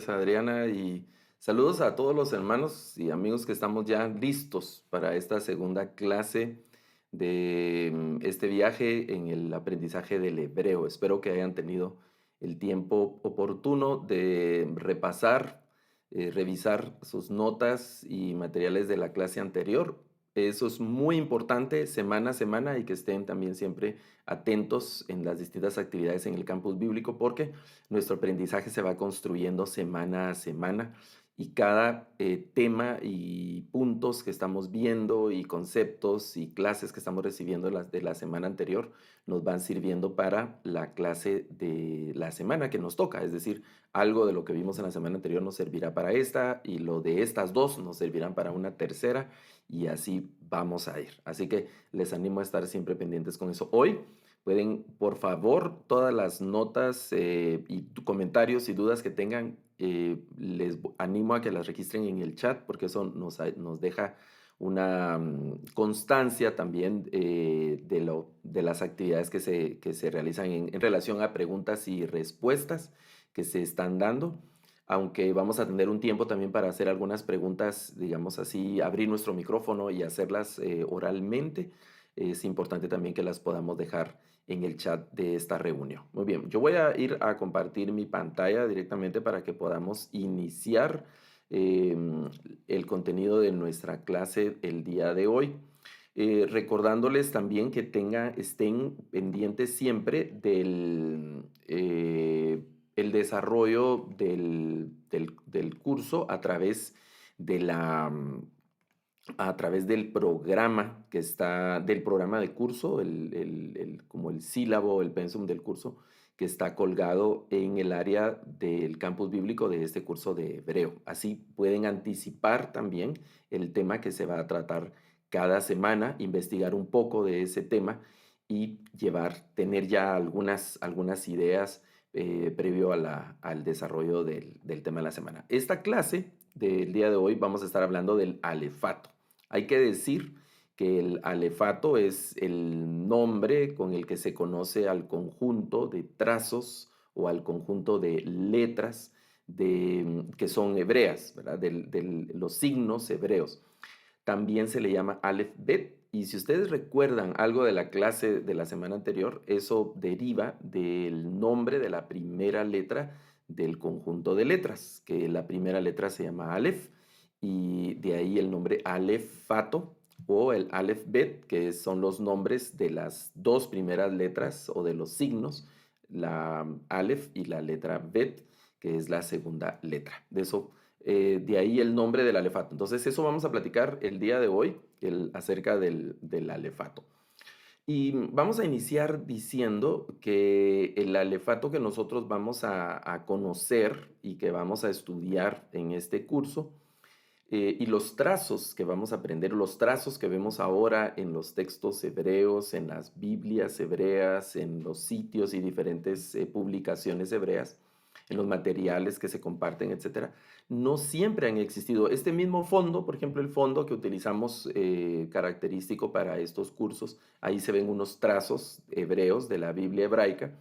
Gracias, Adriana, y saludos a todos los hermanos y amigos que estamos ya listos para esta segunda clase de este viaje en el aprendizaje del hebreo. Espero que hayan tenido el tiempo oportuno de repasar, revisar sus notas y materiales de la clase anterior. Eso es muy importante semana a semana y que estén también siempre atentos en las distintas actividades en el campus bíblico porque nuestro aprendizaje se va construyendo semana a semana y cada tema y puntos que estamos viendo y conceptos y clases que estamos recibiendo de la semana anterior nos van sirviendo para la clase de la semana que nos toca. Es decir, algo de lo que vimos en la semana anterior nos servirá para esta y lo de estas dos nos servirán para una tercera y así vamos a ir. Así que les animo a estar siempre pendientes con eso. Hoy pueden, por favor, todas las notas y comentarios y dudas que tengan, les animo a que las registren en el chat porque eso nos deja una constancia también de las actividades que se realizan en relación a preguntas y respuestas que se están dando. Aunque vamos a tener un tiempo también para hacer algunas preguntas, digamos así, abrir nuestro micrófono y hacerlas oralmente, es importante también que las podamos dejar en el chat de esta reunión. Muy bien, yo voy a ir a compartir mi pantalla directamente para que podamos iniciar eh, el contenido de nuestra clase el día de hoy. Recordándoles también que estén pendientes siempre del el desarrollo del curso a través de a través del programa que está, del programa de curso, como el sílabo, el pensum del curso, que está colgado en el área del campus bíblico de este curso de hebreo. Así pueden anticipar también el tema que se va a tratar cada semana, investigar un poco de ese tema y tener ya algunas ideas previo al desarrollo del tema de la semana. Esta clase del día de hoy vamos a estar hablando del alefato. Hay que decir que el alefato es el nombre con el que se conoce al conjunto de trazos o al conjunto de letras que son hebreas, ¿verdad? De los signos hebreos. También se le llama Aleph Bet. Y si ustedes recuerdan algo de la clase de la semana anterior, eso deriva del nombre de la primera letra del conjunto de letras, que la primera letra se llama Aleph y de ahí el nombre Aleph Fato o el Aleph Bet, que son los nombres de las dos primeras letras o de los signos, la Aleph y la letra Bet, que es la segunda letra. De ahí el nombre del alefato. Entonces, eso vamos a platicar el día de hoy, acerca del alefato. Y vamos a iniciar diciendo que el alefato que nosotros vamos a conocer y que vamos a estudiar en este curso, y los trazos que vamos a aprender, los trazos que vemos ahora en los textos hebreos, en las Biblias hebreas, en los sitios y diferentes publicaciones hebreas, en los materiales que se comparten, etcétera, no siempre han existido. Este mismo fondo, por ejemplo, el fondo que utilizamos característico para estos cursos, ahí se ven unos trazos hebreos de la Biblia hebraica,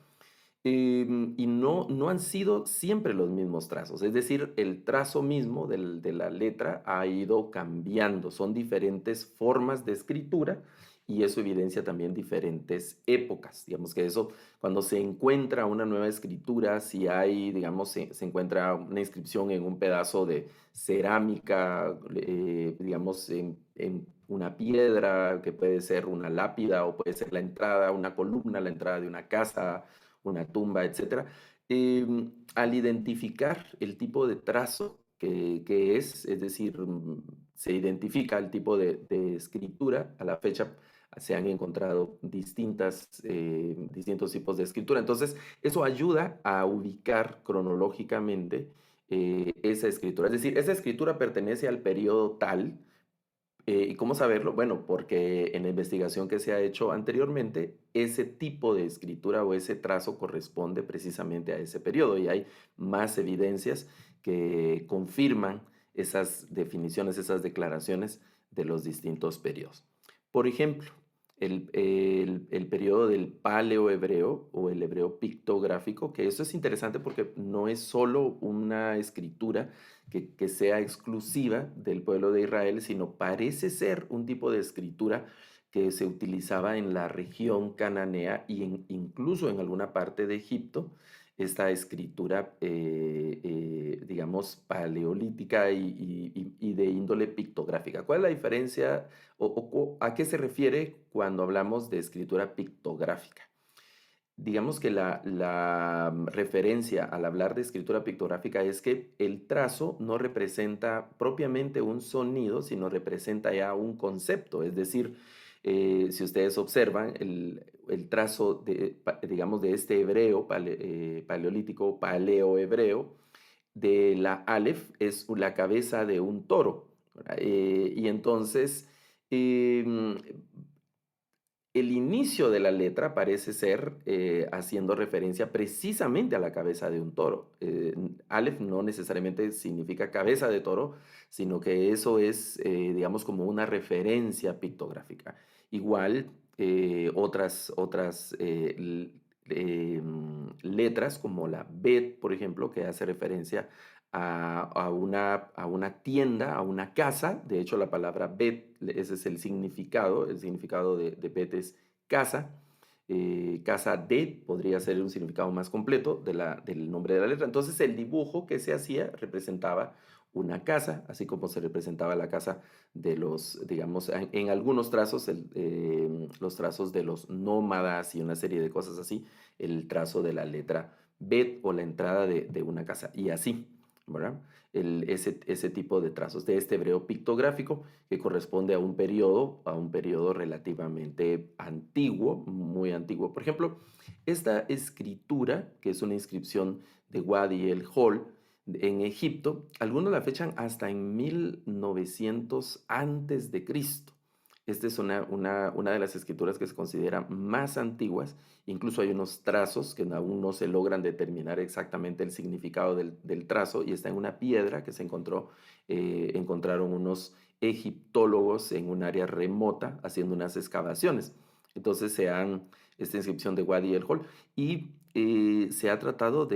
y no han sido siempre los mismos trazos, es decir, el trazo mismo de la letra ha ido cambiando, son diferentes formas de escritura y eso evidencia también diferentes épocas. Digamos que eso, cuando se encuentra una nueva escritura, si hay, digamos, se encuentra una inscripción en un pedazo de cerámica, digamos, en una piedra, que puede ser una lápida o puede ser la entrada, una columna, la entrada de una casa, una tumba, etcétera. Al identificar el tipo de trazo que es decir, se identifica el tipo de escritura, a la fecha se han encontrado distintos tipos de escritura. Entonces, eso ayuda a ubicar cronológicamente esa escritura. Es decir, esa escritura pertenece al periodo tal, ¿y cómo saberlo? Bueno, porque en la investigación que se ha hecho anteriormente, ese tipo de escritura o ese trazo corresponde precisamente a ese periodo y hay más evidencias que confirman esas definiciones, esas declaraciones de los distintos periodos. Por ejemplo, el periodo periodo del paleohebreo o el hebreo pictográfico, que eso es interesante porque no es solo una escritura que sea exclusiva del pueblo de Israel, sino parece ser un tipo de escritura que se utilizaba en la región cananea y incluso en alguna parte de Egipto, esta escritura, digamos, paleolítica y de índole pictográfica. ¿Cuál es la diferencia o a qué se refiere cuando hablamos de escritura pictográfica? Digamos que la referencia al hablar de escritura pictográfica es que el trazo no representa propiamente un sonido, sino representa ya un concepto. Es decir, si ustedes observan el trazo digamos, de este hebreo paleolítico, paleohebreo, de la Aleph es la cabeza de un toro, ¿verdad? Y entonces, em, el inicio de la letra parece ser haciendo referencia precisamente a la cabeza de un toro. Aleph no necesariamente significa cabeza de toro, sino que eso es, digamos, como una referencia pictográfica. Igual, otras letras como la Bet, por ejemplo, que hace referencia a una tienda, a una casa. De hecho, la palabra Bet, ese es el significado de Bet es casa. Casa de podría ser un significado más completo del nombre de la letra. Entonces, el dibujo que se hacía representaba una casa, así como se representaba la casa de los, digamos, en algunos trazos, los trazos de los nómadas y una serie de cosas así, el trazo de la letra Bet o la entrada de una casa, y así. ¿Verdad? Ese tipo de trazos de este hebreo pictográfico que corresponde a un periodo relativamente antiguo, muy antiguo. Por ejemplo, esta escritura, que es una inscripción de Wadi el Hol en Egipto, algunos la fechan hasta en 1900 antes de Cristo. Esta es una de las escrituras que se considera más antiguas. Incluso hay unos trazos que aún no se logran determinar exactamente el significado del trazo, y está en una piedra que encontraron unos egiptólogos en un área remota haciendo unas excavaciones. Entonces esta inscripción de Wadi el Hol, y se ha tratado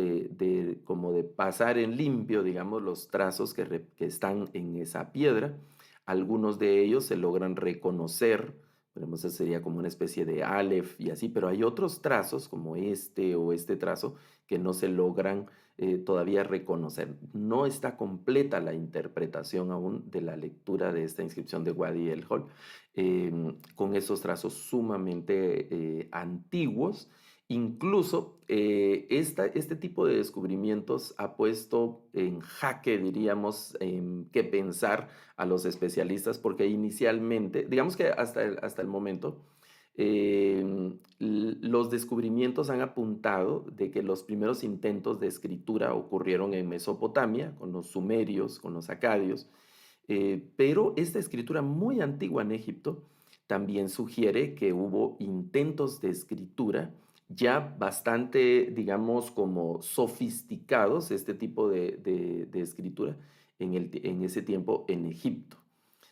como de pasar en limpio, digamos, los trazos que están en esa piedra. Algunos de ellos se logran reconocer, digamos, eso sería como una especie de Aleph y así, pero hay otros trazos como este o este trazo que no se logran todavía reconocer. No está completa la interpretación aún de la lectura de esta inscripción de Wadi el Hol, con esos trazos sumamente antiguos. Incluso este tipo de descubrimientos ha puesto en jaque, diríamos, qué pensar a los especialistas, porque inicialmente, digamos que hasta el momento, los descubrimientos han apuntado de que los primeros intentos de escritura ocurrieron en Mesopotamia, con los sumerios, con los acadios, pero esta escritura muy antigua en Egipto también sugiere que hubo intentos de escritura ya bastante, digamos, como sofisticados, este tipo de escritura en ese tiempo en Egipto.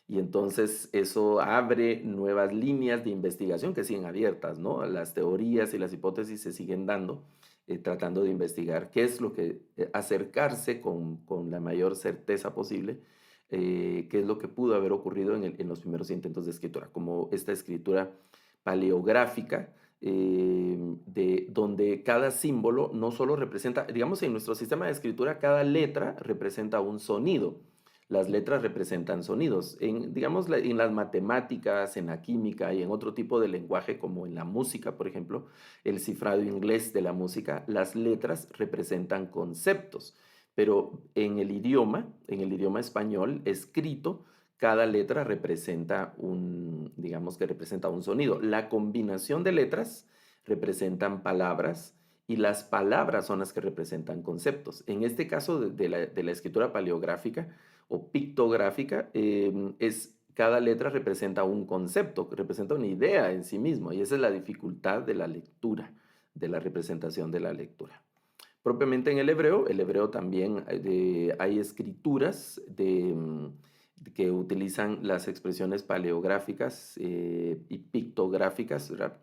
Y entonces eso abre nuevas líneas de investigación que siguen abiertas, ¿no? Las teorías y las hipótesis se siguen dando, tratando de investigar qué es lo que, acercarse con la mayor certeza posible, qué es lo que pudo haber ocurrido en los primeros intentos de escritura, como esta escritura paleográfica, donde cada símbolo no solo representa, digamos, en nuestro sistema de escritura, cada letra representa un sonido. Las letras representan sonidos. Digamos, en las matemáticas, en la química y en otro tipo de lenguaje, como en la música, por ejemplo, el cifrado inglés de la música, las letras representan conceptos. Pero en el idioma español escrito, cada letra digamos que representa un sonido. La combinación de letras representan palabras, y las palabras son las que representan conceptos. En este caso de la escritura paleográfica o pictográfica, cada letra representa un concepto, representa una idea en sí mismo, y esa es la dificultad de la lectura, de la representación de la lectura. Propiamente en el hebreo también hay escrituras que utilizan las expresiones paleográficas y pictográficas, ¿verdad?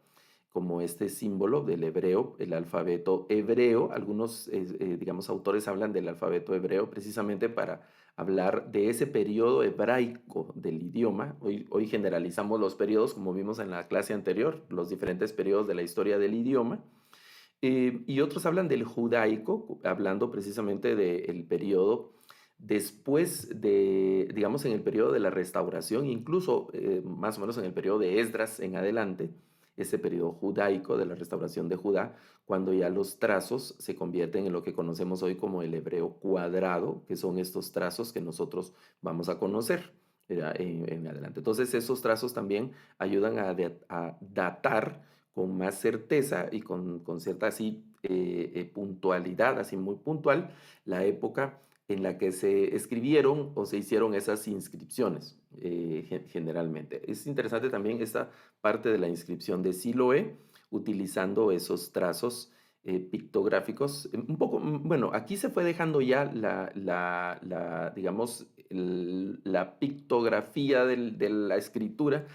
como este símbolo del hebreo, el alfabeto hebreo. Algunos, digamos, autores hablan del alfabeto hebreo precisamente para hablar de ese periodo hebraico del idioma. Hoy generalizamos los periodos, como vimos en la clase anterior, los diferentes periodos de la historia del idioma. Y otros hablan del judaico, hablando precisamente del periodo después de, digamos, en el periodo de la restauración, incluso más o menos en el periodo de Esdras en adelante, ese periodo judaico de la restauración de Judá, cuando ya los trazos se convierten en lo que conocemos hoy como el hebreo cuadrado, que son estos trazos que nosotros vamos a conocer en adelante. Entonces, esos trazos también ayudan a datar con más certeza y con cierta así puntualidad, así muy puntual, la época en la que se escribieron o se hicieron esas inscripciones, generalmente. Es interesante también esta parte de la inscripción de Siloé, utilizando esos trazos pictográficos. Un poco, bueno, aquí se fue dejando ya digamos, la pictografía de la escritura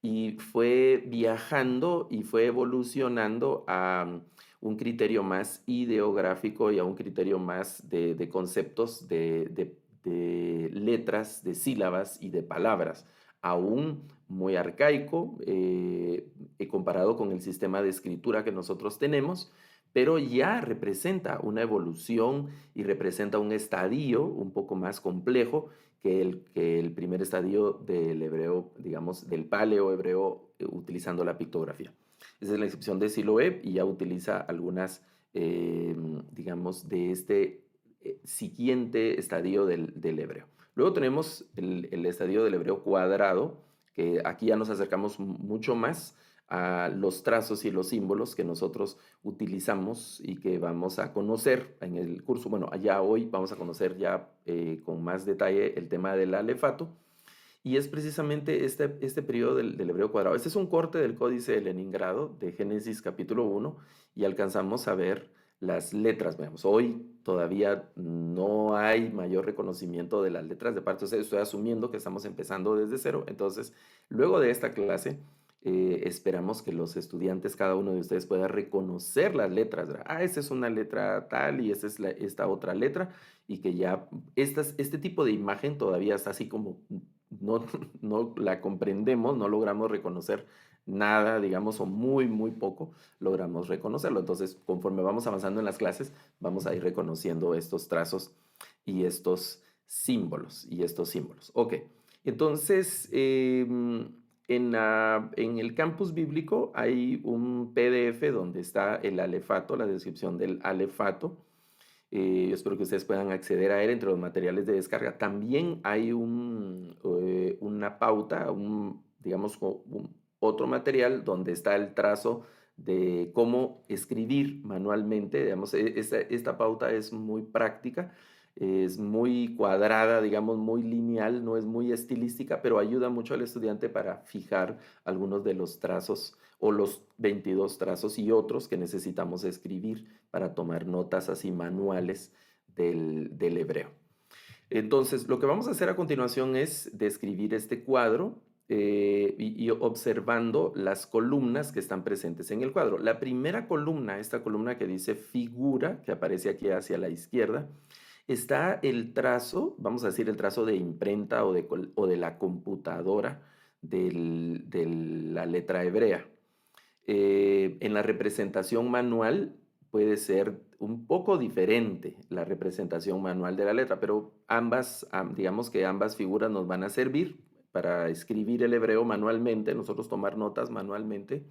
y fue viajando y fue evolucionando a un criterio más ideográfico y a un criterio más de conceptos de letras, de sílabas y de palabras, aún muy arcaico comparado con el sistema de escritura que nosotros tenemos, pero ya representa una evolución y representa un estadio un poco más complejo que el primer estadio del hebreo, digamos, del paleo hebreo, utilizando la pictografía. Esa es la inscripción de Siloé y ya utiliza algunas, digamos, de este siguiente estadio del hebreo. Luego tenemos el estadio del hebreo cuadrado, que aquí ya nos acercamos mucho más a los trazos y los símbolos que nosotros utilizamos y que vamos a conocer en el curso. Bueno, allá hoy vamos a conocer ya con más detalle el tema del alefato. Y es precisamente este periodo del hebreo cuadrado. Este es un corte del Códice de Leningrado, de Génesis capítulo 1, y alcanzamos a ver las letras. Veamos, hoy todavía no hay mayor reconocimiento de las letras de parte. O sea, estoy asumiendo que estamos empezando desde cero. Entonces, luego de esta clase, esperamos que los estudiantes, cada uno de ustedes, pueda reconocer las letras. ¿Verdad? Ah, esta es una letra tal y esta es esta otra letra, y que ya este tipo de imagen todavía está así como no, no la comprendemos, no logramos reconocer nada, digamos, o muy, muy poco logramos reconocerlo. Entonces, conforme vamos avanzando en las clases, vamos a ir reconociendo estos trazos y estos símbolos, Ok, entonces, en el campus bíblico hay un PDF donde está el alefato, la descripción del alefato. Yo espero que ustedes puedan acceder a él entre los materiales de descarga. También hay una pauta, digamos, otro material donde está el trazo de cómo escribir manualmente. Digamos, esta pauta es muy práctica, es muy cuadrada, digamos, muy lineal, no es muy estilística, pero ayuda mucho al estudiante para fijar algunos de los trazos o los 22 trazos y otros que necesitamos escribir para tomar notas así manuales del hebreo. Entonces, lo que vamos a hacer a continuación es describir este cuadro y observando las columnas que están presentes en el cuadro. La primera columna, esta columna que dice figura, que aparece aquí hacia la izquierda, está el trazo, vamos a decir el trazo de imprenta o de la computadora de la letra hebrea. En la representación manual puede ser un poco diferente la representación manual de la letra, pero digamos que ambas figuras nos van a servir para escribir el hebreo manualmente, nosotros tomar notas manualmente,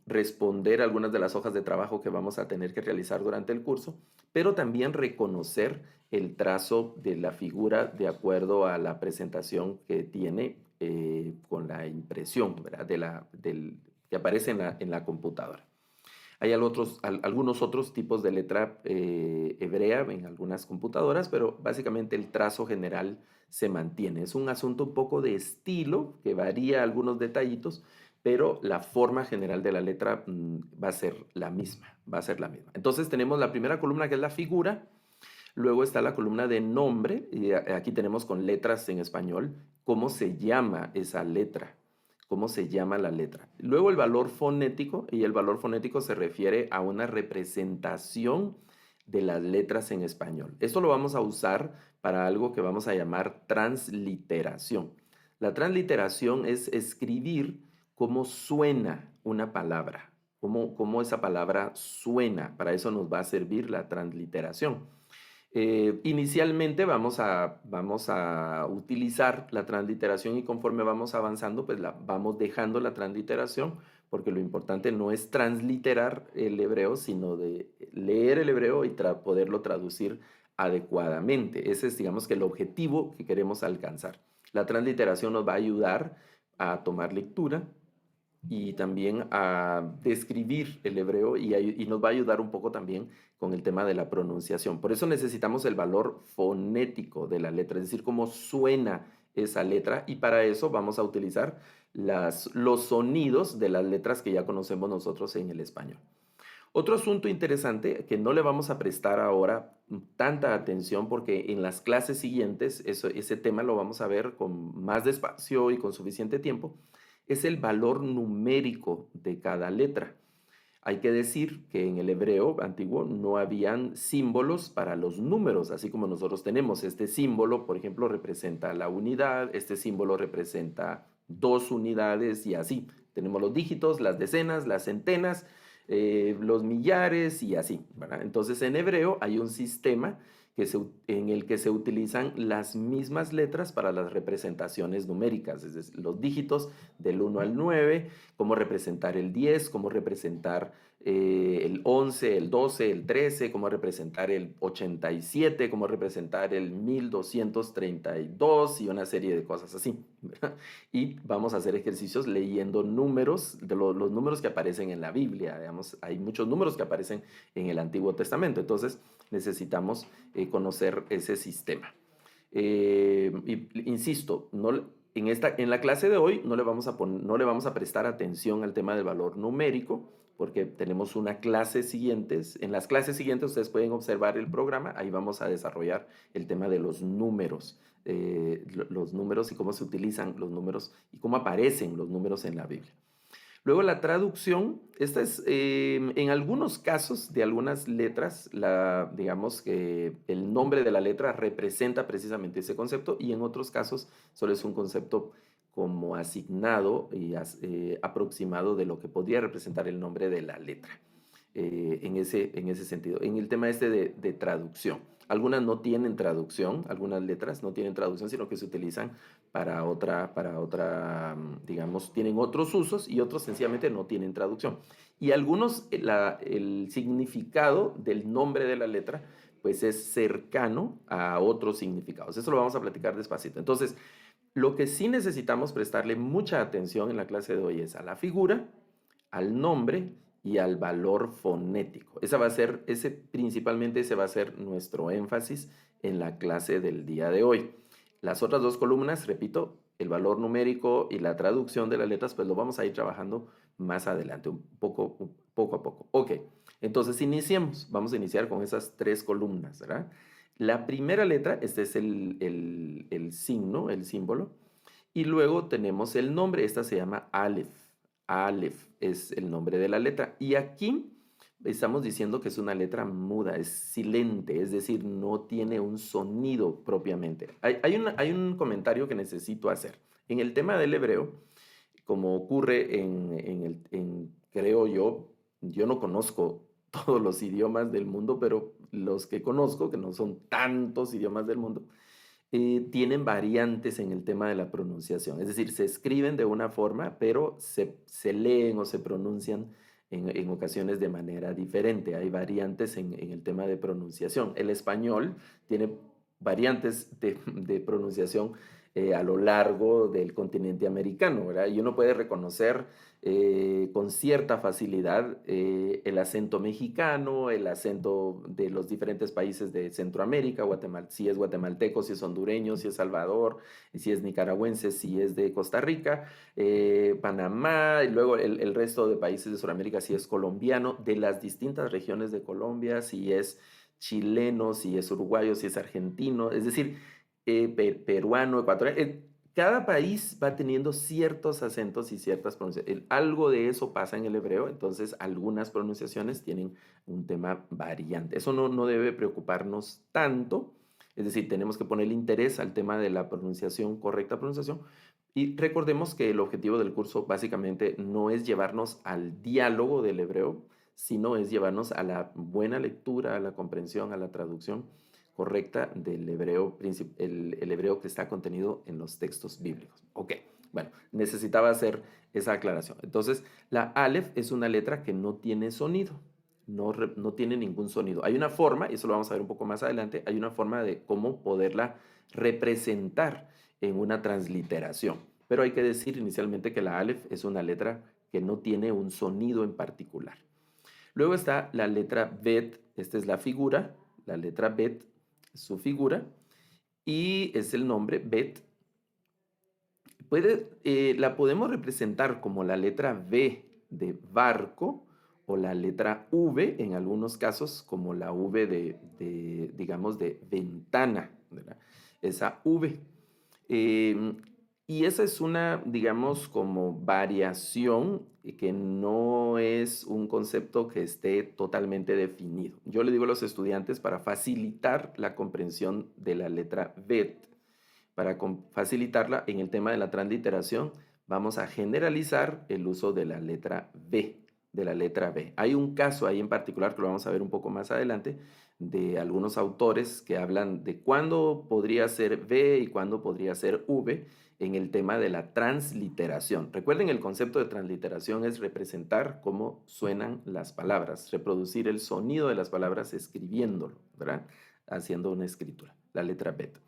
responder algunas de las hojas de trabajo que vamos a tener que realizar durante el curso, pero también reconocer el trazo de la figura de acuerdo a la presentación que tiene con la impresión, ¿verdad? Que aparece en la computadora. Hay algunos otros tipos de letra hebrea en algunas computadoras, pero básicamente el trazo general se mantiene. Es un asunto un poco de estilo, que varía algunos detallitos, pero la forma general de la letra va a ser la misma, Entonces tenemos la primera columna, que es la figura. Luego está la columna de nombre, y aquí tenemos con letras en español cómo se llama esa letra, cómo se llama la letra. Luego el valor fonético, y el valor fonético se refiere a una representación de las letras en español. Esto lo vamos a usar para algo que vamos a llamar transliteración. La transliteración es escribir cómo suena una palabra, cómo esa palabra suena. Para eso nos va a servir la transliteración. Inicialmente vamos a utilizar la transliteración y conforme vamos avanzando, pues vamos dejando la transliteración, porque lo importante no es transliterar el hebreo, sino de leer el hebreo y poderlo traducir adecuadamente. Ese es, digamos, que el objetivo que queremos alcanzar. La transliteración nos va a ayudar a tomar lectura y también a describir el hebreo y nos va a ayudar un poco también con el tema de la pronunciación. Por eso necesitamos el valor fonético de la letra, es decir, cómo suena esa letra, y para eso vamos a utilizar los sonidos de las letras que ya conocemos nosotros en el español. Otro asunto interesante que no le vamos a prestar ahora tanta atención porque en las clases siguientes ese tema lo vamos a ver con más despacio y con suficiente tiempo, es el valor numérico de cada letra. Hay que decir que en el hebreo antiguo no habían símbolos para los números, así como nosotros tenemos. Este símbolo, por ejemplo, representa la unidad, este símbolo representa 2 unidades y así. Tenemos los dígitos, las decenas, las centenas, los millares y así, ¿verdad? Entonces en hebreo hay un sistema en el que se utilizan las mismas letras para las representaciones numéricas, es decir, los dígitos del 1 al 9, cómo representar el 10, cómo representar el 11, el 12, el 13, cómo representar el 87, cómo representar el 1232 y una serie de cosas así, ¿verdad? Y vamos a hacer ejercicios leyendo números, los números que aparecen en la Biblia, digamos, hay muchos números que aparecen en el Antiguo Testamento, entonces necesitamos conocer ese sistema. Insisto, en la clase de hoy no le vamos a prestar atención al tema del valor numérico, porque tenemos una clase siguientes. En las clases siguientes ustedes pueden observar el programa, ahí vamos a desarrollar el tema de los números y cómo se utilizan los números y cómo aparecen los números en la Biblia. Luego la traducción, esta es en algunos casos de algunas letras, digamos que el nombre de la letra representa precisamente ese concepto, y en otros casos solo es un concepto como asignado y aproximado de lo que podría representar el nombre de la letra, en ese sentido. En el tema de traducción, algunas no tienen traducción, algunas letras no tienen traducción, sino que se utilizan digamos, tienen otros usos, y otros sencillamente no tienen traducción. Y algunos, el significado del nombre de la letra, pues es cercano a otros significados. Eso lo vamos a platicar despacito. Entonces, lo que sí necesitamos prestarle mucha atención en la clase de hoy es a la figura, al nombre y al valor fonético. Principalmente ese va a ser nuestro énfasis en la clase del día de hoy. Las otras 2 columnas, repito, el valor numérico y la traducción de las letras, pues lo vamos a ir trabajando más adelante, poco a poco. Ok, entonces iniciemos. Vamos a iniciar con esas 3 columnas, ¿verdad? La primera letra, este es el signo, el símbolo, y luego tenemos el nombre, esta se llama Aleph. Aleph es el nombre de la letra. Y aquí estamos diciendo que es una letra muda, es silente, es decir, no tiene un sonido propiamente. Hay un comentario que necesito hacer. En el tema del hebreo, como ocurre creo yo no conozco todos los idiomas del mundo, pero los que conozco, que no son tantos idiomas del mundo, tienen variantes en el tema de la pronunciación. Es decir, se escriben de una forma, pero se leen o se pronuncian en ocasiones de manera diferente. Hay variantes en el tema de pronunciación. El español tiene variantes de pronunciación a lo largo del continente americano, ¿verdad? Y uno puede reconocer con cierta facilidad el acento mexicano, el acento de los diferentes países de Centroamérica, si es guatemalteco, si es hondureño, si es Salvador, si es nicaragüense, si es de Costa Rica, Panamá, y luego el resto de países de Sudamérica, si es colombiano, de las distintas regiones de Colombia, si es chileno, si es uruguayo, si es argentino, es decir, peruano, ecuatoriano, cada país va teniendo ciertos acentos y ciertas pronunciaciones. Algo de eso pasa en el hebreo, entonces algunas pronunciaciones tienen un tema variante. Eso no debe preocuparnos tanto, es decir, tenemos que ponerle interés al tema de la pronunciación, correcta pronunciación, y recordemos que el objetivo del curso básicamente no es llevarnos al diálogo del hebreo, sino es llevarnos a la buena lectura, a la comprensión, a la traducción correcta del hebreo, el hebreo que está contenido en los textos bíblicos. Ok, bueno, necesitaba hacer esa aclaración. Entonces, la Aleph es una letra que no tiene sonido, no tiene ningún sonido. Hay una forma, y eso lo vamos a ver un poco más adelante, hay una forma de cómo poderla representar en una transliteración. Pero hay que decir inicialmente que la Aleph es una letra que no tiene un sonido en particular. Luego está la letra Bet, esta es la figura, la letra Bet es su figura y es el nombre Bet. La podemos representar como la letra V de barco o la letra V en algunos casos como la V digamos, de ventana, ¿verdad? Esa V. Eh, y esa es una, digamos, como variación que no es un concepto que esté totalmente definido. Yo le digo a los estudiantes para facilitar la comprensión de la letra Bet, para facilitarla en el tema de la transliteración, vamos a generalizar el uso de la letra B, de la letra B. Hay un caso ahí en particular que lo vamos a ver un poco más adelante, de algunos autores que hablan de cuándo podría ser B y cuándo podría ser V en el tema de la transliteración. Recuerden, el concepto de transliteración es representar cómo suenan las palabras, reproducir el sonido de las palabras escribiéndolo, ¿verdad? Haciendo una escritura, la letra beta.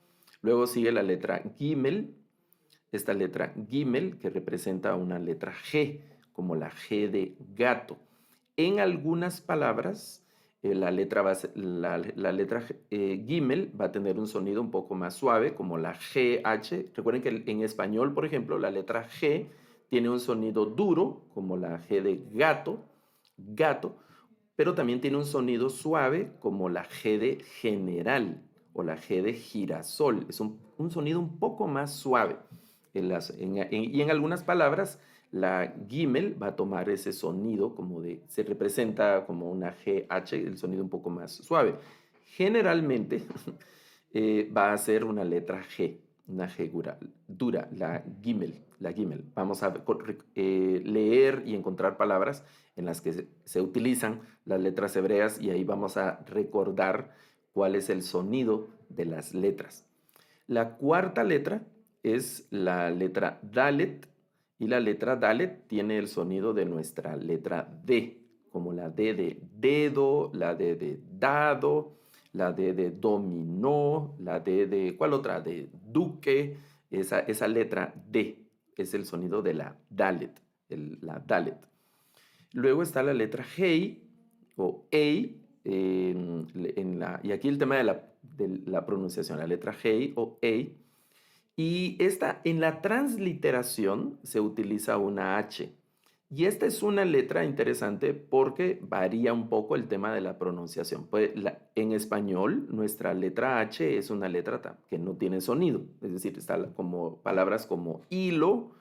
Luego sigue la letra Gimel, esta letra Gimel que representa una letra G, como la G de gato. En algunas palabras, la letra Gimel va a tener un sonido un poco más suave, como la GH. Recuerden que en español, por ejemplo, la letra G tiene un sonido duro, como la G de gato, gato, pero también tiene un sonido suave, como la G de general o la G de girasol. Es un sonido un poco más suave. Y en algunas palabras, la Gimel va a tomar ese sonido se representa como una GH, el sonido un poco más suave. Generalmente va a ser una letra G, una G dura, la Gimel, la Gimel. Vamos a leer y encontrar palabras en las que se utilizan las letras hebreas y ahí vamos a recordar cuál es el sonido de las letras. La cuarta letra es la letra Dalet y la letra Dalet tiene el sonido de nuestra letra D, como la D de dedo, la D de dado, la D de dominó, la D de, ¿cuál otra? De duque, esa letra D es el sonido de la Dalet, la Dalet. Luego está la letra Hey o Ei, y aquí el tema de la pronunciación, la letra Hey o Ei. Y en la transliteración se utiliza una H. Y esta es una letra interesante porque varía un poco el tema de la pronunciación. Pues en español, nuestra letra H es una letra que no tiene sonido. Es decir, está como palabras como hilo,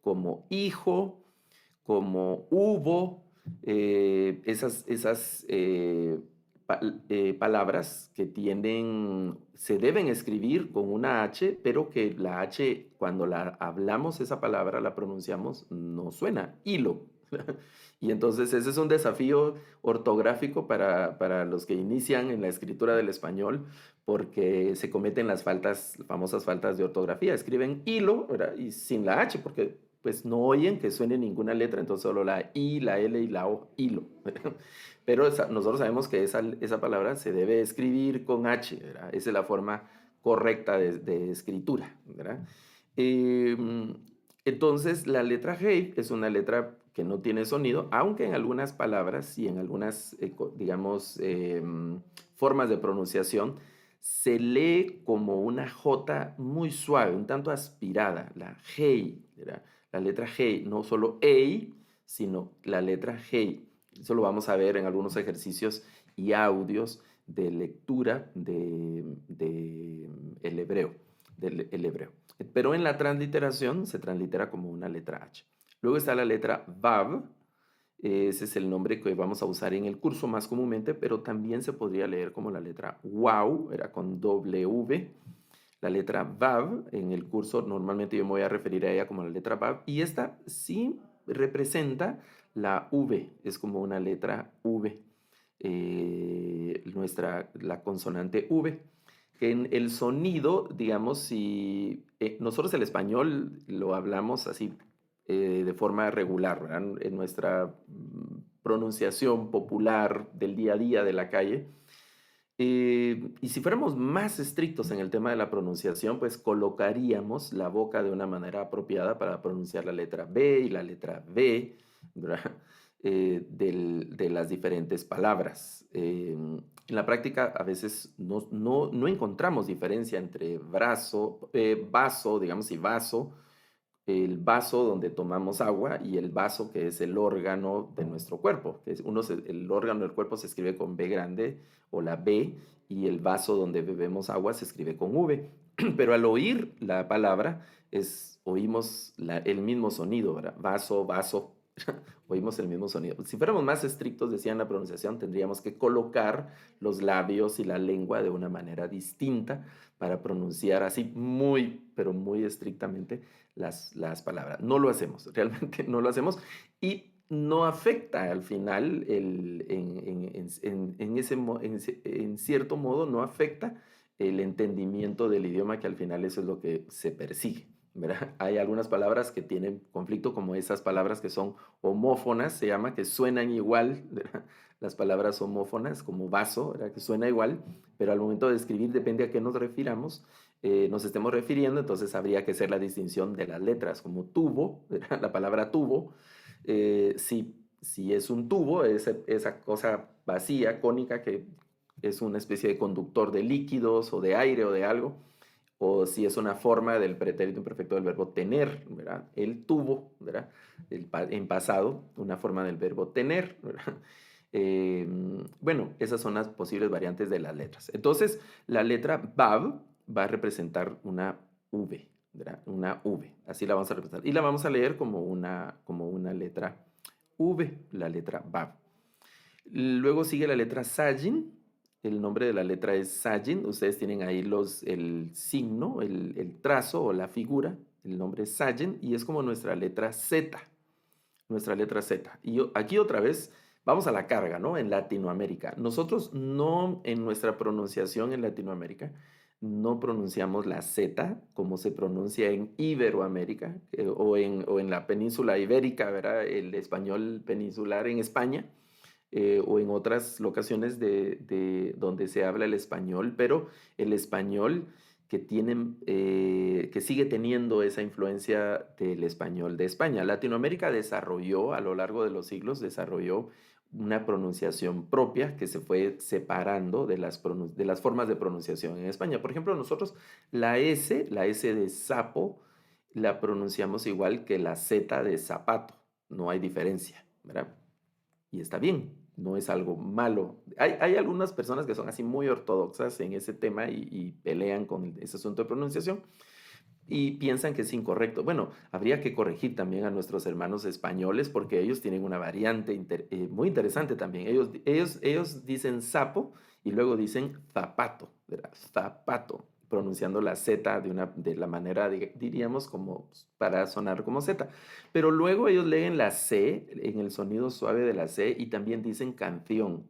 como hijo, como hubo, palabras que se deben escribir con una H, pero que la H, cuando la hablamos esa palabra, la pronunciamos, no suena, hilo. Y entonces ese es un desafío ortográfico para los que inician en la escritura del español, porque se cometen las famosas faltas de ortografía. Escriben hilo, ¿verdad? Y sin la H, porque pues no oyen que suene ninguna letra, entonces solo la I, la L y la O, hilo. Pero nosotros sabemos que esa palabra se debe escribir con H, ¿verdad? Esa es la forma correcta de escritura, ¿verdad? Entonces, la letra Hey es una letra que no tiene sonido, aunque en algunas palabras y en algunas, digamos, formas de pronunciación, se lee como una J muy suave, un tanto aspirada, la Hey, ¿verdad? La letra Hey, no solo Ei, sino la letra Hey. Eso lo vamos a ver en algunos ejercicios y audios de lectura del hebreo. pero en la transliteración se translitera como una letra H. Luego está la letra Vav, ese es el nombre que vamos a usar en el curso más comúnmente, pero también se podría leer como la letra Wow, era con doble V. La letra Vav, en el curso normalmente yo me voy a referir a ella como la letra Vav, y esta sí representa la V, es como una letra V, la consonante V. En el sonido, digamos, si nosotros el español lo hablamos así de forma regular, ¿verdad? En nuestra pronunciación popular del día a día de la calle. Y si fuéramos más estrictos en el tema de la pronunciación, pues colocaríamos la boca de una manera apropiada para pronunciar la letra B y la letra V, ¿verdad? De las diferentes palabras. En la práctica a veces no encontramos diferencia entre vaso, digamos, y vaso, el vaso donde tomamos agua y el vaso que es el órgano de nuestro cuerpo. El órgano del cuerpo se escribe con B grande o la B y el vaso donde bebemos agua se escribe con V. Pero al oír la palabra oímos el mismo sonido, ¿verdad? Vaso, vaso, oímos el mismo sonido. Si fuéramos más estrictos, decían la pronunciación, tendríamos que colocar los labios y la lengua de una manera distinta para pronunciar así muy, pero muy estrictamente las palabras. No lo hacemos, realmente no lo hacemos y no afecta al final, en cierto modo, no afecta el entendimiento del idioma, que al final eso es lo que se persigue, ¿verdad? Hay algunas palabras que tienen conflicto, como esas palabras que son homófonas, se llama, que suenan igual, ¿verdad? Las palabras homófonas, como vaso, ¿verdad? Que suena igual, pero al momento de escribir depende a qué nos refiramos, nos estemos refiriendo, entonces habría que hacer la distinción de las letras, como tubo, ¿verdad? La palabra tubo, si es un tubo, esa cosa vacía, cónica, que es una especie de conductor de líquidos o de aire o de algo, o si es una forma del pretérito imperfecto del verbo tener, ¿verdad? El tuvo, ¿verdad? En pasado, una forma del verbo tener, ¿verdad? Bueno, esas son las posibles variantes de las letras. Entonces, la letra Vav va a representar una V, ¿verdad? Una V, así la vamos a representar. Y la vamos a leer como una letra V, la letra Vav. Luego sigue la letra Sajin. El nombre de la letra es Sajin. Ustedes tienen ahí el signo, el trazo o la figura. El nombre es Sajin y es como nuestra letra Z. Nuestra letra Z. Y aquí otra vez vamos a la carga, ¿no? En Latinoamérica. Nosotros no, en nuestra pronunciación en Latinoamérica, no pronunciamos la Z como se pronuncia en Iberoamérica o en la península ibérica, ¿verdad? El español peninsular en España o en otras locaciones donde se habla el español, pero el español que sigue teniendo esa influencia del español de España. Latinoamérica desarrolló, a lo largo de los siglos, desarrolló una pronunciación propia que se fue separando de las formas de pronunciación en España. Por ejemplo, nosotros la S de sapo, la pronunciamos igual que la Z de zapato. No hay diferencia, ¿verdad? Y está bien, no es algo malo. Hay algunas personas que son así muy ortodoxas en ese tema y pelean con ese asunto de pronunciación y piensan que es incorrecto. Bueno, habría que corregir también a nuestros hermanos españoles porque ellos tienen una variante muy interesante también. Ellos dicen sapo y luego dicen zapato, ¿verdad? Zapato, pronunciando la Z de la manera, diríamos, como para sonar como Z. Pero luego ellos leen la C en el sonido suave de la C y también dicen canción,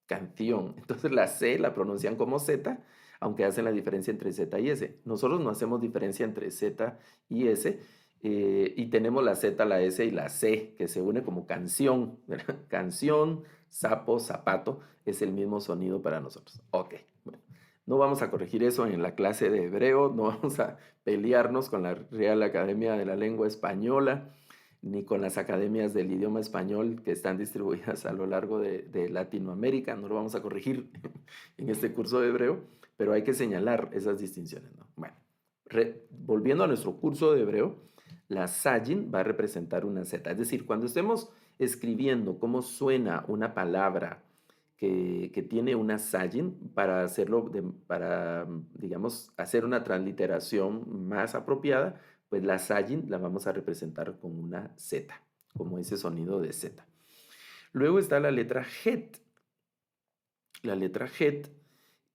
canción. Entonces la C la pronuncian como Z, aunque hacen la diferencia entre Z y S. Nosotros no hacemos diferencia entre Z y S, y tenemos la Z, la S y la C, que se une como canción, ¿verdad? Canción, sapo, zapato, es el mismo sonido para nosotros. Ok, bueno. No vamos a corregir eso en la clase de hebreo, no vamos a pelearnos con la Real Academia de la Lengua Española, ni con las academias del idioma español que están distribuidas a lo largo de Latinoamérica. No lo vamos a corregir en este curso de hebreo, pero hay que señalar esas distinciones, ¿no? Bueno, volviendo a nuestro curso de hebreo, la Sajin va a representar una Z. Es decir, cuando estemos escribiendo cómo suena una palabra que tiene una saying para hacerlo, para, digamos, hacer una transliteración más apropiada, pues la saying la vamos a representar con una Z, como ese sonido de Z. Luego está la letra Het. La letra Het,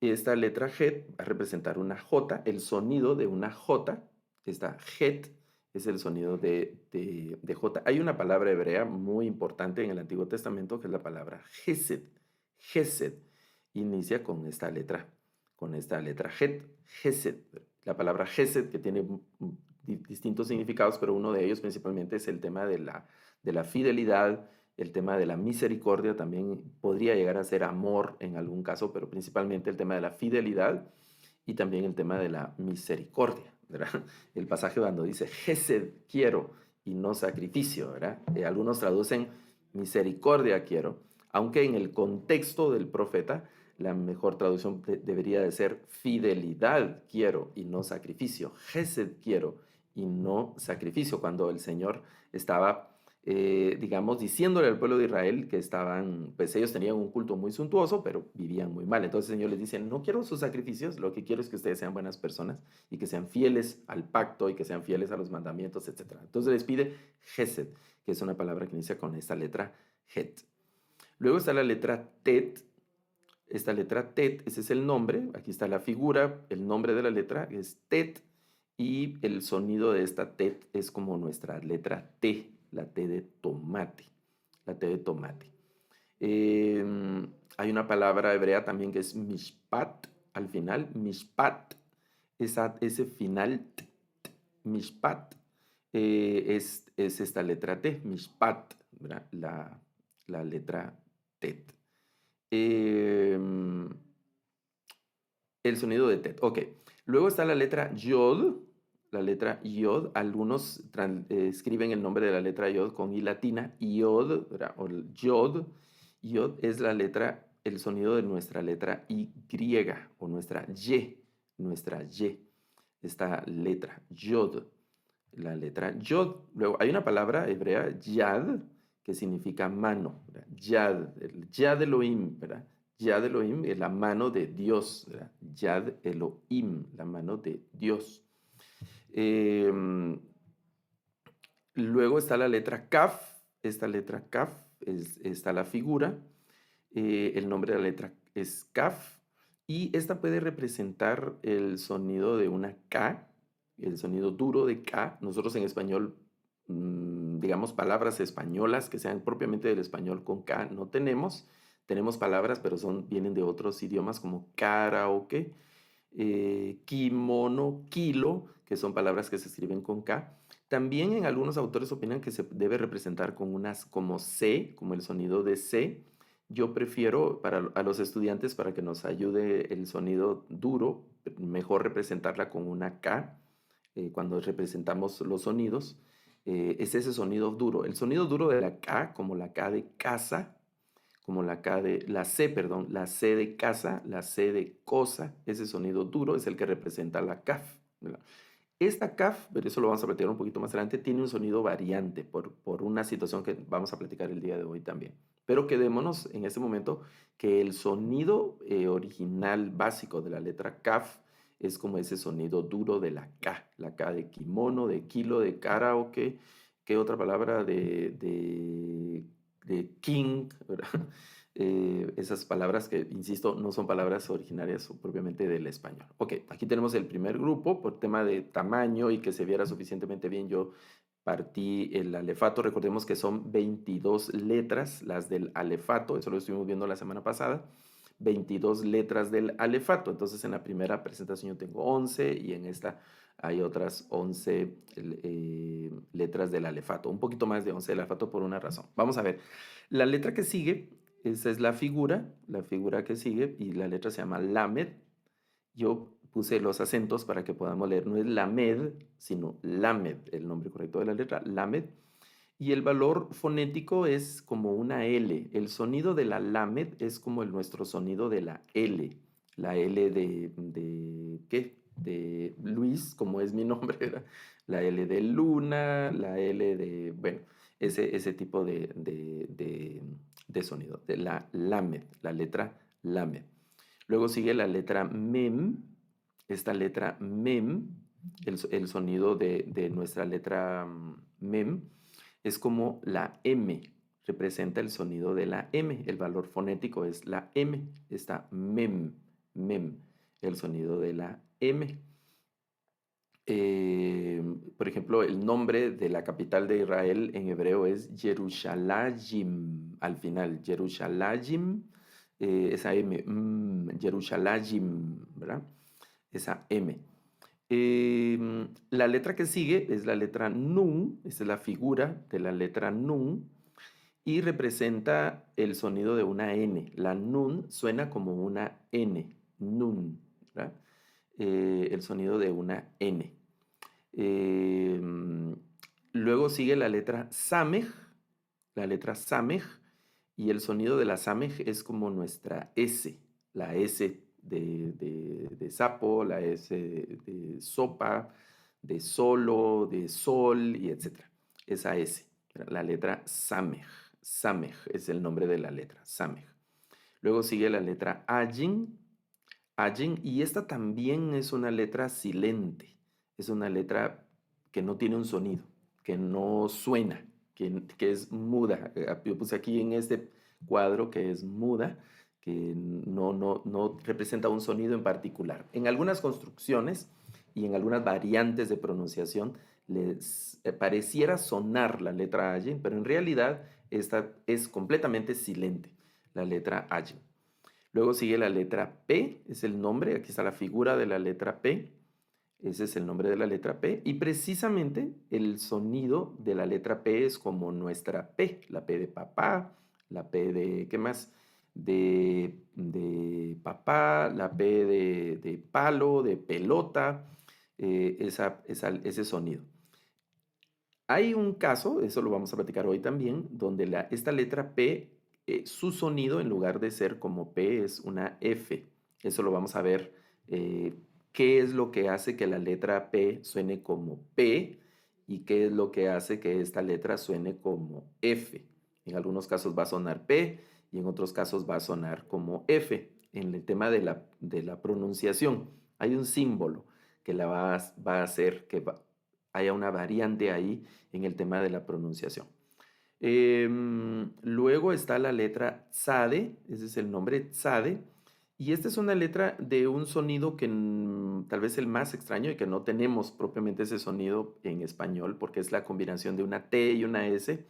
esta letra Het va a representar una J, el sonido de una J, esta Het es el sonido de J. Hay una palabra hebrea muy importante en el Antiguo Testamento que es la palabra Gesed. Gesed inicia con esta letra Het, Gesed. La palabra Gesed que tiene distintos significados, pero uno de ellos principalmente es el tema de la fidelidad, el tema de la misericordia, también podría llegar a ser amor en algún caso, pero principalmente el tema de la fidelidad y también el tema de la misericordia, ¿verdad? El pasaje cuando dice, Gesed quiero y no sacrificio, ¿verdad? Algunos traducen misericordia quiero, aunque en el contexto del profeta la mejor traducción debería de ser fidelidad quiero y no sacrificio, Gesed quiero y no sacrificio, cuando el Señor estaba digamos, diciéndole al pueblo de Israel que estaban, pues ellos tenían un culto muy suntuoso, pero vivían muy mal. Entonces el Señor les dice, no quiero sus sacrificios, lo que quiero es que ustedes sean buenas personas y que sean fieles al pacto y que sean fieles a los mandamientos, etc. Entonces les pide Gesed, que es una palabra que inicia con esta letra Het. Luego está la letra Tet. Esta letra Tet, ese es el nombre, aquí está la figura, el nombre de la letra es Tet y el sonido de esta Tet es como nuestra letra T, la T de tomate, la T de tomate. Hay una palabra hebrea también que es mishpat al final, mishpat, ese final, mishpat, es esta letra T, mishpat, la letra Tet. El sonido de Tet, ok. Luego está la letra Yod, la letra Yod. Algunos escriben el nombre de la letra Yod con I latina, Yod, o Yod. Yod es la letra, el sonido de nuestra letra Y o nuestra Y, esta letra, Yod, la letra Yod. Luego hay una palabra hebrea, Yad, que significa mano, ¿verdad? Yad, el Yad Elohim, ¿verdad? Yad Elohim es la mano de Dios, ¿verdad? Yad Elohim, la mano de Dios. Luego está la letra Kaf, esta letra Kaf, está la figura, el nombre de la letra es Kaf, y esta puede representar el sonido de una K, el sonido duro de K. Nosotros en español, digamos, palabras españolas que sean propiamente del español con K no tenemos. Tenemos palabras, pero vienen de otros idiomas como karaoke, kimono, kilo, que son palabras que se escriben con K. También en algunos autores opinan que se debe representar con unas como C, como el sonido de C. Yo prefiero a los estudiantes, para que nos ayude el sonido duro, mejor representarla con una K cuando representamos los sonidos. Es ese sonido duro. El sonido duro de la K, como la K de casa, como la C, perdón, la C de casa, la C de cosa, ese sonido duro es el que representa la CAF, ¿verdad? Esta CAF, pero eso lo vamos a platicar un poquito más adelante, tiene un sonido variante por una situación que vamos a platicar el día de hoy también. Pero quedémonos en este momento que el sonido original básico de la letra CAF es como ese sonido duro de la K de kimono, de kilo, de karaoke, ¿qué otra palabra? De king, ¿verdad? Esas palabras que, insisto, no son palabras originarias o propiamente del español. Ok, aquí tenemos el primer grupo por tema de tamaño y que se viera suficientemente bien. Yo partí el alefato, recordemos que son 22 letras las del alefato, eso lo estuvimos viendo la semana pasada. 22 letras del alefato, entonces en la primera presentación yo tengo 11 y en esta hay otras 11 letras del alefato, un poquito más de 11 del alefato por una razón. Vamos a ver, la letra que sigue, esa es la figura que sigue y la letra se llama lamed. Yo puse los acentos para que podamos leer, no es lamed, sino lamed, el nombre correcto de la letra, lamed. Y el valor fonético es como una L. El sonido de la lamed es como nuestro sonido de la L. La L ¿qué? De Luis, como es mi nombre, ¿verdad? La L de Luna, la L de, bueno, ese tipo de de sonido, de la lamed, la letra lamed. Luego sigue la letra mem. Esta letra mem, el sonido de nuestra letra mem, es como la M, representa el sonido de la M. El valor fonético es la M. Está mem, mem, el sonido de la M. Por ejemplo, el nombre de la capital de Israel en hebreo es Yerushalayim. Al final, Yerushalayim, esa M, Yerushalayim, ¿verdad? Esa M. La letra que sigue es la letra Nun, esa es la figura de la letra Nun, y representa el sonido de una N. La Nun suena como una N, Nun, ¿verdad? El sonido de una N. Eh, Luego sigue la letra Samej, y el sonido de la Samej es como nuestra S, la S de sapo, la S de sopa, de solo, de sol, y etc. Esa S, la letra Samej. Samej es el nombre de la letra, Samej. Luego sigue la letra Ayin, Ayin, y esta también es una letra silente, es una letra que no tiene un sonido, que no suena, que es muda. Yo puse aquí en este cuadro que es muda, que no representa un sonido en particular. En algunas construcciones y en algunas variantes de pronunciación les pareciera sonar la letra Ayin, pero en realidad esta es completamente silente, la letra Ayin. Luego sigue la letra P, es el nombre, aquí está la figura de la letra P, ese es el nombre de la letra P, y precisamente el sonido de la letra P es como nuestra P, la P de papá, la P de, ¿qué más? De papá, la P de palo, de pelota, ese sonido. Hay un caso, eso lo vamos a platicar hoy también, donde esta letra P, su sonido en lugar de ser como P es una F. Eso lo vamos a ver. ¿Qué es lo que hace que la letra P suene como P y qué es lo que hace que esta letra suene como F? En algunos casos va a sonar P y en otros casos va a sonar como F. En el tema de la pronunciación, hay un símbolo que va a hacer que haya una variante ahí en el tema de la pronunciación. Luego está la letra tzade, ese es el nombre tzade, y esta es una letra de un sonido que tal vez el más extraño y que no tenemos propiamente ese sonido en español porque es la combinación de una T y una S.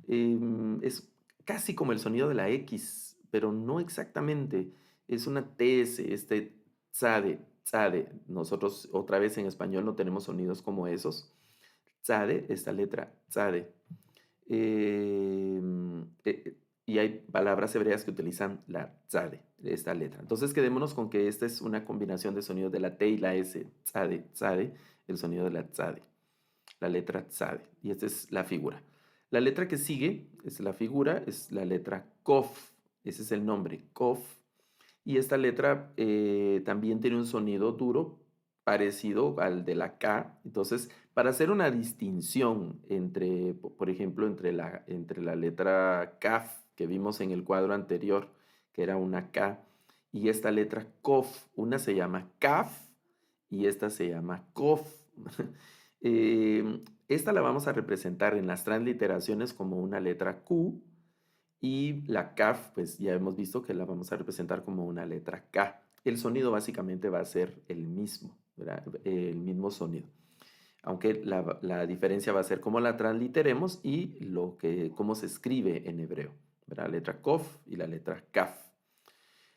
Es casi como el sonido de la X, pero no exactamente. Es una TS, este tzade, tzade. Nosotros otra vez en español no tenemos sonidos como esos. Tzade, esta letra, tzade. Y hay palabras hebreas que utilizan la tzade, esta letra. Entonces quedémonos con que esta es una combinación de sonidos de la T y la S. Tzade, tzade, el sonido de la tzade, la letra tzade. Y esta es la figura. La letra que sigue es la figura, es la letra kof. Ese es el nombre, kof. Y esta letra también tiene un sonido duro parecido al de la K. Entonces, para hacer una distinción entre, por ejemplo, entre la letra Kaf que vimos en el cuadro anterior, que era una K, y esta letra Kof, una se llama Kaf y esta se llama Kof. Esta la vamos a representar en las transliteraciones como una letra Q y la Kaf, pues ya hemos visto que la vamos a representar como una letra K. El sonido básicamente va a ser el mismo, ¿verdad? El mismo sonido. Aunque la diferencia va a ser cómo la transliteremos y cómo se escribe en hebreo, ¿verdad? La letra Kof y la letra Kaf.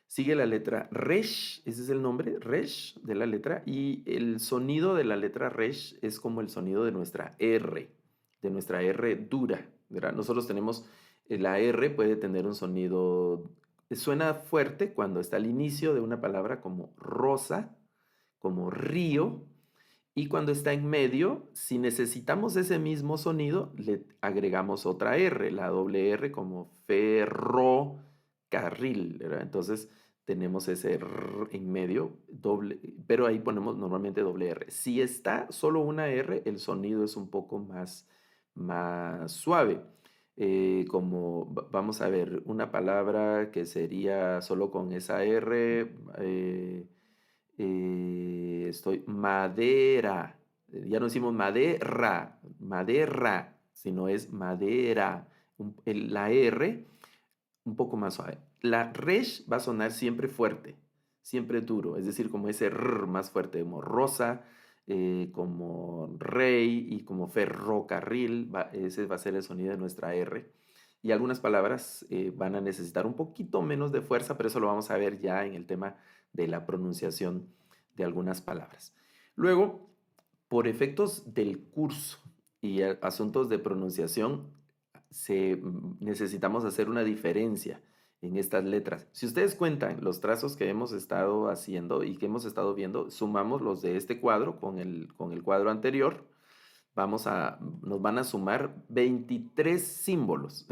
Sigue la letra Resh, ese es el nombre, Resh de la letra, y el sonido de la letra Resh es como el sonido de nuestra R dura, ¿verdad? Nosotros tenemos, la R puede tener un sonido, suena fuerte cuando está al inicio de una palabra como rosa, como río, y cuando está en medio, si necesitamos ese mismo sonido, le agregamos otra R, la doble R como ferrocarril, ¿verdad? Entonces tenemos ese R en medio, doble, pero ahí ponemos normalmente doble R. Si está solo una R, el sonido es un poco más suave. como, vamos a ver, una palabra que sería solo con esa R, estoy, madera. Ya no decimos madera, madera, sino es madera. La R un poco más suave. La resh va a sonar siempre fuerte, siempre duro, es decir, como ese r más fuerte, como rosa, como rey y como ferrocarril, ese va a ser el sonido de nuestra R. Y algunas palabras van a necesitar un poquito menos de fuerza, pero eso lo vamos a ver ya en el tema de la pronunciación de algunas palabras. Luego, por efectos del curso y asuntos de pronunciación, necesitamos hacer una diferencia en estas letras. Si ustedes cuentan los trazos que hemos estado haciendo y que hemos estado viendo, sumamos los de este cuadro con el cuadro anterior, nos van a sumar 23 símbolos,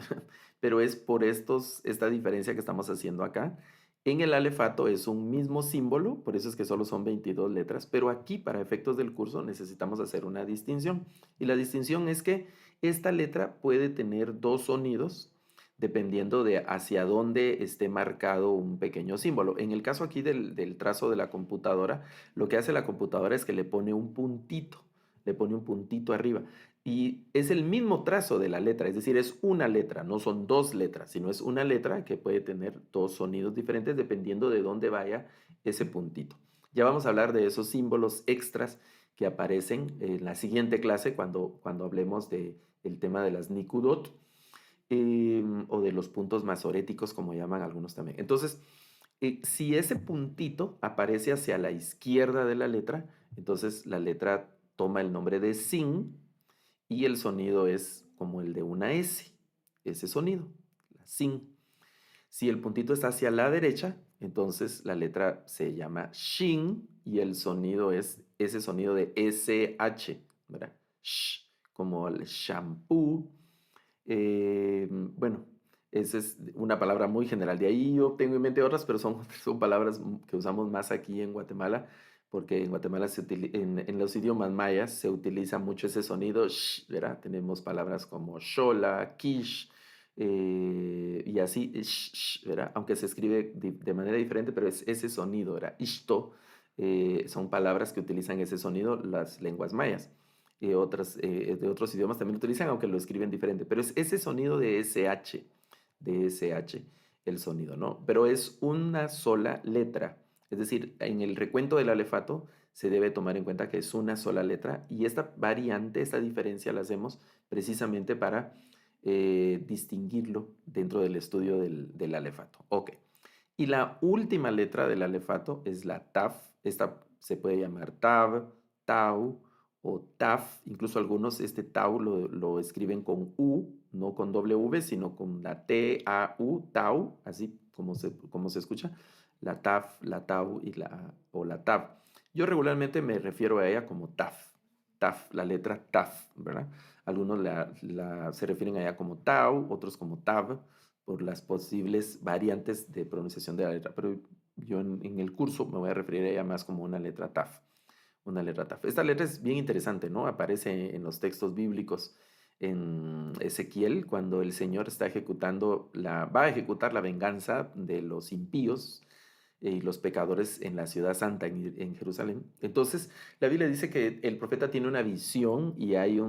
pero es por esta diferencia que estamos haciendo acá. En el alefato es un mismo símbolo, por eso es que solo son 22 letras, pero aquí para efectos del curso necesitamos hacer una distinción. Y la distinción es que esta letra puede tener dos sonidos dependiendo de hacia dónde esté marcado un pequeño símbolo. En el caso aquí del trazo de la computadora, lo que hace la computadora es que le pone un puntito arriba. Y es el mismo trazo de la letra, es decir, es una letra, no son dos letras, sino es una letra que puede tener dos sonidos diferentes dependiendo de dónde vaya ese puntito. Ya vamos a hablar de esos símbolos extras que aparecen en la siguiente clase cuando hablemos del tema de las Nikudot o de los puntos masoréticos, como llaman algunos también. Entonces, si ese puntito aparece hacia la izquierda de la letra, entonces la letra toma el nombre de sin y el sonido es como el de una S, ese sonido, la sin. Si el puntito está hacia la derecha, entonces la letra se llama shin y el sonido es ese sonido de SH, ¿verdad? Sh, como el shampoo. Bueno, esa es una palabra muy general. De ahí yo tengo en mente otras, pero son palabras que usamos más aquí en Guatemala, porque en Guatemala en los idiomas mayas se utiliza mucho ese sonido, sh, ¿verdad? Tenemos palabras como shola, kish, y así, ¿verdad? Aunque se escribe de manera diferente, pero es ese sonido, ¿verdad? Ishto, son palabras que utilizan ese sonido las lenguas mayas. De otros idiomas también lo utilizan, aunque lo escriben diferente, pero es ese sonido de SH, el sonido, ¿no? Pero es una sola letra, es decir, en el recuento del alefato se debe tomar en cuenta que es una sola letra y esta variante, esta diferencia la hacemos precisamente para distinguirlo dentro del estudio del alefato. Ok. Y la última letra del alefato es la taf. Esta se puede llamar tab, tau o taf. Incluso algunos este tau lo escriben con U, no con W, sino con la T-A-U, tau, así como se escucha. La taf, la tau o la tab. Yo regularmente me refiero a ella como taf. Taf, la letra taf, ¿verdad? Algunos se refieren a ella como tau, otros como tab por las posibles variantes de pronunciación de la letra, pero yo en el curso me voy a referir a ella más como una letra taf, una letra taf. Esta letra es bien interesante, ¿no? Aparece en los textos bíblicos en Ezequiel cuando el Señor está va a ejecutar la venganza de los impíos y los pecadores en la ciudad santa, en Jerusalén. Entonces, la Biblia dice que el profeta tiene una visión y hay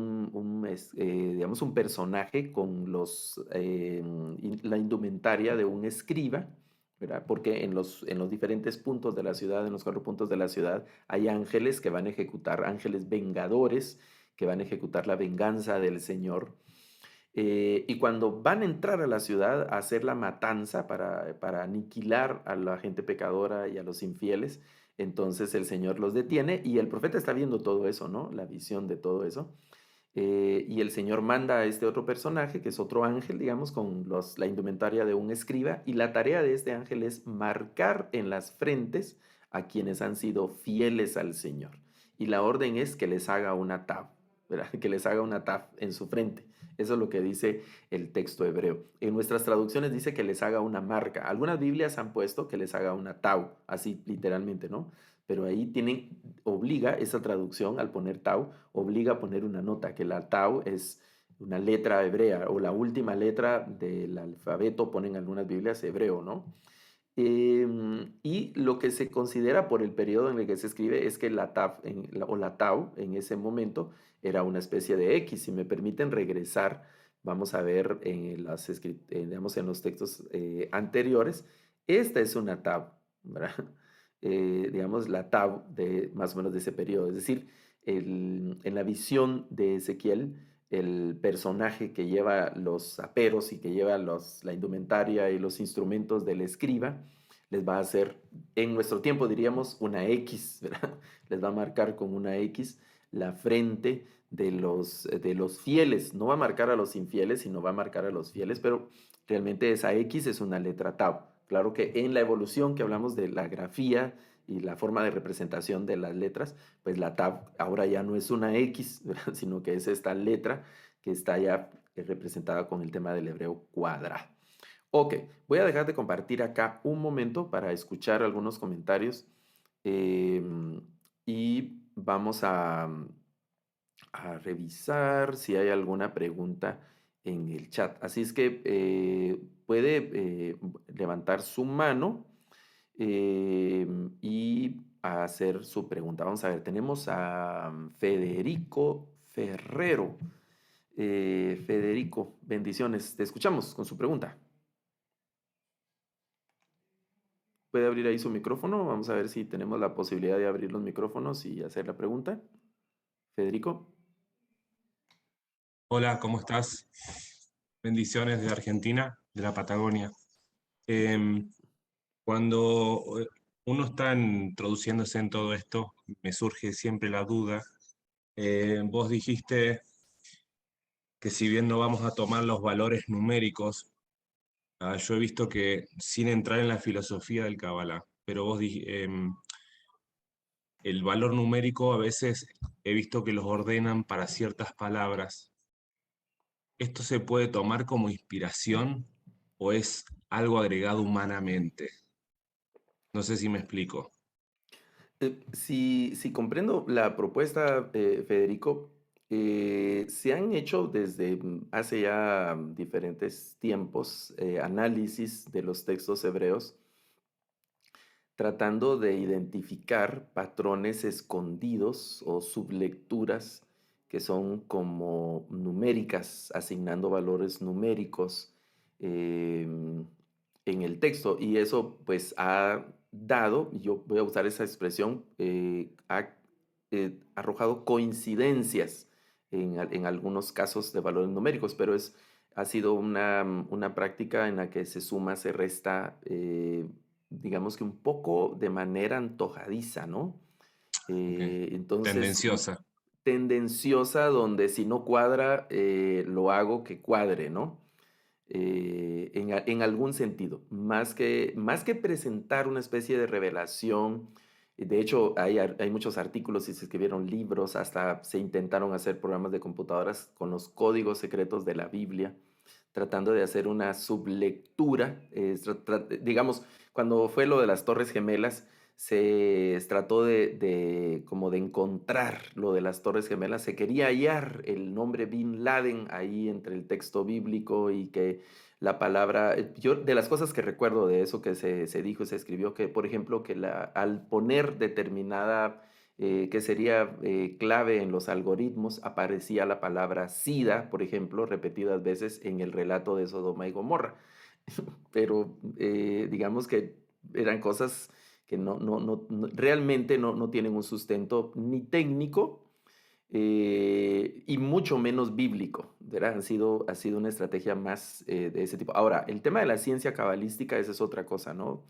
digamos, un personaje con la indumentaria de un escriba, ¿verdad? Porque en los diferentes puntos de la ciudad, en los cuatro puntos de la ciudad, hay ángeles que van a ejecutar, ángeles vengadores que van a ejecutar la venganza del Señor. Y cuando van a entrar a la ciudad a hacer la matanza para aniquilar a la gente pecadora y a los infieles, entonces el Señor los detiene y el profeta está viendo todo eso, ¿no? La visión de todo eso. Y el Señor manda a este otro personaje, que es otro ángel, digamos, con la indumentaria de un escriba, y la tarea de este ángel es marcar en las frentes a quienes han sido fieles al Señor. Y la orden es que les haga una tab, ¿verdad? Que les haga una tab en su frente. Eso es lo que dice el texto hebreo. En nuestras traducciones dice que les haga una marca. Algunas Biblias han puesto que les haga una tau, así literalmente, ¿no? Pero ahí obliga esa traducción al poner tau, obliga a poner una nota, que la tau una letra hebrea o la última letra del alfabeto, ponen algunas Biblias hebreo, ¿no? Y lo que se considera por el periodo en el que se escribe es que la taf o la tau en ese momento era una especie de X. Si me permiten regresar, vamos a ver digamos, en los textos anteriores, esta es una tau, ¿verdad? Digamos, la tau de más o menos de ese periodo. Es decir, en la visión de Ezequiel, el personaje que lleva los aperos y que lleva la indumentaria y los instrumentos del escriba, les va a hacer, en nuestro tiempo diríamos, una X, ¿verdad? Les va a marcar con una X la frente de los fieles. No va a marcar a los infieles, sino va a marcar a los fieles, pero realmente esa X es una letra tau. Claro que en la evolución que hablamos de la grafía y la forma de representación de las letras, pues la tab ahora ya no es una X, ¿verdad? Sino que es esta letra que está ya representada con el tema del hebreo cuadrado. Ok, voy a dejar de compartir acá un momento para escuchar algunos comentarios y vamos a revisar si hay alguna pregunta en el chat. Así es que puede levantar su mano y hacer su pregunta. Vamos a ver, tenemos a Federico Ferrero. Federico, bendiciones. Te escuchamos con su pregunta. ¿Puede abrir ahí su micrófono? Vamos a ver si tenemos la posibilidad de abrir los micrófonos y hacer la pregunta. Federico. Hola, ¿cómo estás? Bendiciones de Argentina, de la Patagonia. Em, Cuando uno está introduciéndose en todo esto, me surge siempre la duda. Vos dijiste que si bien no vamos a tomar los valores numéricos, yo he visto que sin entrar en la filosofía del Kabbalah, pero el valor numérico a veces he visto que los ordenan para ciertas palabras. ¿Esto se puede tomar como inspiración o es algo agregado humanamente? No sé si me explico. Si comprendo la propuesta, Federico, se han hecho desde hace ya diferentes tiempos análisis de los textos hebreos tratando de identificar patrones escondidos o sublecturas que son como numéricas, asignando valores numéricos en el texto. Y eso pues ha dado, yo voy a usar esa expresión, ha arrojado coincidencias en algunos casos de valores numéricos, pero ha sido una práctica en la que se suma, se resta, digamos que un poco de manera antojadiza, ¿no? Ok. Entonces, Tendenciosa. tendenciosa donde si no cuadra, lo hago que cuadre, ¿no? En algún sentido, más que presentar una especie de revelación. De hecho, hay muchos artículos y se escribieron libros, hasta se intentaron hacer programas de computadoras con los códigos secretos de la Biblia, tratando de hacer una sublectura. Digamos, cuando fue lo de las Torres Gemelas, se trató como de encontrar lo de las Torres Gemelas, se quería hallar el nombre Bin Laden ahí entre el texto bíblico y que la palabra, yo de las cosas que recuerdo de eso que se dijo y se escribió, que por ejemplo que al poner determinada, que sería clave en los algoritmos, aparecía la palabra SIDA, por ejemplo, repetidas veces en el relato de Sodoma y Gomorra. Pero digamos que eran cosas que realmente no tienen un sustento ni técnico y mucho menos bíblico, ¿verdad? Ha sido una estrategia más de ese tipo. Ahora, el tema de la ciencia cabalística, esa es otra cosa, ¿no?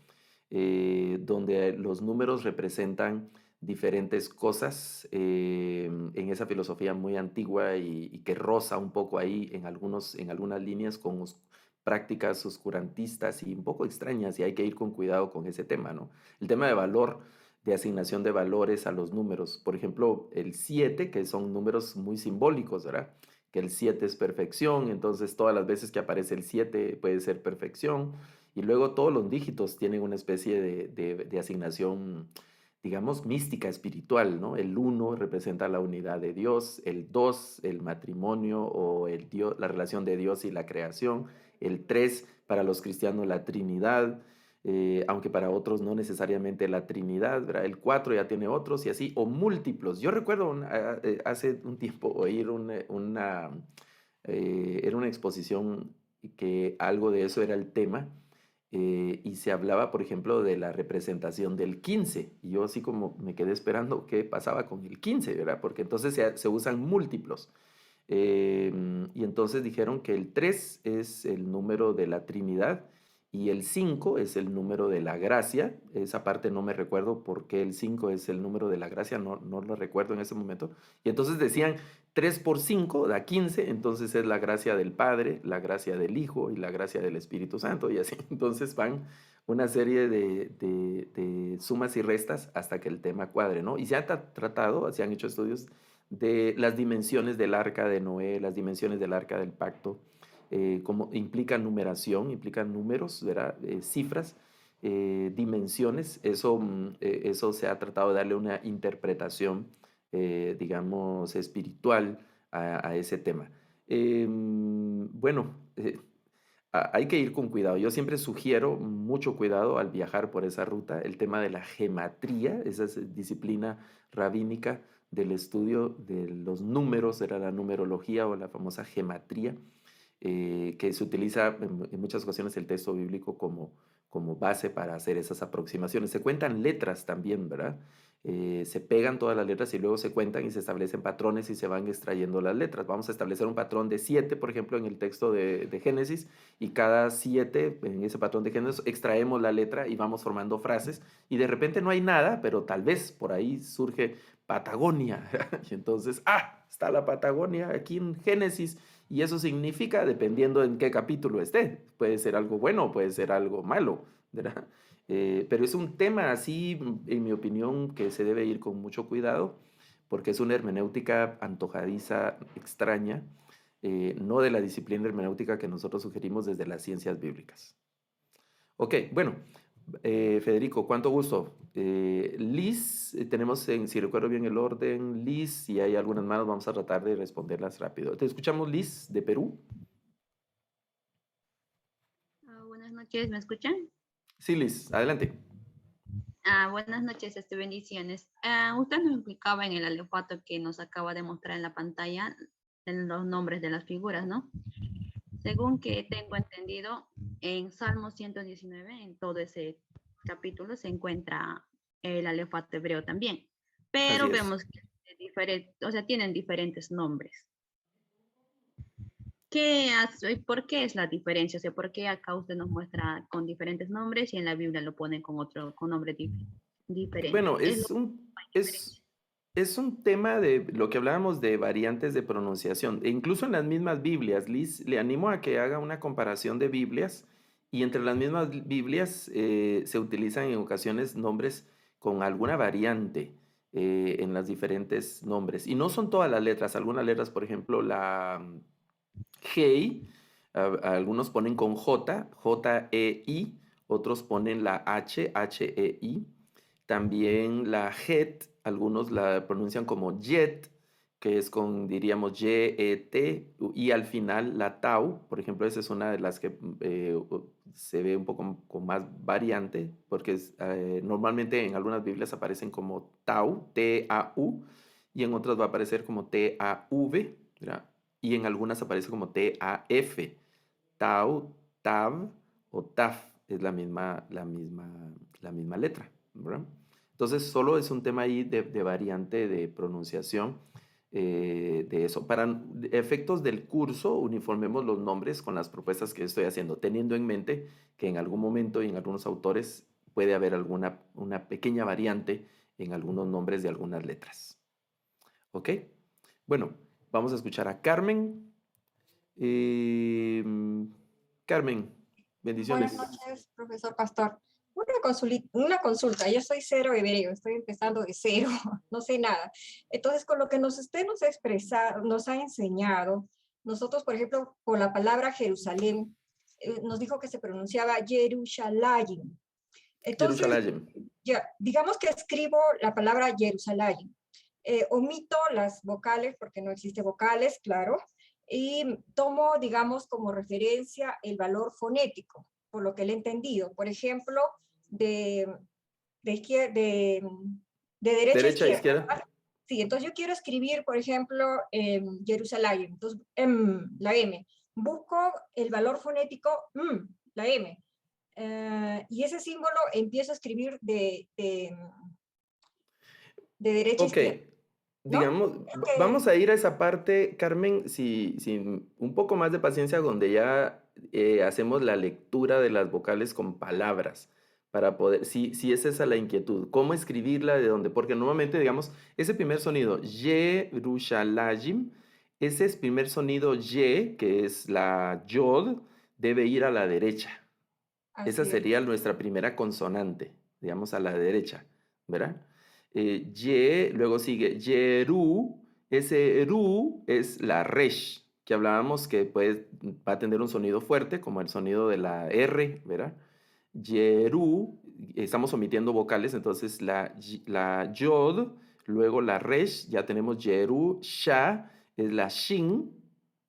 Donde los números representan diferentes cosas en esa filosofía muy antigua y que roza un poco ahí en algunas líneas con prácticas oscurantistas y un poco extrañas, y hay que ir con cuidado con ese tema, ¿no? El tema de valor, de asignación de valores a los números. Por ejemplo, el 7, que son números muy simbólicos, ¿verdad? Que el 7 es perfección, entonces todas las veces que aparece el 7 puede ser perfección. Y luego todos los dígitos tienen una especie de asignación, digamos, mística, espiritual, ¿no? El 1 representa la unidad de Dios, el 2 el matrimonio o la relación de Dios y la creación, el 3 para los cristianos la Trinidad, aunque para otros no necesariamente la Trinidad, ¿verdad? El 4 ya tiene otros y así, o múltiplos. Yo recuerdo hace un tiempo oír era una exposición que algo de eso era el tema, y se hablaba, por ejemplo, de la representación del 15. Y yo así como me quedé esperando qué pasaba con el 15, ¿verdad? Porque entonces se usan múltiplos. Y entonces dijeron que el 3 es el número de la Trinidad y el 5 es el número de la gracia. Esa parte no me recuerdo por qué el 5 es el número de la gracia, no lo recuerdo en ese momento. Y entonces decían 3 por 5 da 15, entonces es la gracia del Padre, la gracia del Hijo y la gracia del Espíritu Santo y así. Entonces van una serie de sumas y restas hasta que el tema cuadre, ¿no? Y se han tratado, se han hecho estudios de las dimensiones del arca de Noé, las dimensiones del arca del pacto, como implican numeración, implican números, ¿verdad? Cifras, dimensiones, eso se ha tratado de darle una interpretación, digamos, espiritual a ese tema. Bueno, hay que ir con cuidado. Yo siempre sugiero mucho cuidado al viajar por esa ruta. El tema de la gematría, esa disciplina rabínica del estudio de los números, era la numerología o la famosa gematría, que se utiliza en muchas ocasiones el texto bíblico como base para hacer esas aproximaciones. Se cuentan letras también, ¿verdad? Se pegan todas las letras y luego se cuentan y se establecen patrones y se van extrayendo las letras. Vamos a establecer un patrón de 7, por ejemplo, en el texto de Génesis, y cada 7, en ese patrón de Génesis, extraemos la letra y vamos formando frases, y de repente no hay nada, pero tal vez por ahí surge Patagonia. Y entonces, está la Patagonia aquí en Génesis, y eso significa, dependiendo en qué capítulo esté, puede ser algo bueno, puede ser algo malo, ¿verdad? Pero es un tema así, en mi opinión, que se debe ir con mucho cuidado, porque es una hermenéutica antojadiza, extraña, no de la disciplina hermenéutica que nosotros sugerimos desde las ciencias bíblicas. Ok, bueno, Federico, cuánto gusto. Liz, tenemos, si recuerdo bien el orden, Liz, si hay algunas manos, vamos a tratar de responderlas rápido. Te escuchamos, Liz, de Perú. Buenas noches, ¿me escuchan? Sí, Liz, adelante. Buenas noches, bendiciones. Usted nos explicaba en el alefato que nos acaba de mostrar en la pantalla en los nombres de las figuras, ¿no? Según que tengo entendido, en Salmo 119, en todo ese capítulo, se encuentra el alefato hebreo también, pero Así es. vemos que o sea, tienen diferentes nombres. ¿Por qué es la diferencia? O sea, ¿por qué acá usted nos muestra con diferentes nombres y en la Biblia lo ponen con nombre diferente? Bueno, es un tema de lo que hablábamos de variantes de pronunciación. E incluso en las mismas Biblias, Liz, le animo a que haga una comparación de Biblias, y entre las mismas Biblias se utilizan en ocasiones nombres con alguna variante en las diferentes nombres. Y no son todas las letras, algunas letras, por ejemplo, la Hei, algunos ponen con J, J-E-I, otros ponen la H, H-E-I. También la Het, algunos la pronuncian como Jet, que es con, diríamos, Y-E-T, y al final la Tau, por ejemplo, esa es una de las que se ve un poco con más variante, porque normalmente en algunas Biblias aparecen como Tau, T-A-U, y en otras va a aparecer como T-A-V, ¿verdad? Y en algunas aparece como T-A-F, Tau, Tav o Taf, es la misma letra, ¿verdad? Entonces, solo es un tema ahí de variante de pronunciación de eso. Para efectos del curso, uniformemos los nombres con las propuestas que estoy haciendo, teniendo en mente que en algún momento y en algunos autores puede haber una pequeña variante en algunos nombres de algunas letras. ¿Ok? Bueno, vamos a escuchar a Carmen. Carmen, Buenas bendiciones. noches, profesor Pastor. Una consulta, yo soy cero hebreo, estoy empezando de cero, no sé nada. Entonces, con lo que usted nos ha expresado, nos ha enseñado, nosotros, por ejemplo, con la palabra Jerusalén, nos dijo que se pronunciaba Yerushalayim. Entonces, Jerusalén. ya, digamos que escribo la palabra Jerusalén. Omito las vocales porque no existe vocales, claro, y tomo, digamos, como referencia el valor fonético, por lo que le he entendido. Por ejemplo, de, de derecha a Derecha, izquierda. izquierda. Sí, entonces yo quiero escribir, por ejemplo, Jerusalén, entonces la M. Busco el valor fonético, la M. Y ese símbolo empiezo a escribir de derecha a Ok, izquierda, ¿no? digamos, Okay. vamos a ir a esa parte, Carmen, si un poco más de paciencia, donde ya hacemos la lectura de las vocales con palabras, para poder, si es esa la inquietud, ¿cómo escribirla? ¿De dónde? Porque normalmente, digamos, ese primer sonido, Yerushalayim, ese es primer sonido Ye, que es la Yod, debe ir a la derecha. Esa Así es. sería nuestra primera consonante, digamos a la derecha, ¿verdad? Ye, luego sigue Yeru, ese Ru es la Resh, que hablábamos que va a tener un sonido fuerte, como el sonido de la R, ¿verdad? Yeru, estamos omitiendo vocales, entonces la Yod, luego la Resh, ya tenemos Yeru, Sha, es la Shin,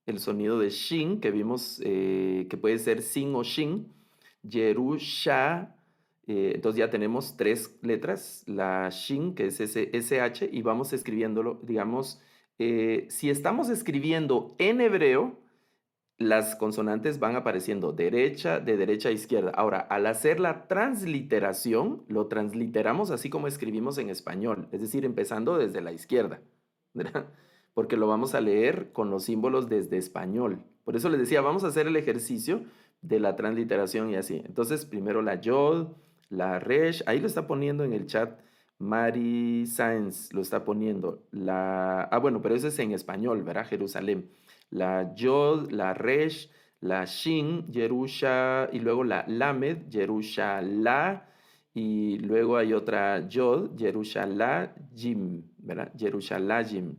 el sonido de Shin, que vimos que puede ser Sin o Shin. Yerusha, entonces ya tenemos tres letras, la Shin, que es ese SH, y vamos escribiéndolo, digamos, si estamos escribiendo en hebreo, las consonantes van apareciendo de derecha a izquierda. Ahora, al hacer la transliteración, lo transliteramos así como escribimos en español, es decir, empezando desde la izquierda, ¿verdad? Porque lo vamos a leer con los símbolos desde español. Por eso les decía, vamos a hacer el ejercicio de la transliteración y así. Entonces, primero la Yod, la Resh, ahí lo está poniendo en el chat Mari Sáenz, lo está poniendo. Bueno, pero eso es en español, ¿verdad? Jerusalén. La Yod, la Resh, la Shin, Yerusha, y luego la Lamed, Yerushala, y luego hay otra Yod, Yerushalajim, ¿verdad? Yerushalajim.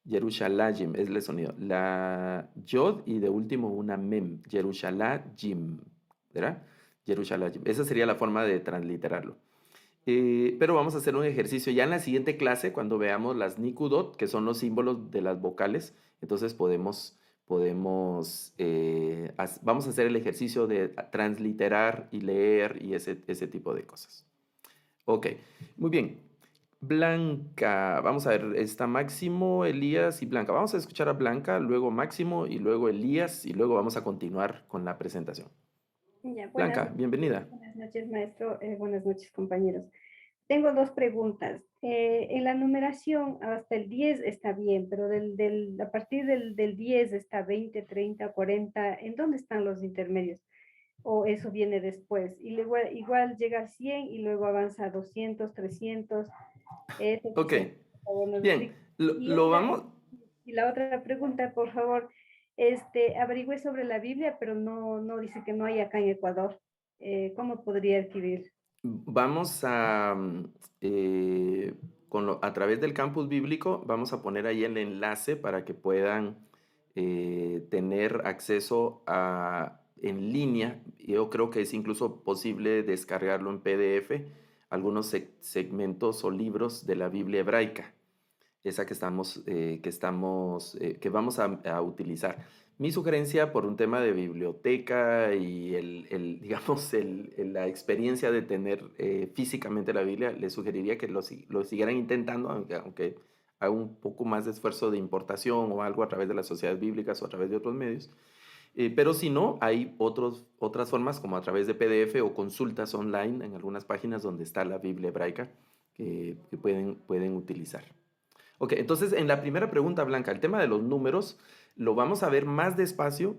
Yerushalajim es el sonido. La Yod y de último una Mem, Yerushalajim, ¿verdad? Yerushalajim. Esa sería la forma de transliterarlo. Pero vamos a hacer un ejercicio ya en la siguiente clase, cuando veamos las Nikudot, que son los símbolos de las vocales. Entonces vamos a hacer el ejercicio de transliterar y leer y ese tipo de cosas. Ok, muy bien. Blanca, vamos a ver, está Máximo, Elías y Blanca. Vamos a escuchar a Blanca, luego Máximo y luego Elías y luego vamos a continuar con la presentación. Ya, Blanca, bienvenida. buenas noches, maestro. Buenas noches, compañeros. Tengo dos preguntas. En la numeración, hasta el 10 está bien, pero a partir del 10 está 20, 30, 40. ¿En dónde están los intermedios? ¿O eso viene después? Y luego, igual llega a 100 y luego avanza a 200, 300. Ok, Por favor, nos bien, explica. lo vamos... Y la otra pregunta, por favor, averigüé sobre la Biblia, pero no dice que no hay acá en Ecuador. ¿Cómo podría adquirir? Vamos a, a través del campus bíblico, vamos a poner ahí el enlace para que puedan tener acceso en línea. Yo creo que es incluso posible descargarlo en PDF, algunos segmentos o libros de la Biblia hebraica, esa que vamos a utilizar. Mi sugerencia por un tema de biblioteca y digamos, la experiencia de tener físicamente la Biblia, les sugeriría que lo siguieran intentando, aunque haga un poco más de esfuerzo de importación o algo a través de las sociedades bíblicas o a través de otros medios. Pero si no, hay otras formas como a través de PDF o consultas online en algunas páginas donde está la Biblia hebraica que pueden utilizar. Ok, entonces en la primera pregunta, Blanca, el tema de los números lo vamos a ver más despacio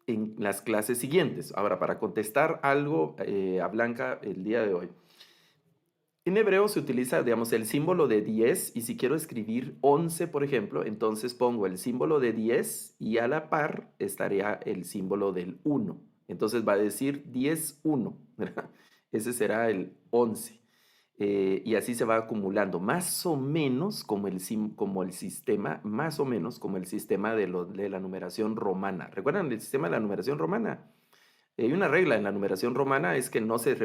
en las clases siguientes. Ahora, para contestar algo a Blanca el día de hoy. En hebreo se utiliza, digamos, el símbolo de 10 y si quiero escribir 11, por ejemplo, entonces pongo el símbolo de 10 y a la par estaría el símbolo del 1. Entonces va a decir 10, 1. Ese será el 11. Y así se va acumulando, más o menos como el sistema, más o menos como el sistema de la numeración romana. ¿Recuerdan el sistema de la numeración romana? Hay una regla en la numeración romana, es que no se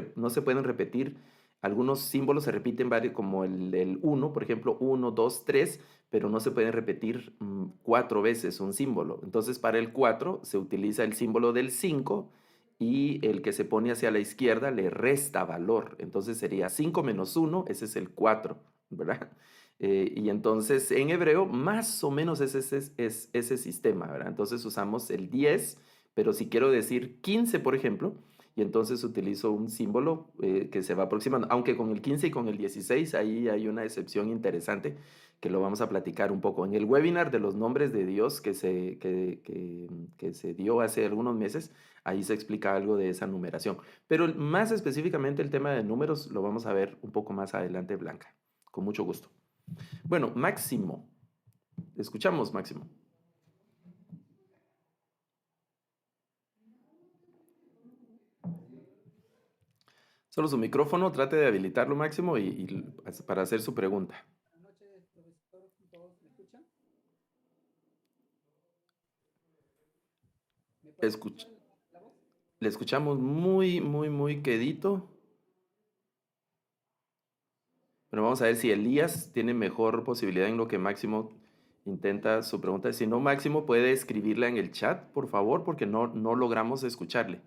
pueden repetir, algunos símbolos se repiten varios, como el 1, por ejemplo, 1, 2, 3, pero no se pueden repetir 4 veces un símbolo. Entonces, para el 4 se utiliza el símbolo del 5 y el que se pone hacia la izquierda le resta valor. Entonces sería 5 menos 1, ese es el 4, ¿verdad? Y entonces en hebreo más o menos es ese sistema, ¿verdad? Entonces usamos el 10, pero si quiero decir 15, por ejemplo, y entonces utilizo un símbolo que se va aproximando, aunque con el 15 y con el 16 ahí hay una excepción interesante que lo vamos a platicar un poco. En el webinar de los nombres de Dios que se dio hace algunos meses, ahí se explica algo de esa numeración. Pero más específicamente el tema de números lo vamos a ver un poco más adelante, Blanca. Con mucho gusto. Bueno, Máximo. Escuchamos, Máximo. Solo su micrófono, trate de habilitarlo, Máximo, para hacer su pregunta. Buenas noches, profesor. ¿Todos me escuchan? ¿Me pueden escuchar la voz? Le escuchamos muy, muy, muy quedito. Bueno, vamos a ver si Elías tiene mejor posibilidad en lo que Máximo intenta su pregunta. Si no, Máximo puede escribirla en el chat, por favor, porque no logramos escucharle.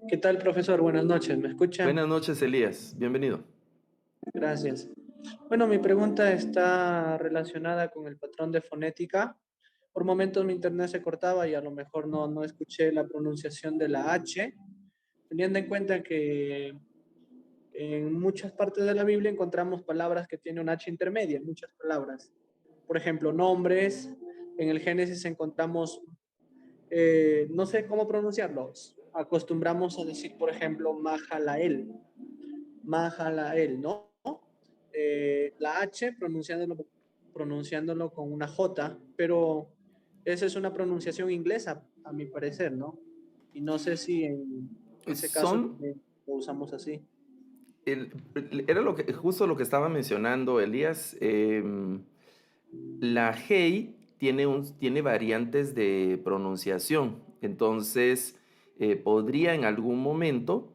¿Qué tal, profesor? Buenas noches, ¿me escuchan? Buenas noches, Elías. Bienvenido. Gracias. Bueno, mi pregunta está relacionada con el patrón de fonética. Por momentos mi internet se cortaba y a lo mejor no escuché la pronunciación de la H, teniendo en cuenta que en muchas partes de la Biblia encontramos palabras que tienen una H intermedia, muchas palabras. Por ejemplo, nombres. En el Génesis encontramos, no sé cómo pronunciarlos. Acostumbramos a decir, por ejemplo, Mahalael, ¿no? La H pronunciándolo con una J, pero esa es una pronunciación inglesa, a mi parecer, ¿no? Y no sé si en ese caso lo usamos así. Era justo lo que estaba mencionando Elías. La Hey tiene variantes de pronunciación, entonces podría en algún momento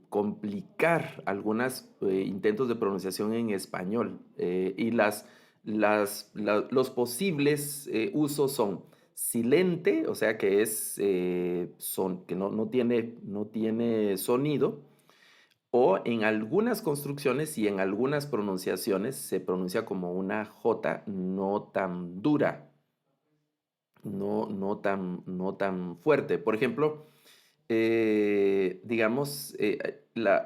complicar algunos intentos de pronunciación en español. Y los posibles usos son silente, o sea que que no tiene sonido, o en algunas construcciones y en algunas pronunciaciones se pronuncia como una J no tan dura, no tan fuerte. Por ejemplo, digamos,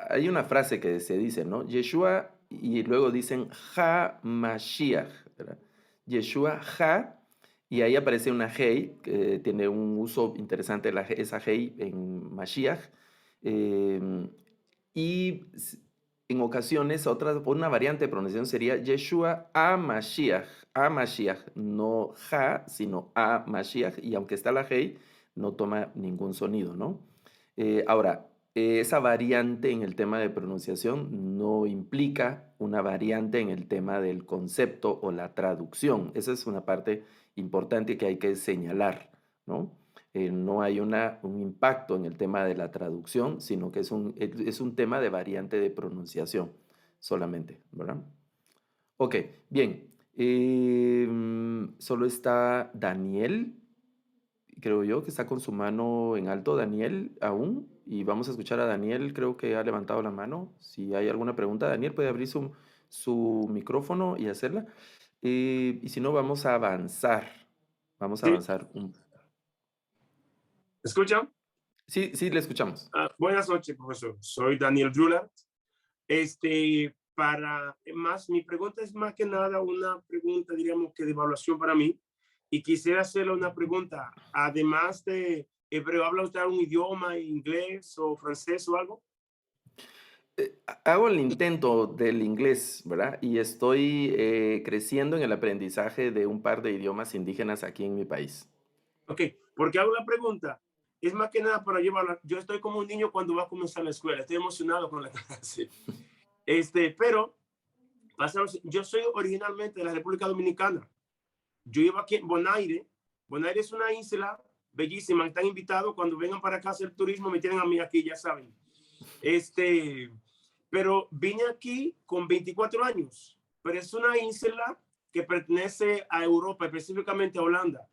hay una frase que se dice, ¿no? Yeshua, y luego dicen Ha Mashiach, ¿verdad? Yeshua Ha, y ahí aparece una Hei, que tiene un uso interesante esa Hei en Mashiach. Y en ocasiones una variante de pronunciación sería Yeshua a Mashiach, no Ja, sino a Mashiach, y aunque está la Hei, no toma ningún sonido, ¿no? Ahora, esa variante en el tema de pronunciación no implica una variante en el tema del concepto o la traducción. Esa es una parte importante que hay que señalar, ¿no? No hay un impacto en el tema de la traducción, sino que es un tema de variante de pronunciación solamente, ¿verdad? Ok, bien. Solo está Daniel, creo yo, que está con su mano en alto, Daniel, aún. Y vamos a escuchar a Daniel, creo que ha levantado la mano. Si hay alguna pregunta, Daniel puede abrir su micrófono y hacerla. Y si no, vamos a avanzar. Vamos a Sí. avanzar un ¿Escuchan? Sí, le escuchamos. Buenas noches, profesor. Soy Daniel Rulard. Mi pregunta es más que nada una pregunta, diríamos que de evaluación para mí. Y quisiera hacerle una pregunta. Además de hebreo, ¿habla usted un idioma, inglés o francés o algo? Hago el intento del inglés, ¿verdad? Y estoy creciendo en el aprendizaje de un par de idiomas indígenas aquí en mi país. Ok, porque hago la pregunta. Es más que nada para llevarla. Yo estoy como un niño cuando va a comenzar la escuela. Estoy emocionado con la clase. Pero yo soy originalmente de la República Dominicana. Yo vivo aquí en Bonaire. Bonaire es una isla bellísima. Están invitados cuando vengan para acá a hacer turismo, me tienen a mí aquí, ya saben. Pero vine aquí con 24 años, pero es una isla que pertenece a Europa, específicamente a Holanda.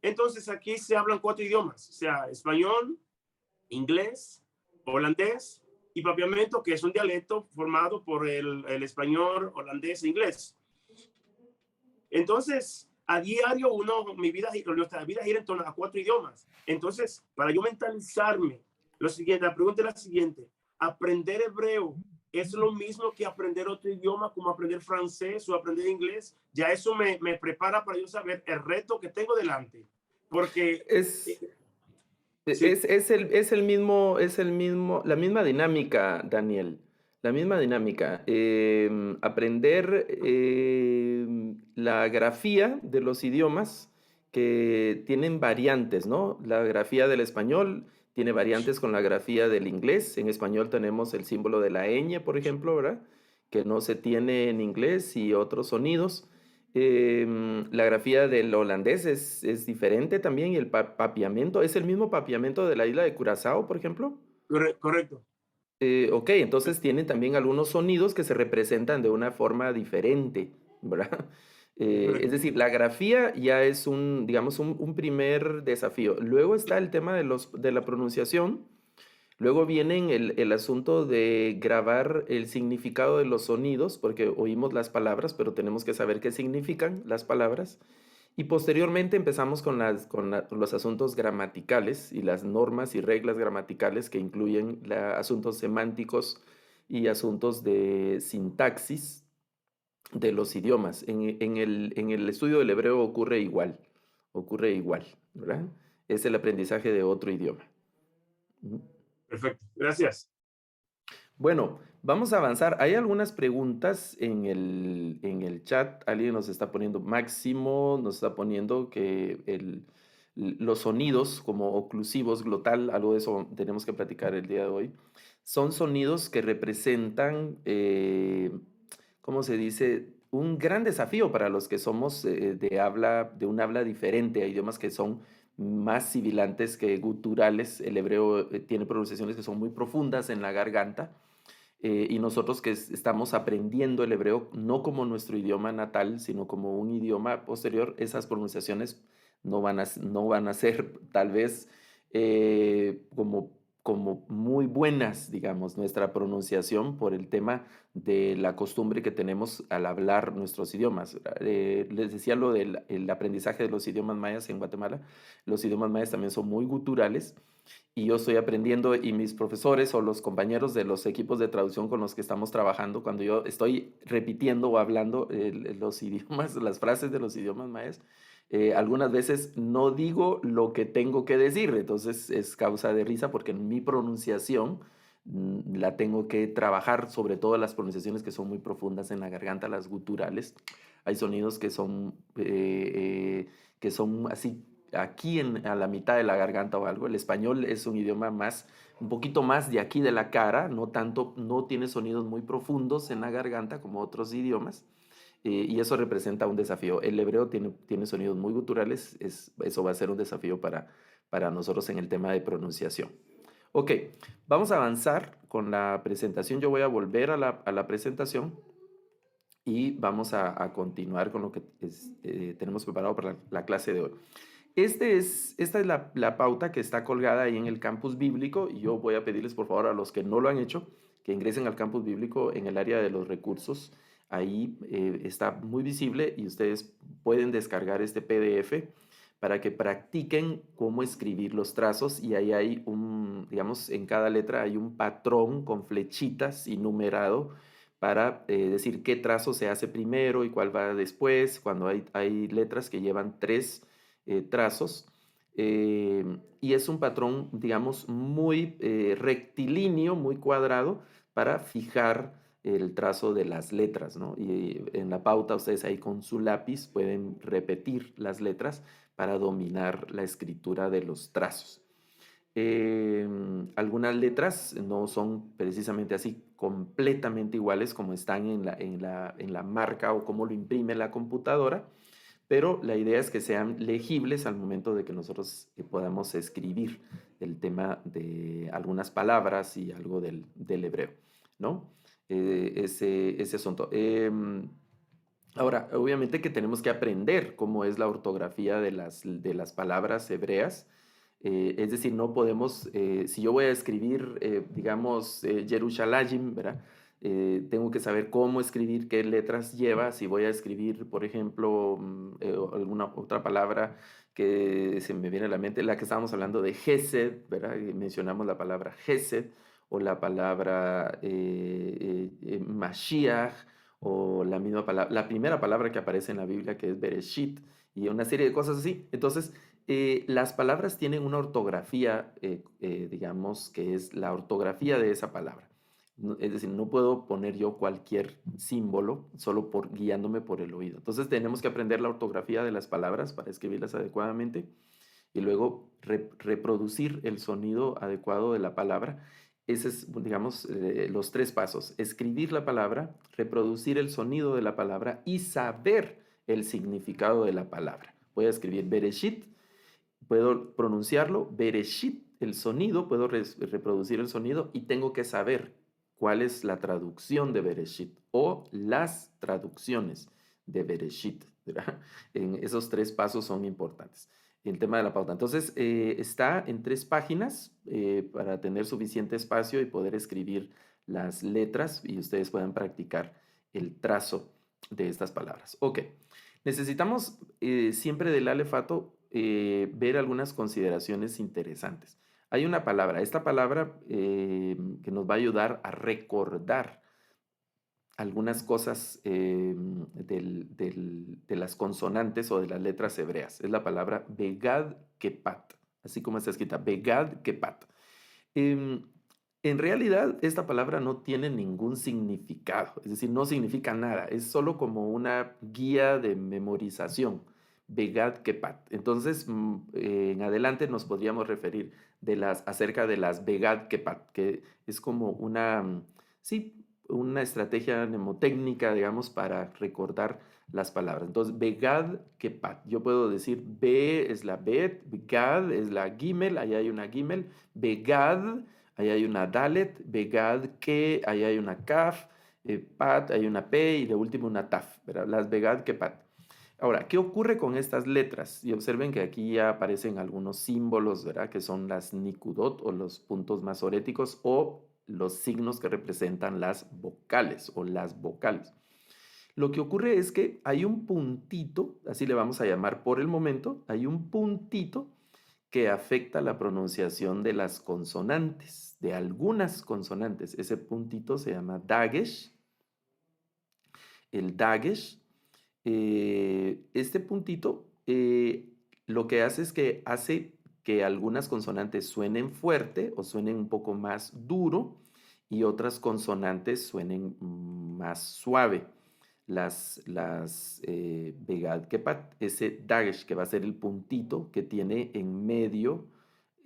Entonces aquí se hablan 4 idiomas, o sea, español, inglés, holandés y papiamento, que es un dialecto formado por el español, holandés e inglés. Entonces, a diario nuestra vida gira en torno a 4 idiomas. Entonces, para yo mentalizarme, la pregunta es la siguiente: ¿aprender hebreo es lo mismo que aprender otro idioma, como aprender francés o aprender inglés? Ya eso me prepara para yo saber el reto que tengo delante. Porque Es, sí, es el mismo, la misma dinámica, Daniel. La misma dinámica. Aprender la grafía de los idiomas que tienen variantes, ¿no? La grafía del español tiene variantes con la grafía del inglés. En español tenemos el símbolo de la ñ, por ejemplo, ¿verdad? Que no se tiene en inglés y otros sonidos. La grafía del holandés es diferente también y el papiamento es el mismo papiamento de la isla de Curazao, por ejemplo. correcto. Ok, entonces tienen también algunos sonidos que se representan de una forma diferente, ¿verdad? Es decir, la grafía ya es un, digamos, un primer desafío. Luego está el tema de la pronunciación. Luego viene el asunto de grabar el significado de los sonidos, porque oímos las palabras, pero tenemos que saber qué significan las palabras. Y posteriormente empezamos con los asuntos gramaticales y las normas y reglas gramaticales que incluyen asuntos semánticos y asuntos de sintaxis de los idiomas. En el estudio del hebreo ocurre igual, ¿verdad? Es el aprendizaje de otro idioma. Ujú. Perfecto, gracias. Bueno, vamos a avanzar. Hay algunas preguntas en el chat. Alguien nos está poniendo, Máximo nos está poniendo que los sonidos como oclusivos, glotal, algo de eso tenemos que platicar el día de hoy, son sonidos que representan, ¿cómo se dice? Un gran desafío para los que somos de un habla diferente. Hay idiomas que son más sibilantes que guturales. El hebreo tiene pronunciaciones que son muy profundas en la garganta. Y nosotros que estamos aprendiendo el hebreo no como nuestro idioma natal, sino como un idioma posterior, esas pronunciaciones no van a ser tal vez como muy buenas, digamos, nuestra pronunciación por el tema de la costumbre que tenemos al hablar nuestros idiomas. Les decía lo del el aprendizaje de los idiomas mayas en Guatemala. Los idiomas mayas también son muy guturales y yo estoy aprendiendo y mis profesores o los compañeros de los equipos de traducción con los que estamos trabajando, cuando yo estoy repitiendo o hablando los idiomas, las frases de los idiomas mayas, algunas veces no digo lo que tengo que decir, entonces es causa de risa porque mi pronunciación la tengo que trabajar, sobre todo las pronunciaciones que son muy profundas en la garganta, las guturales. Hay sonidos que son así aquí a la mitad de la garganta o algo. El español es un idioma un poquito más de aquí de la cara, no tanto, no tiene sonidos muy profundos en la garganta como otros idiomas, y eso representa un desafío. El hebreo tiene sonidos muy guturales, eso va a ser un desafío para nosotros en el tema de pronunciación. Ok, vamos a avanzar con la presentación. Yo voy a volver a la presentación y vamos a continuar con lo que tenemos preparado para la clase de hoy. Esta es la pauta que está colgada ahí en el campus bíblico y yo voy a pedirles por favor a los que no lo han hecho que ingresen al campus bíblico en el área de los recursos. Ahí está muy visible y ustedes pueden descargar este PDF para que practiquen cómo escribir los trazos y ahí hay digamos, en cada letra hay un patrón con flechitas y numerado para decir qué trazo se hace primero y cuál va después, cuando hay letras que llevan 3 trazos, y es un patrón, digamos, muy rectilíneo, muy cuadrado, para fijar el trazo de las letras, ¿no? Y en la pauta ustedes ahí con su lápiz pueden repetir las letras para dominar la escritura de los trazos. Algunas letras no son precisamente así completamente iguales como están en la marca o como lo imprime la computadora, pero la idea es que sean legibles al momento de que nosotros podamos escribir el tema de algunas palabras y algo del hebreo, ¿no? Ese asunto. Ahora, obviamente que tenemos que aprender cómo es la ortografía de las palabras hebreas. Es decir, no podemos, si yo voy a escribir, digamos, Yerushalayim, ¿verdad? Tengo que saber cómo escribir, qué letras lleva. Si voy a escribir, por ejemplo, alguna otra palabra que se me viene a la mente, la que estábamos hablando de Gesed, ¿verdad? Mencionamos la palabra Gesed o la palabra Mashiach o la misma palabra, la primera palabra que aparece en la Biblia que es Bereshit y una serie de cosas así. Entonces, las palabras tienen una ortografía, digamos, que es la ortografía de esa palabra. Es decir, no puedo poner yo cualquier símbolo solo guiándome por el oído. Entonces tenemos que aprender la ortografía de las palabras para escribirlas adecuadamente y luego reproducir el sonido adecuado de la palabra. Ese es, digamos, los 3 pasos. Escribir la palabra, reproducir el sonido de la palabra y saber el significado de la palabra. Voy a escribir Bereshit, puedo pronunciarlo, Bereshit, el sonido, puedo reproducir el sonido y tengo que saber cuál es la traducción de Bereshit o las traducciones de Bereshit, ¿verdad? Esos 3 pasos son importantes. El tema de la pauta. Entonces, está en 3 páginas para tener suficiente espacio y poder escribir las letras y ustedes puedan practicar el trazo de estas palabras. Ok, necesitamos siempre del alefato ver algunas consideraciones interesantes. Hay una palabra, esta palabra que nos va a ayudar a recordar algunas cosas de las consonantes o de las letras hebreas. Es la palabra Begad Kepat, así como está escrita, Begad Kepat. En realidad, esta palabra no tiene ningún significado, es decir, no significa nada, es solo como una guía de memorización. Begad Kepat. Entonces, en adelante nos podríamos referir acerca de las Begad Kepat, que es como sí, una estrategia mnemotécnica, digamos, para recordar las palabras. Entonces, Begad Kepat. Yo puedo decir B es la Bet, Begad es la Gimel, ahí hay una Gimel, Begad, ahí hay una Dalet, Begad Ke, ahí hay una Kaf, Pat, hay una P y de último una Taf, ¿verdad? Las Begad Kepat. Ahora, ¿qué ocurre con estas letras? Y observen que aquí ya aparecen algunos símbolos, ¿verdad? Que son las nikudot o los puntos masoréticos o los signos que representan las vocales o las vocales. Lo que ocurre es que hay un puntito, así le vamos a llamar por el momento, hay un puntito que afecta la pronunciación de las consonantes, de algunas consonantes. Ese puntito se llama dagesh. El dagesh. Este puntito lo que hace es que hace que algunas consonantes suenen fuerte o suenen un poco más duro y otras consonantes suenen más suave. Las Begad Kepat, ese dagesh que va a ser el puntito que tiene en medio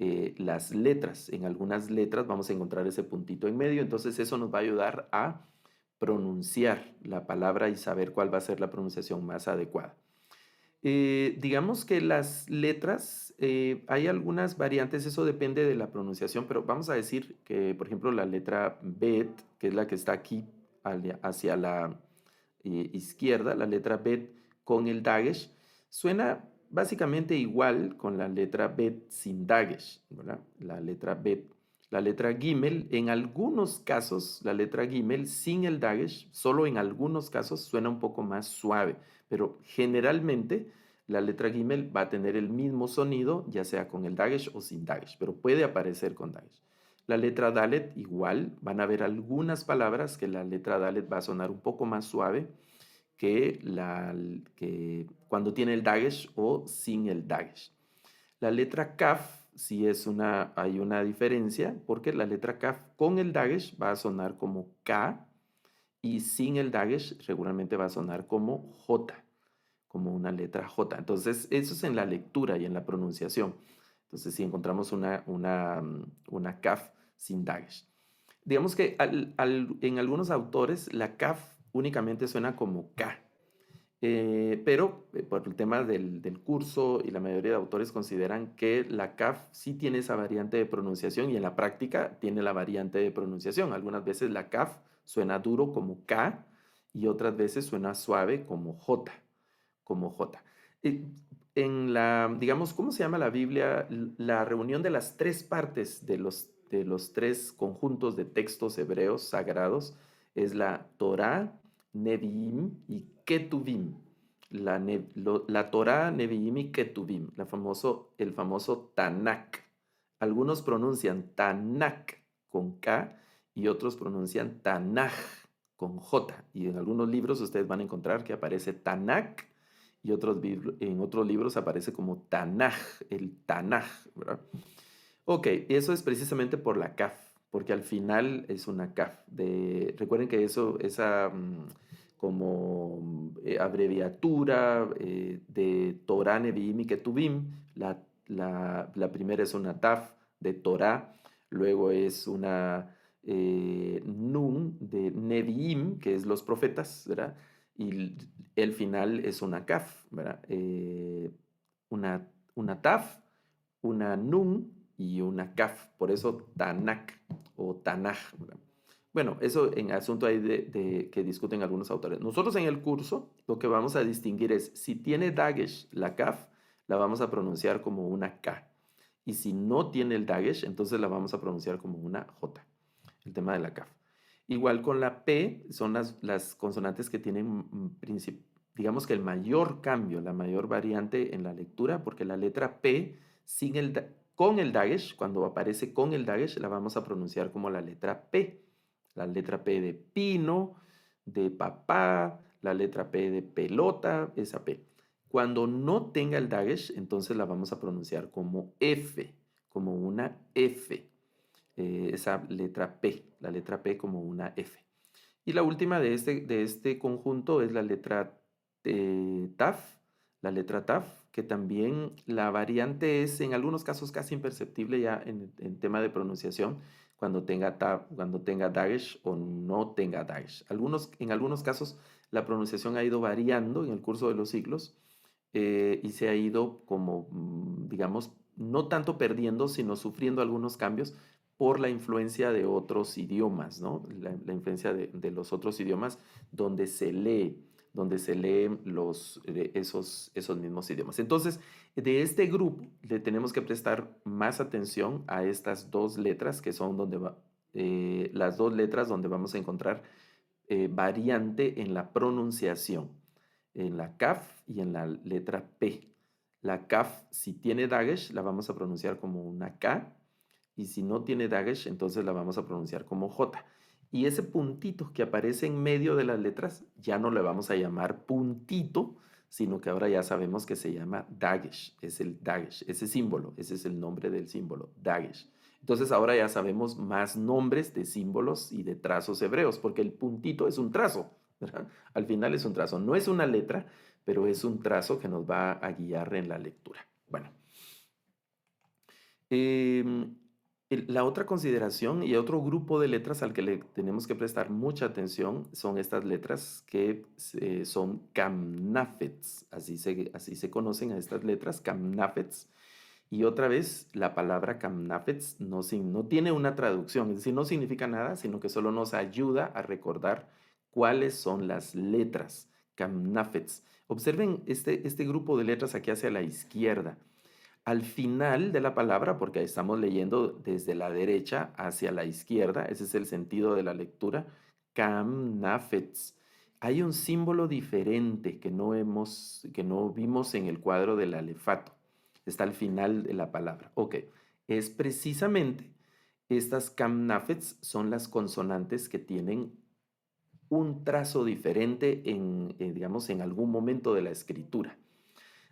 las letras. En algunas letras vamos a encontrar ese puntito en medio, entonces eso nos va a ayudar a pronunciar la palabra y saber cuál va a ser la pronunciación más adecuada. Digamos que las letras, hay algunas variantes, eso depende de la pronunciación, pero vamos a decir que, por ejemplo, la letra Bet, que es la que está aquí hacia la izquierda, la letra Bet con el dagesh, suena básicamente igual con la letra Bet sin dagesh, ¿verdad? La letra Bet. La letra Gimel, en algunos casos, la letra Gimel sin el dagesh, solo en algunos casos suena un poco más suave, pero generalmente la letra Gimel va a tener el mismo sonido, ya sea con el dagesh o sin dagesh, pero puede aparecer con dagesh. La letra Dalet igual, van a haber algunas palabras que la letra Dalet va a sonar un poco más suave que cuando tiene el dagesh o sin el dagesh. La letra Kaf, sí hay una diferencia, porque la letra Kaf con el dagesh va a sonar como K y sin el dagesh regularmente va a sonar como J, como una letra J. Entonces, eso es en la lectura y en la pronunciación. Entonces, si encontramos una Kaf sin dagesh. Digamos que en algunos autores la Kaf únicamente suena como K. Pero por el tema del curso y la mayoría de autores consideran que la CAF sí tiene esa variante de pronunciación y en la práctica tiene la variante de pronunciación. Algunas veces la CAF suena duro como K y otras veces suena suave como J, como J. En la, digamos, ¿cómo se llama la Biblia? La reunión de las tres partes de los tres conjuntos de textos hebreos sagrados es la Torá, Nevi'im y Ketuvim. La Torá, Nevi'im y Ketuvim, el famoso Tanakh. Algunos pronuncian Tanakh con K y otros pronuncian Tanaj con J. Y en algunos libros ustedes van a encontrar que aparece Tanakh y en otros libros aparece como Tanaj, el Tanaj, ¿verdad? Ok, eso es precisamente por la CAF, porque al final es una CAF. Recuerden que esa como abreviatura de Torah, Nevi'im y Ketuvim, la primera es una TAF de Torah, luego es una Nun de Nevi'im, que es los profetas, ¿verdad? Y el final es una CAF, ¿verdad? Una TAF, una Nun y una Kaf, por eso Tanakh o Tanaj. Bueno, eso en asunto hay que discuten algunos autores. Nosotros en el curso lo que vamos a distinguir es si tiene Dagesh la Kaf, la vamos a pronunciar como una K. Y si no tiene el Dagesh, entonces la vamos a pronunciar como una J. El tema de la Kaf. Igual con la P, son las consonantes que tienen, digamos que el mayor cambio, la mayor variante en la lectura, porque la letra P con el Dagesh, cuando aparece con el Dagesh, la vamos a pronunciar como la letra P. La letra P de pino, de papá, la letra P de pelota, esa P. Cuando no tenga el Dagesh, entonces la vamos a pronunciar como F, como una F. Esa letra P, la letra P como una F. Y la última de este conjunto es la letra TAF, la letra TAF, que también la variante es en algunos casos casi imperceptible ya en tema de pronunciación cuando tenga TAF, cuando tenga Dagesh o no tenga Dagesh. En algunos casos la pronunciación ha ido variando en el curso de los siglos y se ha ido como, digamos, no tanto perdiendo, sino sufriendo algunos cambios por la influencia de otros idiomas, ¿no? La influencia de los otros idiomas donde se leen esos mismos idiomas. Entonces, de este grupo le tenemos que prestar más atención a estas dos letras que son las dos letras donde vamos a encontrar variante en la pronunciación, en la CAF y en la letra P. La CAF, si tiene Dagesh, la vamos a pronunciar como una K, y si no tiene Dagesh, entonces la vamos a pronunciar como J. Y ese puntito que aparece en medio de las letras, ya no le vamos a llamar puntito, sino que ahora ya sabemos que se llama Dagesh, es el Dagesh, ese símbolo, ese es el nombre del símbolo, Dagesh. Entonces ahora ya sabemos más nombres de símbolos y de trazos hebreos, porque el puntito es un trazo, ¿verdad? Al final es un trazo, no es una letra, pero es un trazo que nos va a guiar en la lectura. Bueno. La otra consideración y otro grupo de letras al que le tenemos que prestar mucha atención son estas letras que son kamnafets, así se conocen a estas letras, kamnafets. Y otra vez, la palabra kamnafets no tiene una traducción, es decir, no significa nada, sino que solo nos ayuda a recordar cuáles son las letras, kamnafets. Observen este grupo de letras aquí hacia la izquierda. Al final de la palabra, porque estamos leyendo desde la derecha hacia la izquierda, ese es el sentido de la lectura, kamnafets. Hay un símbolo diferente que no vimos en el cuadro del alefato. Está al final de la palabra. Ok, es precisamente estas kamnafets son las consonantes que tienen un trazo diferente digamos, en algún momento de la escritura.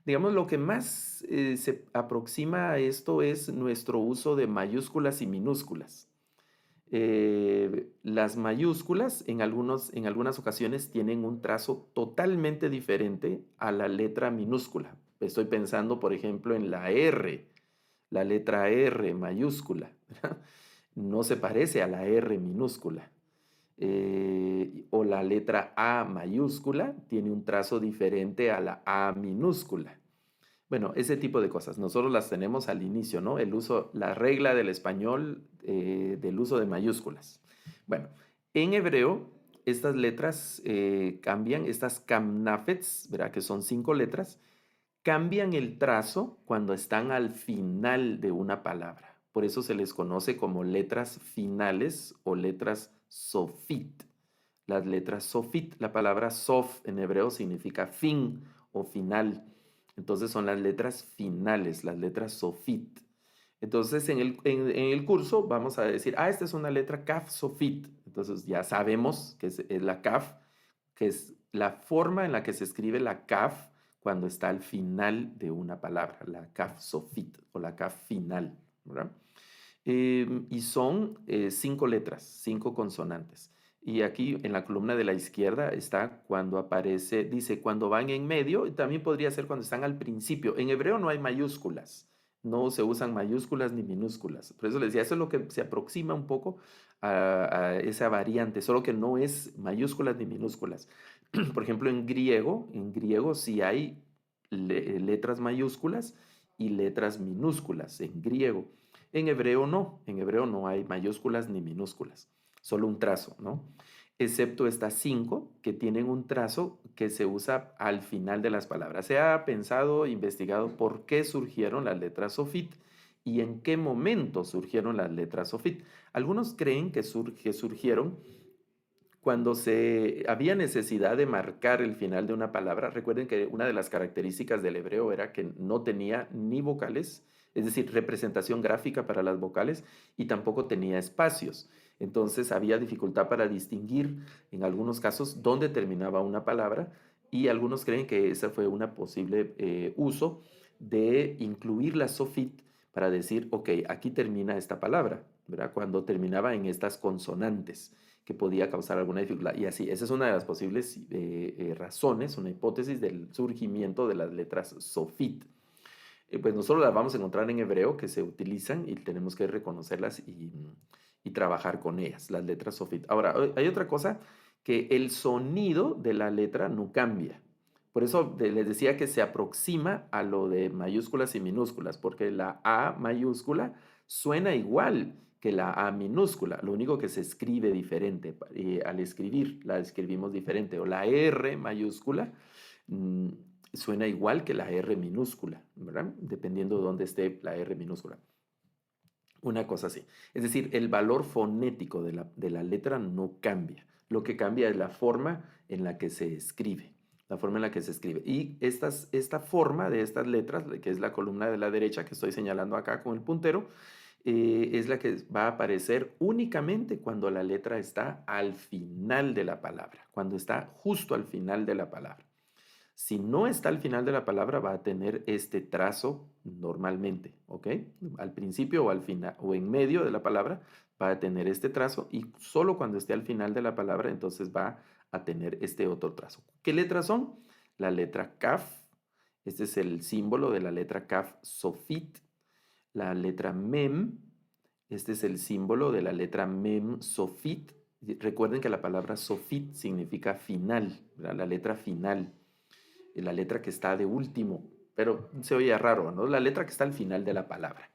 Digamos, lo que más se aproxima a esto es nuestro uso de mayúsculas y minúsculas. Las mayúsculas en algunas ocasiones tienen un trazo totalmente diferente a la letra minúscula. Estoy pensando, por ejemplo, en la R, la letra R mayúscula. No se parece a la R minúscula. o la letra A mayúscula tiene un trazo diferente a la A minúscula. Bueno, ese tipo de cosas. Nosotros las tenemos al inicio, ¿no? La regla del español del uso de mayúsculas. Bueno, en hebreo, estas letras cambian, estas kamnafets, ¿verdad? Que son 5 letras, cambian el trazo cuando están al final de una palabra. Por eso se les conoce como letras finales o letras sofit. Las letras sofit, la palabra sof en hebreo significa fin o final. Entonces son las letras finales, las letras sofit. Entonces en el curso vamos a decir, esta es una letra kaf sofit. Entonces ya sabemos que es la kaf, que es la forma en la que se escribe la kaf cuando está al final de una palabra, la kaf sofit o la kaf final, ¿verdad? Y son 5 letras, 5 consonantes. Y aquí en la columna de la izquierda está cuando aparece, dice cuando van en medio, y también podría ser cuando están al principio. En hebreo no hay mayúsculas, no se usan mayúsculas ni minúsculas. Por eso les decía, eso es lo que se aproxima un poco a esa variante, solo que no es mayúsculas ni minúsculas. Por ejemplo, en griego sí hay letras mayúsculas y letras minúsculas en griego. En hebreo no hay mayúsculas ni minúsculas, solo un trazo, ¿no? Excepto estas 5 que tienen un trazo que se usa al final de las palabras. Se ha pensado, investigado por qué surgieron las letras sofit y en qué momento surgieron las letras sofit. Algunos creen que surgieron cuando había necesidad de marcar el final de una palabra. Recuerden que una de las características del hebreo era que no tenía ni vocales, es decir, representación gráfica para las vocales, y tampoco tenía espacios. Entonces había dificultad para distinguir en algunos casos dónde terminaba una palabra, y algunos creen que ese fue un posible uso de incluir la sofit para decir, ok, aquí termina esta palabra, ¿verdad? Cuando terminaba en estas consonantes que podía causar alguna dificultad. Y así, esa es una de las posibles razones, una hipótesis del surgimiento de las letras sofit. Pues nosotros las vamos a encontrar en hebreo que se utilizan y tenemos que reconocerlas y trabajar con ellas, las letras sofit. Ahora, hay otra cosa, que el sonido de la letra no cambia. Por eso les decía que se aproxima a lo de mayúsculas y minúsculas, porque la A mayúscula suena igual que la A minúscula, lo único que se escribe diferente. Al escribir, la escribimos diferente. O la R mayúscula suena igual que la R minúscula, ¿verdad? Dependiendo de dónde esté la R minúscula. Una cosa así. Es decir, el valor fonético de la letra no cambia. Lo que cambia es la forma en la que se escribe. La forma en la que se escribe. Y esta forma de estas letras, que es la columna de la derecha que estoy señalando acá con el puntero, es la que va a aparecer únicamente cuando la letra está al final de la palabra, cuando está justo al final de la palabra. Si no está al final de la palabra, va a tener este trazo normalmente, ¿ok? Al principio o al final o en medio de la palabra va a tener este trazo, y solo cuando esté al final de la palabra entonces va a tener este otro trazo. ¿Qué letras son? La letra kaf, este es el símbolo de la letra kaf sofit. La letra mem, este es el símbolo de la letra mem sofit. Recuerden que la palabra sofit significa final, ¿verdad? La letra final, la letra que está de último, pero se oye raro, ¿no? La letra que está al final de la palabra.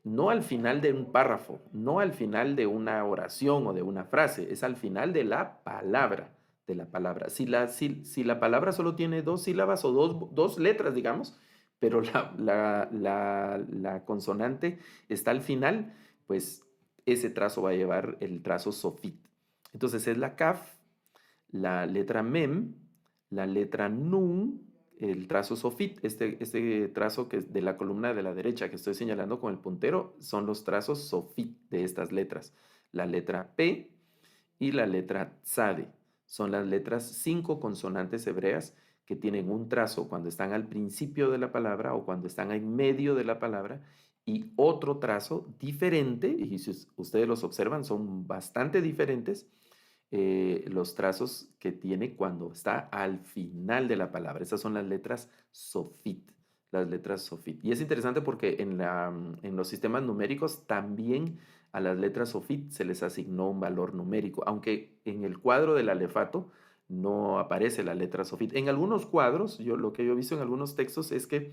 No al final de un párrafo, no al final de una oración o de una frase, es al final de la palabra, de la palabra. Si la palabra solo tiene 2 sílabas o dos letras, digamos, pero la consonante está al final, pues ese trazo va a llevar el trazo sofit. Entonces es la kaf, la letra mem, la letra nun, el trazo sofit. Este trazo que es de la columna de la derecha que estoy señalando con el puntero son los trazos sofit de estas letras. La letra P y la letra tzade son las letras 5 consonantes hebreas que tienen un trazo cuando están al principio de la palabra o cuando están en medio de la palabra, y otro trazo diferente, y si ustedes los observan son bastante diferentes, los trazos que tiene cuando está al final de la palabra. Esas son las letras sofit. las letras sofit. Y es interesante porque en los sistemas numéricos también a las letras sofit se les asignó un valor numérico, aunque en el cuadro del alefato no aparece la letra sofit. En algunos cuadros, lo que yo he visto en algunos textos es que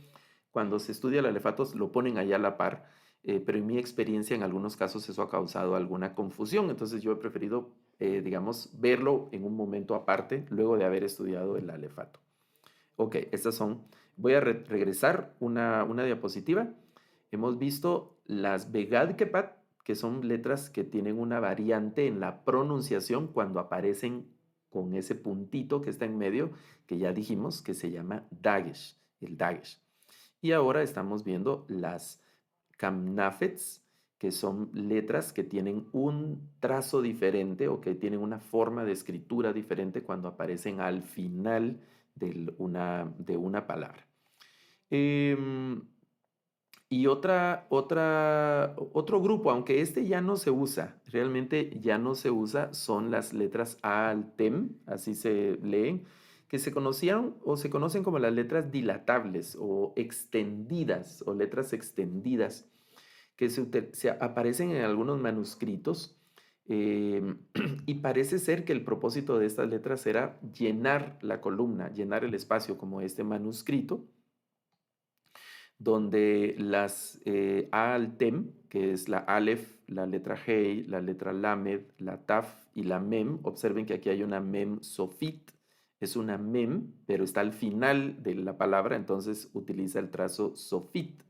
cuando se estudia el alefato lo ponen allá a la par, pero en mi experiencia en algunos casos eso ha causado alguna confusión, entonces yo he preferido, digamos, verlo en un momento aparte luego de haber estudiado el alefato. Ok, estas son, voy a regresar una diapositiva. Hemos visto las Begad-Kepat, que son letras que tienen una variante en la pronunciación cuando aparecen con ese puntito que está en medio, que ya dijimos que se llama Dagesh, el Dagesh. Y ahora estamos viendo las Kamnafets, que son letras que tienen un trazo diferente o que tienen una forma de escritura diferente cuando aparecen al final de una palabra. Y otro grupo, aunque este ya no se usa, realmente ya no se usa, son las letras A al TEM, así se leen, que se conocían o se conocen como las letras dilatables o extendidas o letras extendidas, que se aparecen en algunos manuscritos. Y parece ser que el propósito de estas letras era llenar la columna, llenar el espacio como este manuscrito, donde las A al Tem, que es la Aleph, la letra Hei, la letra Lamed, la Taf y la Mem, observen que aquí hay una Mem Sofit, es una Mem, pero está al final de la palabra, entonces utiliza el trazo Sofit,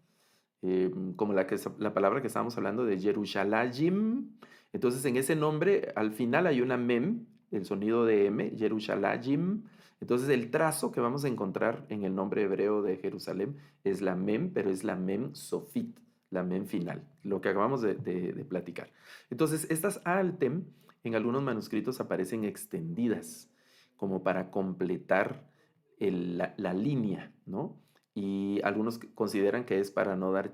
como la palabra que estábamos hablando de Yerushalayim. Entonces en ese nombre al final hay una Mem, el sonido de M, Yerushalayim. Entonces el trazo que vamos a encontrar en el nombre hebreo de Jerusalén es la Mem, pero es la Mem Sofit, la Mem final, lo que acabamos de platicar. Entonces estas Altem en algunos manuscritos aparecen extendidas como para completar la línea, ¿no? Y algunos consideran que es para no dar,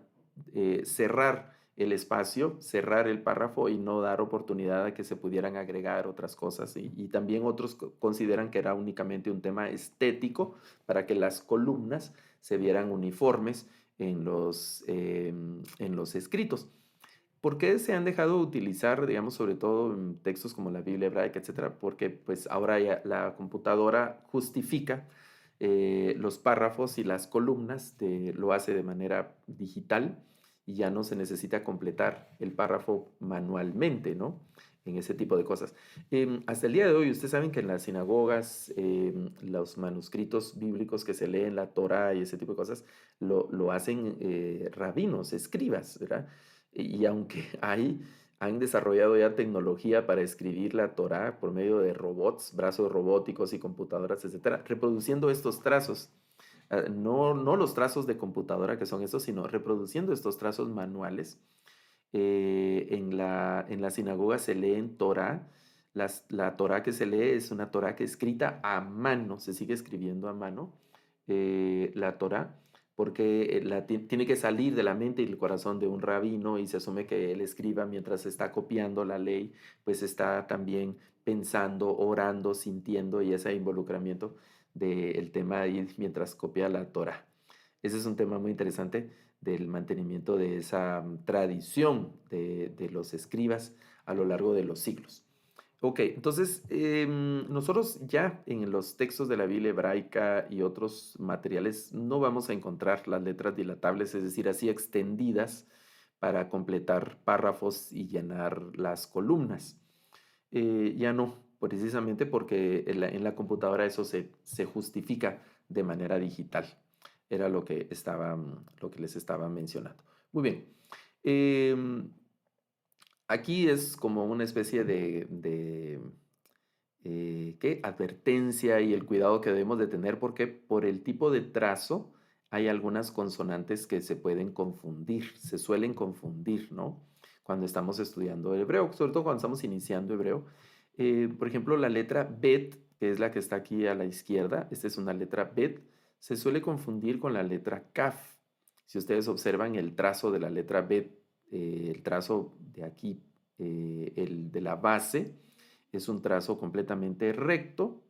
cerrar el espacio, cerrar el párrafo y no dar oportunidad a que se pudieran agregar otras cosas. Y también otros consideran que era únicamente un tema estético para que las columnas se vieran uniformes en los escritos. ¿Por qué se han dejado de utilizar, digamos, sobre todo en textos como la Biblia hebraica, etcétera? Porque pues ahora ya la computadora justifica los párrafos y las columnas, lo hace de manera digital y ya no se necesita completar el párrafo manualmente, ¿no? En ese tipo de cosas. Hasta el día de hoy, ustedes saben que en las sinagogas, los manuscritos bíblicos que se leen, la Torá y ese tipo de cosas, lo hacen rabinos, escribas, ¿verdad? Y aunque han desarrollado ya tecnología para escribir la Torá por medio de robots, brazos robóticos y computadoras, etcétera, reproduciendo estos trazos. No los trazos de computadora que son estos, sino reproduciendo estos trazos manuales. En la sinagoga se lee en Torá. La Torá que se lee es una Torá que es escrita a mano, se sigue escribiendo a mano la Torá, porque tiene que salir de la mente y el corazón de un rabino y se asume que él escriba mientras está copiando la ley, pues está también pensando, orando, sintiendo y ese involucramiento del tema ahí mientras copia la Torá. Ese es un tema muy interesante del mantenimiento de esa tradición de los escribas a lo largo de los siglos. Ok, entonces nosotros ya en los textos de la Biblia hebraica y otros materiales no vamos a encontrar las letras dilatables, es decir, así extendidas para completar párrafos y llenar las columnas. Ya no, precisamente porque en la computadora eso se justifica de manera digital. Era lo que les estaba mencionando. Muy bien. Aquí es como una especie de advertencia y el cuidado que debemos de tener porque por el tipo de trazo hay algunas consonantes que se pueden confundir, se suelen confundir, ¿no? Cuando estamos estudiando el hebreo, sobre todo cuando estamos iniciando hebreo. Por ejemplo, la letra Bet, que es la que está aquí a la izquierda, esta es una letra Bet, se suele confundir con la letra Kaf. Si ustedes observan el trazo de la letra Bet, el trazo de aquí, el de la base, es un trazo completamente recto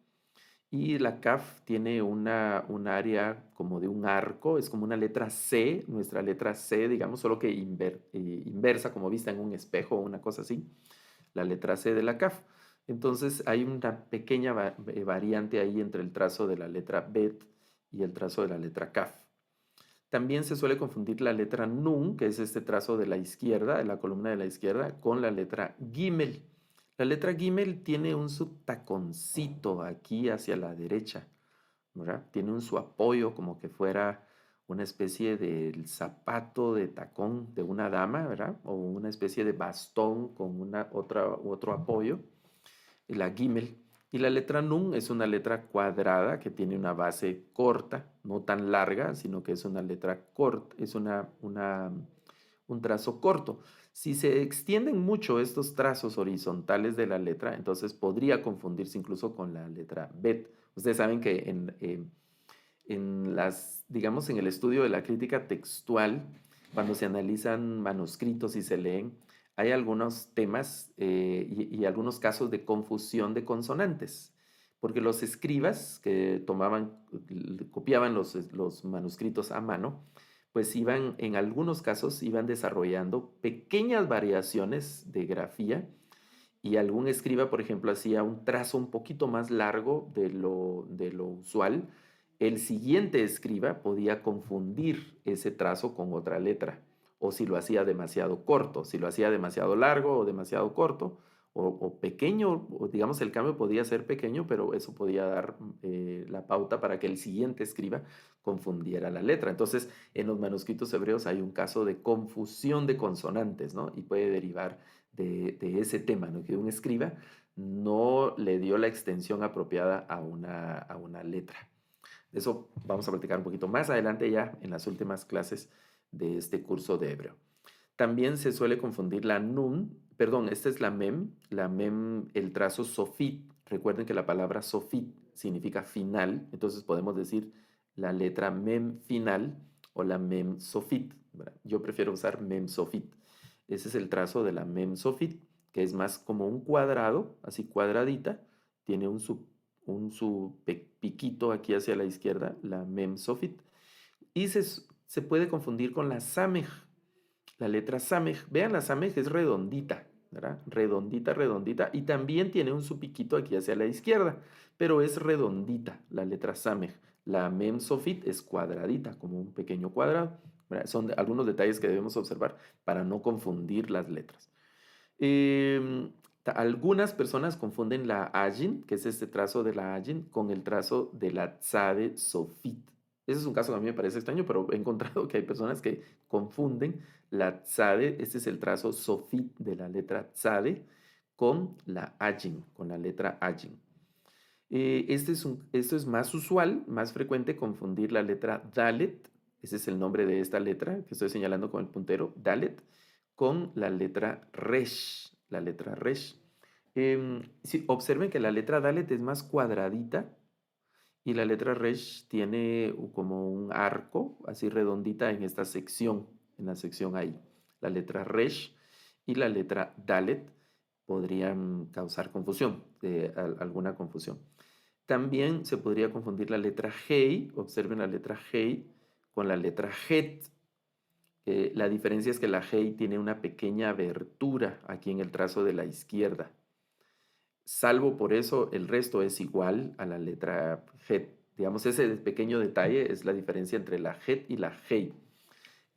Y la CAF tiene un área como de un arco, es como una letra C, nuestra letra C, digamos, solo que inversa, como vista en un espejo o una cosa así, la letra C de la CAF. Entonces hay una pequeña variante ahí entre el trazo de la letra Bet y el trazo de la letra CAF. También se suele confundir la letra Nun, que es este trazo de la izquierda, de la columna de la izquierda, con la letra Gimel. La letra Gimel tiene un subtaconcito aquí hacia la derecha, ¿verdad? Tiene su apoyo como que fuera una especie del zapato de tacón de una dama, ¿verdad? O una especie de bastón con otro apoyo, la Gimel. Y la letra Nun es una letra cuadrada que tiene una base corta, no tan larga, sino que es una letra corta, es un trazo corto. Si se extienden mucho estos trazos horizontales de la letra, entonces podría confundirse incluso con la letra Bet. Ustedes saben que digamos, en el estudio de la crítica textual, cuando se analizan manuscritos y se leen, hay algunos temas y algunos casos de confusión de consonantes, porque los escribas que copiaban los manuscritos a mano, pues en algunos casos iban desarrollando pequeñas variaciones de grafía y algún escriba, por ejemplo, hacía un trazo un poquito más largo de lo usual. El siguiente escriba podía confundir ese trazo con otra letra, o si lo hacía demasiado corto, si lo hacía demasiado largo o demasiado corto, o pequeño, o digamos el cambio podía ser pequeño, pero eso podía dar la pauta para que el siguiente escriba confundiera la letra. Entonces, en los manuscritos hebreos hay un caso de confusión de consonantes, ¿no? Y puede derivar de ese tema, ¿no? Que un escriba no le dio la extensión apropiada a una letra. De eso vamos a platicar un poquito más adelante ya en las últimas clases de este curso de hebreo. También se suele confundir la nun, perdón, esta es la mem, el trazo sofit. Recuerden que la palabra sofit significa final, entonces podemos decir la letra mem final o la mem sofit. Yo prefiero usar mem sofit. Ese es el trazo de la mem sofit, que es más como un cuadrado, así cuadradita, tiene un piquito aquí hacia la izquierda, la mem sofit, y se puede confundir con la samej, la letra samej. Vean, la samej es redondita, ¿verdad? Redondita, redondita, y también tiene un piquito aquí hacia la izquierda, pero es redondita la letra samej. La mem sofit es cuadradita, como un pequeño cuadrado, ¿verdad? Son algunos detalles que debemos observar para no confundir las letras. Algunas personas confunden la ayin, que es este trazo de la ayin, con el trazo de la tzade sofit. Ese es un caso que a mí me parece extraño, pero he encontrado que hay personas que confunden la tzade, este es el trazo sofit de la letra tzade, con la ayin, con la letra ayin. Esto es más usual, más frecuente confundir la letra dalet, ese es el nombre de esta letra que estoy señalando con el puntero, dalet, con la letra resh, la letra resh. Observen que la letra dalet es más cuadradita y la letra resh tiene como un arco, así redondita en esta sección, en la sección ahí. La letra resh y la letra dalet podrían causar confusión, alguna confusión. También se podría confundir la letra hei, observen la letra hei con la letra het. La diferencia es que la hei tiene una pequeña abertura aquí en el trazo de la izquierda. Salvo por eso, el resto es igual a la letra het. Digamos, ese pequeño detalle es la diferencia entre la het y la hei.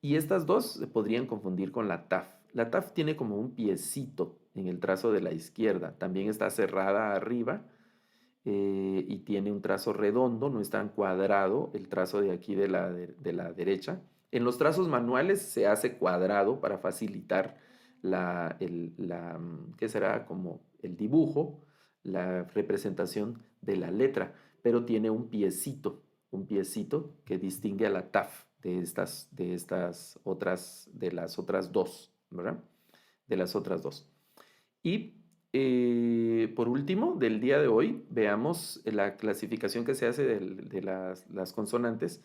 Y estas dos se podrían confundir con la taf. La taf tiene como un piecito en el trazo de la izquierda. También está cerrada arriba y tiene un trazo redondo, no es tan cuadrado el trazo de aquí de la derecha. En los trazos manuales se hace cuadrado para facilitar ¿qué será? Como el dibujo, la representación de la letra, pero tiene un piecito que distingue a la taf de las otras dos, ¿verdad? De las otras dos. Y por último, del día de hoy, veamos la clasificación que se hace de las consonantes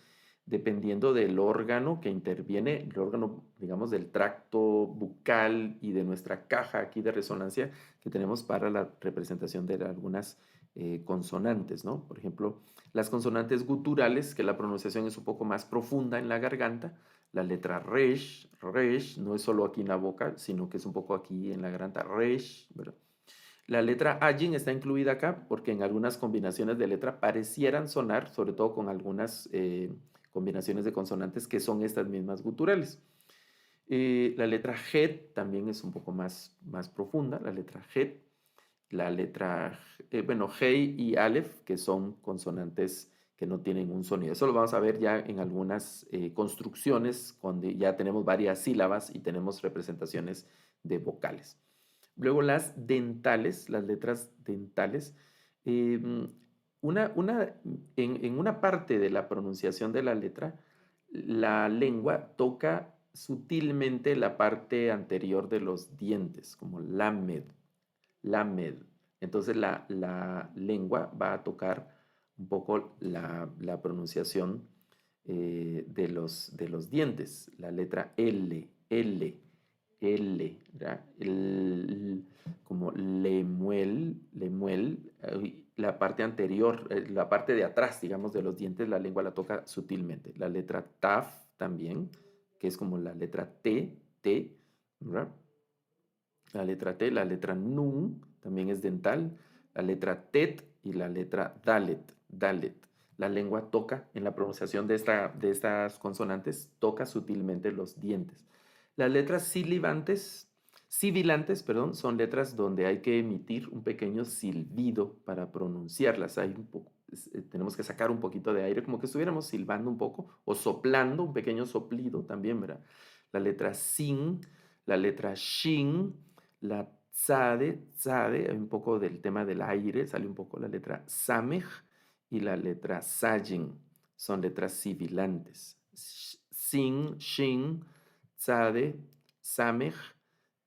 dependiendo del órgano que interviene, el órgano, digamos, del tracto bucal y de nuestra caja aquí de resonancia que tenemos para la representación de algunas consonantes, ¿no? Por ejemplo, las consonantes guturales, que la pronunciación es un poco más profunda en la garganta. La letra resh, resh, no es solo aquí en la boca, sino que es un poco aquí en la garganta, resh, ¿verdad? La letra Ajin está incluida acá porque en algunas combinaciones de letra parecieran sonar, sobre todo con algunas combinaciones de consonantes que son estas mismas guturales. La letra Het también es un poco más profunda, la letra Het. La letra, bueno, Hei y Aleph, que son consonantes que no tienen un sonido. Eso lo vamos a ver ya en algunas construcciones, donde ya tenemos varias sílabas y tenemos representaciones de vocales. Luego las dentales, las letras dentales. En una parte de la pronunciación de la letra, la lengua toca sutilmente la parte anterior de los dientes, como lamed, lamed. Entonces la lengua va a tocar un poco la pronunciación de los dientes, la letra L, L. L, ¿verdad? Como lemuel, la parte anterior, la parte de atrás, digamos, de los dientes, la lengua la toca sutilmente. La letra taf también, que es como la letra T, T, ¿verdad? La letra T, la letra nun, también es dental. La letra tet y la letra dalet, dalet. La lengua toca, en la pronunciación de estas consonantes, toca sutilmente los dientes. Las letras sibilantes, perdón, son letras donde hay que emitir un pequeño silbido para pronunciarlas. Tenemos que sacar un poquito de aire, como que estuviéramos silbando un poco o soplando, un pequeño soplido también, ¿verdad? La letra sin, la letra shin, la tzade, hay un poco del tema del aire, sale un poco la letra samej y la letra sajin. Son letras sibilantes. Sin, shin, tzade, samej,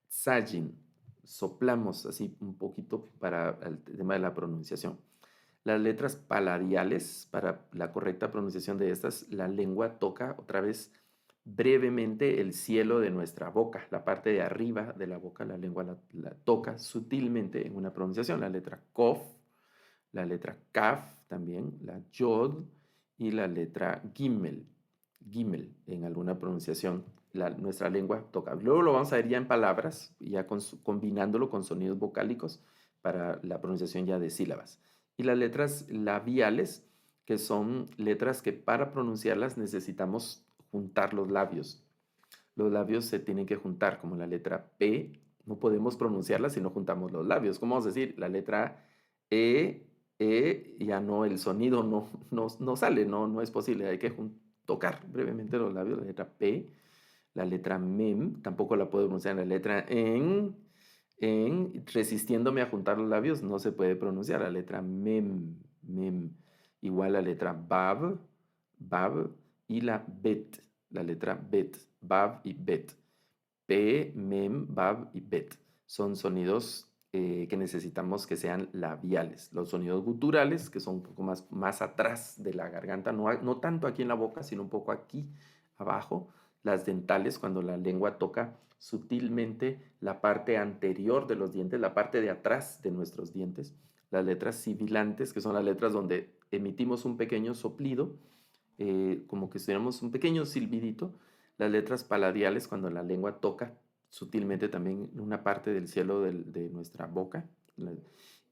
sajin. Soplamos así un poquito para el tema de la pronunciación. Las letras paladiales, para la correcta pronunciación de estas, la lengua toca otra vez brevemente el cielo de nuestra boca, la parte de arriba de la boca, la lengua la toca sutilmente en una pronunciación. La letra kof, la letra kaf también, la yod y la letra gimel, gimel en alguna pronunciación. Nuestra lengua toca. Luego lo vamos a ver ya en palabras, ya combinándolo con sonidos vocálicos para la pronunciación ya de sílabas. Y las letras labiales, que son letras que para pronunciarlas necesitamos juntar los labios. Los labios se tienen que juntar, como la letra P. No podemos pronunciarla si no juntamos los labios. ¿Cómo vamos a decir? La letra ya no, el sonido no sale, no es posible. Hay que tocar brevemente los labios. La letra P, la letra mem, tampoco la puedo pronunciar. La letra en, resistiéndome a juntar los labios, no se puede pronunciar. La letra mem. Igual la letra bab, y la bet, la letra bet, bab y bet. P, mem, bab y bet. Son sonidos que necesitamos que sean labiales. Los sonidos guturales, que son un poco más atrás de la garganta, no tanto aquí en la boca, sino un poco aquí abajo. Las dentales, cuando la lengua toca sutilmente la parte anterior de los dientes, la parte de atrás de nuestros dientes. Las letras sibilantes, que son las letras donde emitimos un pequeño soplido, como que tuviéramos un pequeño silbidito. Las letras paladiales, cuando la lengua toca sutilmente también una parte del cielo de nuestra boca.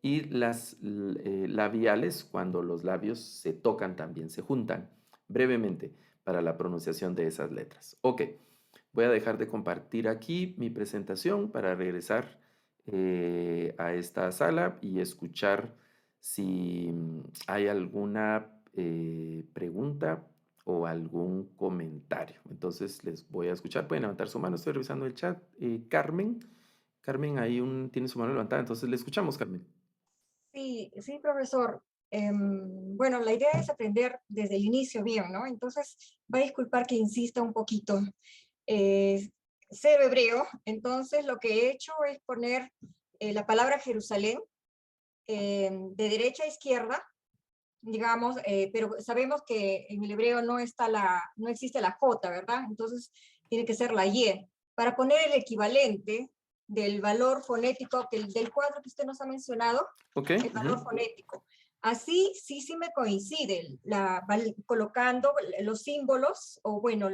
Y las labiales, cuando los labios se tocan también, se juntan brevemente para la pronunciación de esas letras. Ok, voy a dejar de compartir aquí mi presentación para regresar a esta sala y escuchar si hay alguna pregunta o algún comentario. Entonces les voy a escuchar. Pueden levantar su mano. Estoy revisando el chat. Carmen, ahí tiene su mano levantada. Entonces le escuchamos, Carmen. Sí, profesor. Bueno, la idea es aprender desde el inicio bien, ¿no? Entonces, va a disculpar que insista un poquito. Cero hebreo, entonces lo que he hecho es poner la palabra Jerusalén de derecha a izquierda, digamos, pero sabemos que en el hebreo no existe la J, ¿verdad? Entonces tiene que ser la Y. Para poner el equivalente del valor fonético del cuadro que usted nos ha mencionado, Ok. el valor fonético. Así sí me coincide, colocando los símbolos, o bueno,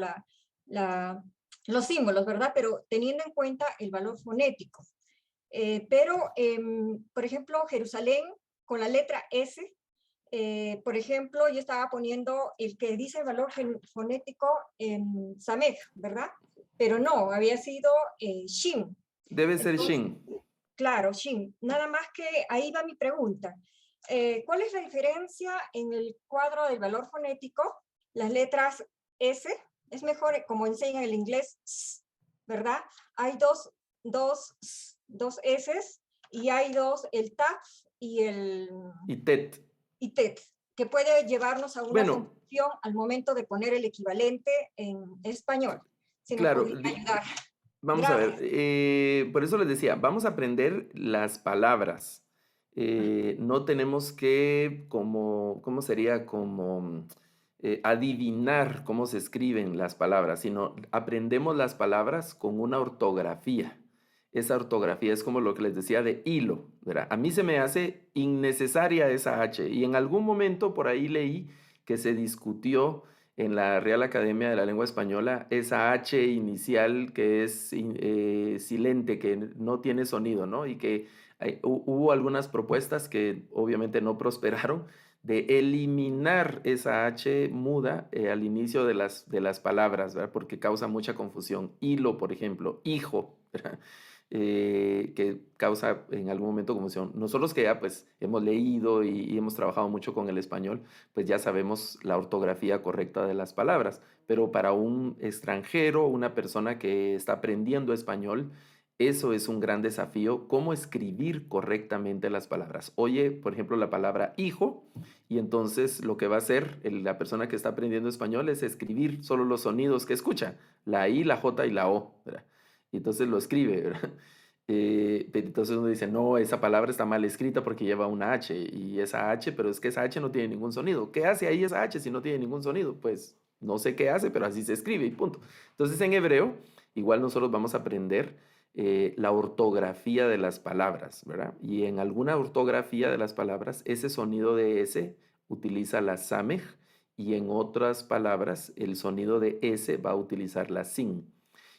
los símbolos, ¿verdad? Pero teniendo en cuenta el valor fonético. Por ejemplo, Jerusalén con la letra S, por ejemplo, yo estaba poniendo el que dice el valor fonético en Samej, ¿verdad? Pero no, había sido Shin. Debe ser Entonces, Shin. claro, Shin. Nada más que ahí va mi pregunta. ¿Cuál es la diferencia en el cuadro del valor fonético? Las letras S, es mejor como enseñan el inglés, ¿verdad? Hay dos S y hay el TAF y Y Tet. TET, que puede llevarnos a una Bueno, confusión al momento de poner el equivalente en español. Si me claro, podría ayudar. vamos a ver, Gracias. por eso les decía, vamos a aprender las palabras. No tenemos que, ¿cómo sería? Como adivinar cómo se escriben las palabras, sino aprendemos las palabras con una ortografía. Esa ortografía es como lo que les decía de hilo, ¿verdad? A mí se me hace innecesaria esa H y en algún momento por ahí leí que se discutió en la Real Academia de la Lengua Española esa H inicial que es silente, que no tiene sonido, ¿no? Y que hubo algunas propuestas que obviamente no prosperaron de eliminar esa H muda al inicio de las palabras, ¿verdad? Porque causa mucha confusión. Hilo, por ejemplo, hijo, ¿verdad? Que causa en algún momento confusión. Nosotros que ya pues hemos leído y hemos trabajado mucho con el español, pues ya sabemos la ortografía correcta de las palabras, pero para un extranjero, una persona que está aprendiendo español, eso es un gran desafío, cómo escribir correctamente las palabras. Oye, por ejemplo, la palabra hijo, y entonces lo que va a hacer la persona que está aprendiendo español es escribir solo los sonidos que escucha, la I, la J y la O, ¿verdad? Y entonces lo escribe, ¿verdad? Pero entonces uno dice, no, esa palabra está mal escrita porque lleva una H y esa H, pero es que esa H no tiene ningún sonido. ¿Qué hace ahí esa H si no tiene ningún sonido? Pues no sé qué hace, pero así se escribe y punto. Entonces en hebreo, igual nosotros vamos a aprender la ortografía de las palabras, ¿verdad? Y en alguna ortografía de las palabras, ese sonido de S utiliza la samej y en otras palabras, el sonido de S va a utilizar la sin.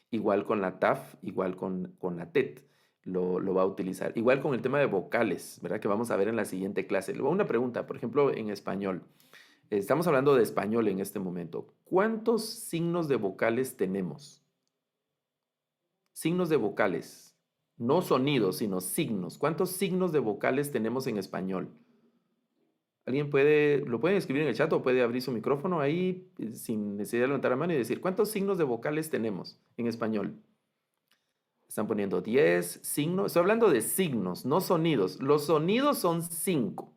Igual con la TAF, igual con la TET, lo va a utilizar. Igual con el tema de vocales, ¿verdad? Que vamos a ver en la siguiente clase. Luego una pregunta, por ejemplo, en español. Estamos hablando de español en este momento. ¿Cuántos signos de vocales tenemos? Signos de vocales. No sonidos, sino signos. ¿Cuántos signos de vocales tenemos en español? ¿Alguien lo pueden escribir en el chat o puede abrir su micrófono ahí sin necesidad de levantar la mano y decir cuántos signos de vocales tenemos en español? Están poniendo 10 signos. Estoy hablando de signos, no sonidos. Los sonidos son 5.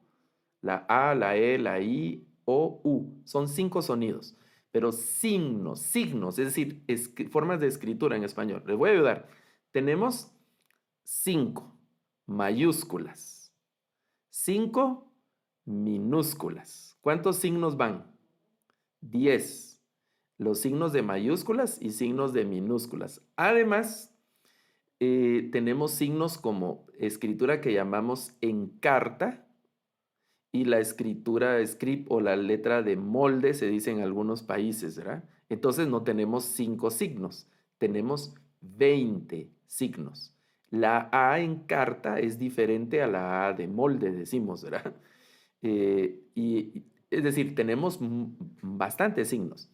La A, la E, la I, O, U. Son 5 sonidos. Pero signos, es decir, formas de escritura en español. Les voy a ayudar. Tenemos 5 mayúsculas, 5 minúsculas. ¿Cuántos signos van? 10. Los signos de mayúsculas y signos de minúsculas. Además, tenemos signos como escritura que llamamos en carta y la escritura script o la letra de molde se dice en algunos países, ¿verdad? Entonces no tenemos 5 signos, tenemos 20 signos. La A en carta es diferente a la A de molde, decimos, ¿verdad? Es decir, tenemos bastantes signos.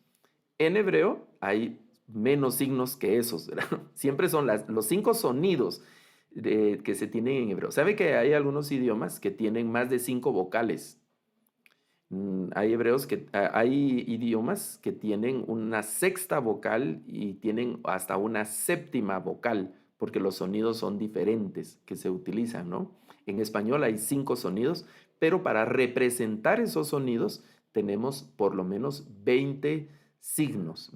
En hebreo hay menos signos que esos, ¿verdad? Siempre son los 5 sonidos que se tienen en hebreo. ¿Sabe que hay algunos idiomas que tienen más de 5 vocales? Hay idiomas que tienen una sexta vocal y tienen hasta una séptima vocal, porque los sonidos son diferentes que se utilizan, ¿no? En español hay 5 sonidos, pero para representar esos sonidos tenemos por lo menos 20 signos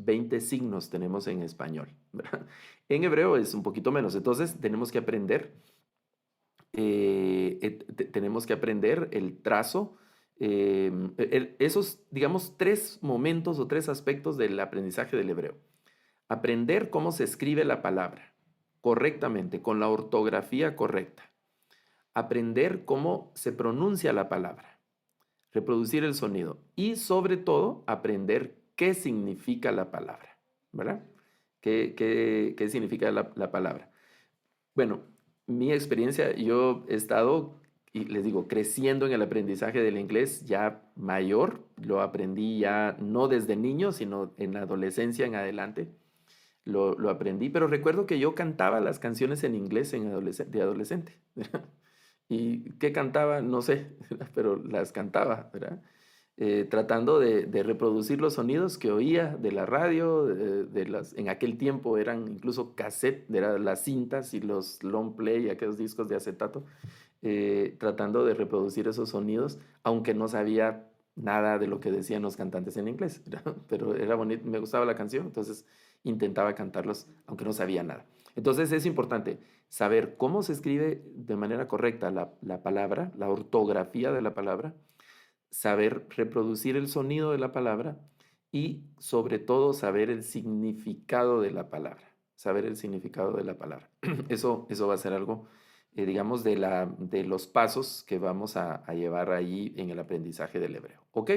tenemos en español, ¿verdad? En hebreo es un poquito menos, entonces tenemos que aprender el trazo esos, digamos, 3 momentos o 3 aspectos del aprendizaje del hebreo. Aprender cómo se escribe la palabra correctamente, con la ortografía correcta. Aprender cómo se pronuncia la palabra, reproducir el sonido y sobre todo aprender qué significa la palabra, ¿verdad? ¿Qué significa la palabra? Bueno, mi experiencia, yo he estado, y les digo, creciendo en el aprendizaje del inglés ya mayor, lo aprendí ya no desde niño, sino en la adolescencia en adelante, lo aprendí, pero recuerdo que yo cantaba las canciones en inglés de adolescente. ¿Y qué cantaba? No sé, pero las cantaba, ¿verdad? Tratando de reproducir los sonidos que oía de la radio, en aquel tiempo eran incluso cassette, eran las cintas y los long play, aquellos discos de acetato, tratando de reproducir esos sonidos, aunque no sabía nada de lo que decían los cantantes en inglés, ¿verdad? Pero era bonito, me gustaba la canción, entonces intentaba cantarlos, aunque no sabía nada. Entonces es importante saber cómo se escribe de manera correcta la palabra, la ortografía de la palabra, saber reproducir el sonido de la palabra y sobre todo saber el significado de la palabra, saber el significado de la palabra. Eso va a ser algo, digamos, de los pasos que vamos a llevar ahí en el aprendizaje del hebreo. ¿Ok?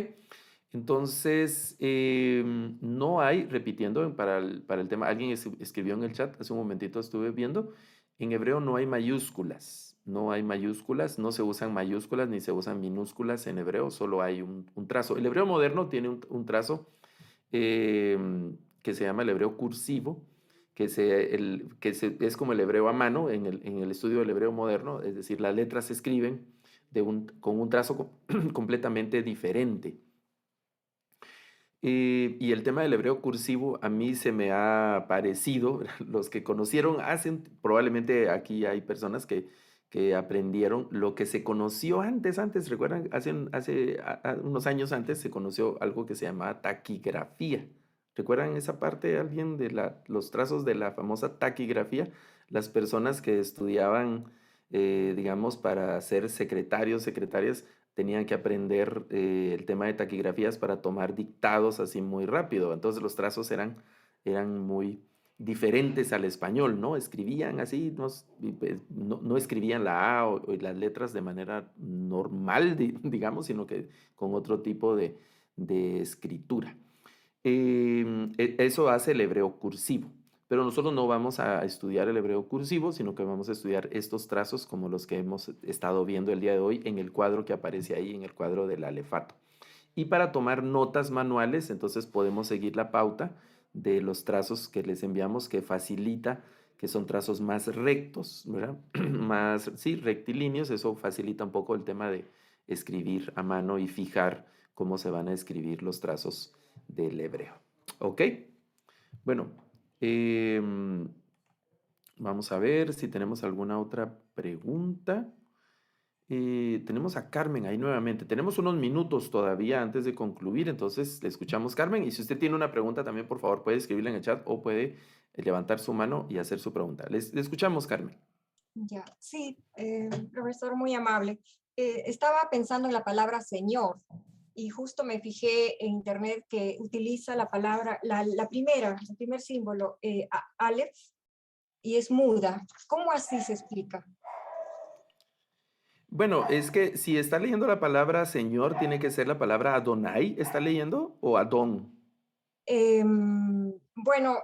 Entonces, no hay, repitiendo para el tema, alguien escribió en el chat, hace un momentito estuve viendo, en hebreo no hay mayúsculas, no hay mayúsculas, no se usan mayúsculas ni se usan minúsculas en hebreo, solo hay un trazo. El hebreo moderno tiene un trazo que se llama el hebreo cursivo, es como el hebreo a mano en el estudio del hebreo moderno, es decir, las letras se escriben con un trazo completamente diferente. Y el tema del hebreo cursivo a mí se me ha parecido, los que conocieron probablemente aquí hay personas que aprendieron lo que se conoció antes, recuerdan, hace unos años antes se conoció algo que se llamaba taquigrafía. ¿Recuerdan esa parte, alguien, de los trazos de la famosa taquigrafía? Las personas que estudiaban, digamos, para ser secretarios, secretarias, tenían que aprender el tema de taquigrafías para tomar dictados así muy rápido. Entonces los trazos eran muy diferentes al español, ¿no? Escribían así, no escribían la A o las letras de manera normal, digamos, sino que con otro tipo de escritura. Eso hace el hebreo cursivo. Pero nosotros no vamos a estudiar el hebreo cursivo, sino que vamos a estudiar estos trazos como los que hemos estado viendo el día de hoy en el cuadro que aparece ahí, en el cuadro del alefato. Y para tomar notas manuales, entonces podemos seguir la pauta de los trazos que les enviamos, que facilita, que son trazos más rectos, ¿verdad? Más, sí, rectilíneos, eso facilita un poco el tema de escribir a mano y fijar cómo se van a escribir los trazos del hebreo. ¿Ok? Bueno, vamos a ver si tenemos alguna otra pregunta. Tenemos a Carmen ahí nuevamente. Tenemos unos minutos todavía antes de concluir, entonces le escuchamos, Carmen. Y si usted tiene una pregunta también, por favor, puede escribirla en el chat o puede levantar su mano y hacer su pregunta. Le escuchamos, Carmen. Ya, sí, profesor, muy amable. Estaba pensando en la palabra Señor y justo me fijé en internet que utiliza la palabra, el primer símbolo, Aleph, y es muda. ¿Cómo así se explica? Bueno, es que si está leyendo la palabra Señor, tiene que ser la palabra Adonai. ¿Está leyendo o Adón? Bueno,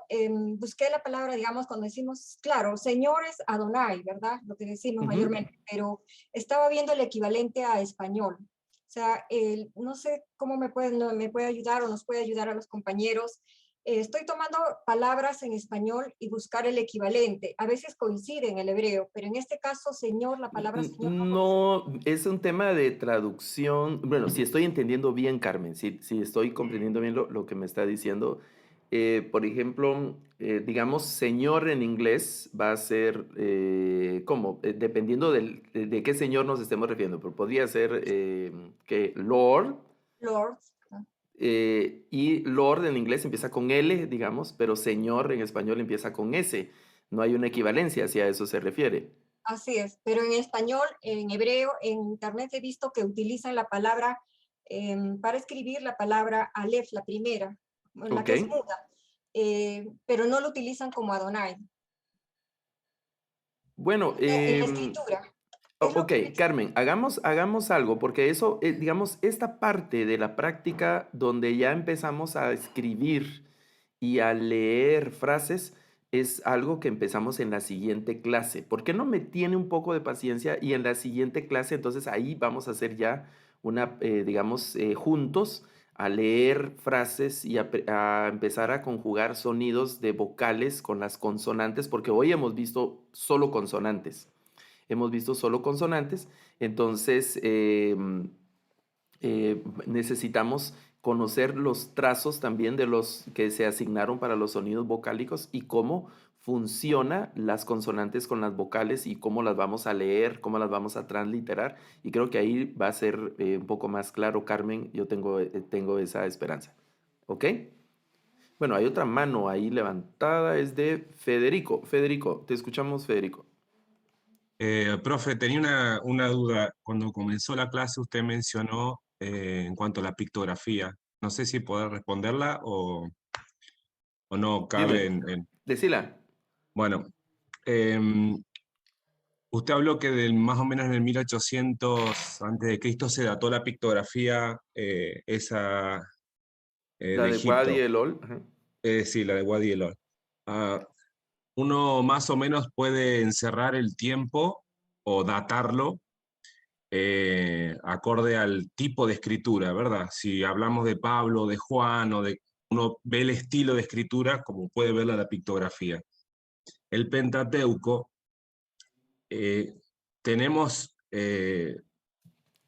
busqué la palabra, digamos, cuando decimos, claro, Señor es Adonai, ¿verdad? Lo que decimos mayormente, pero estaba viendo el equivalente a español. O sea, no sé cómo me puede ayudar o nos puede ayudar a los compañeros. Estoy tomando palabras en español y buscar el equivalente. A veces coincide en el hebreo, pero en este caso, Señor, la palabra Señor no es un tema de traducción. Bueno, si estoy entendiendo bien, Carmen, si estoy comprendiendo bien lo que me está diciendo. Por ejemplo, digamos, Señor en inglés va a ser, ¿cómo? Dependiendo de qué Señor nos estemos refiriendo, pero podría ser que Lord. Lord. Y Lord en inglés empieza con L, digamos, pero Señor en español empieza con S. No hay una equivalencia, si a eso se refiere. Así es, pero en español, en hebreo, en internet he visto que utilizan la palabra para escribir la palabra Aleph, la primera, la Ok. que es muda, pero no lo utilizan como Adonai Bueno, en la escritura. Es lo ok, que Carmen, hagamos algo, porque eso, digamos, esta parte de la práctica donde ya empezamos a escribir y a leer frases es algo que empezamos en la siguiente clase. ¿Por qué no me tiene un poco de paciencia y en la siguiente clase, entonces ahí vamos a hacer ya una, digamos, juntos a leer frases y a empezar a conjugar sonidos de vocales con las consonantes, porque hoy hemos visto solo consonantes. Hemos visto solo consonantes, entonces necesitamos conocer los trazos también de los que se asignaron para los sonidos vocálicos y cómo funciona las consonantes con las vocales y cómo las vamos a leer, cómo las vamos a transliterar. Y creo que ahí va a ser un poco más claro, Carmen, yo tengo esa esperanza. ¿Ok? Bueno, hay otra mano ahí levantada, es de Federico. Federico, te escuchamos, Federico. Profe, tenía una duda. Cuando comenzó la clase usted mencionó en cuanto a la pictografía. No sé si poder responderla o no cabe Dime, en... decila. Bueno, em, usted habló que más o menos en el 1800 antes de Cristo se dató la pictografía esa La de de Wadi Egipto. Elol. Ajá. Sí, la de Wadi el-Ol. Ah, uno más o menos puede encerrar el tiempo o datarlo acorde al tipo de escritura, ¿verdad? Si hablamos de Pablo, de Juan, uno ve el estilo de escritura como puede ver la pictografía. El Pentateuco, tenemos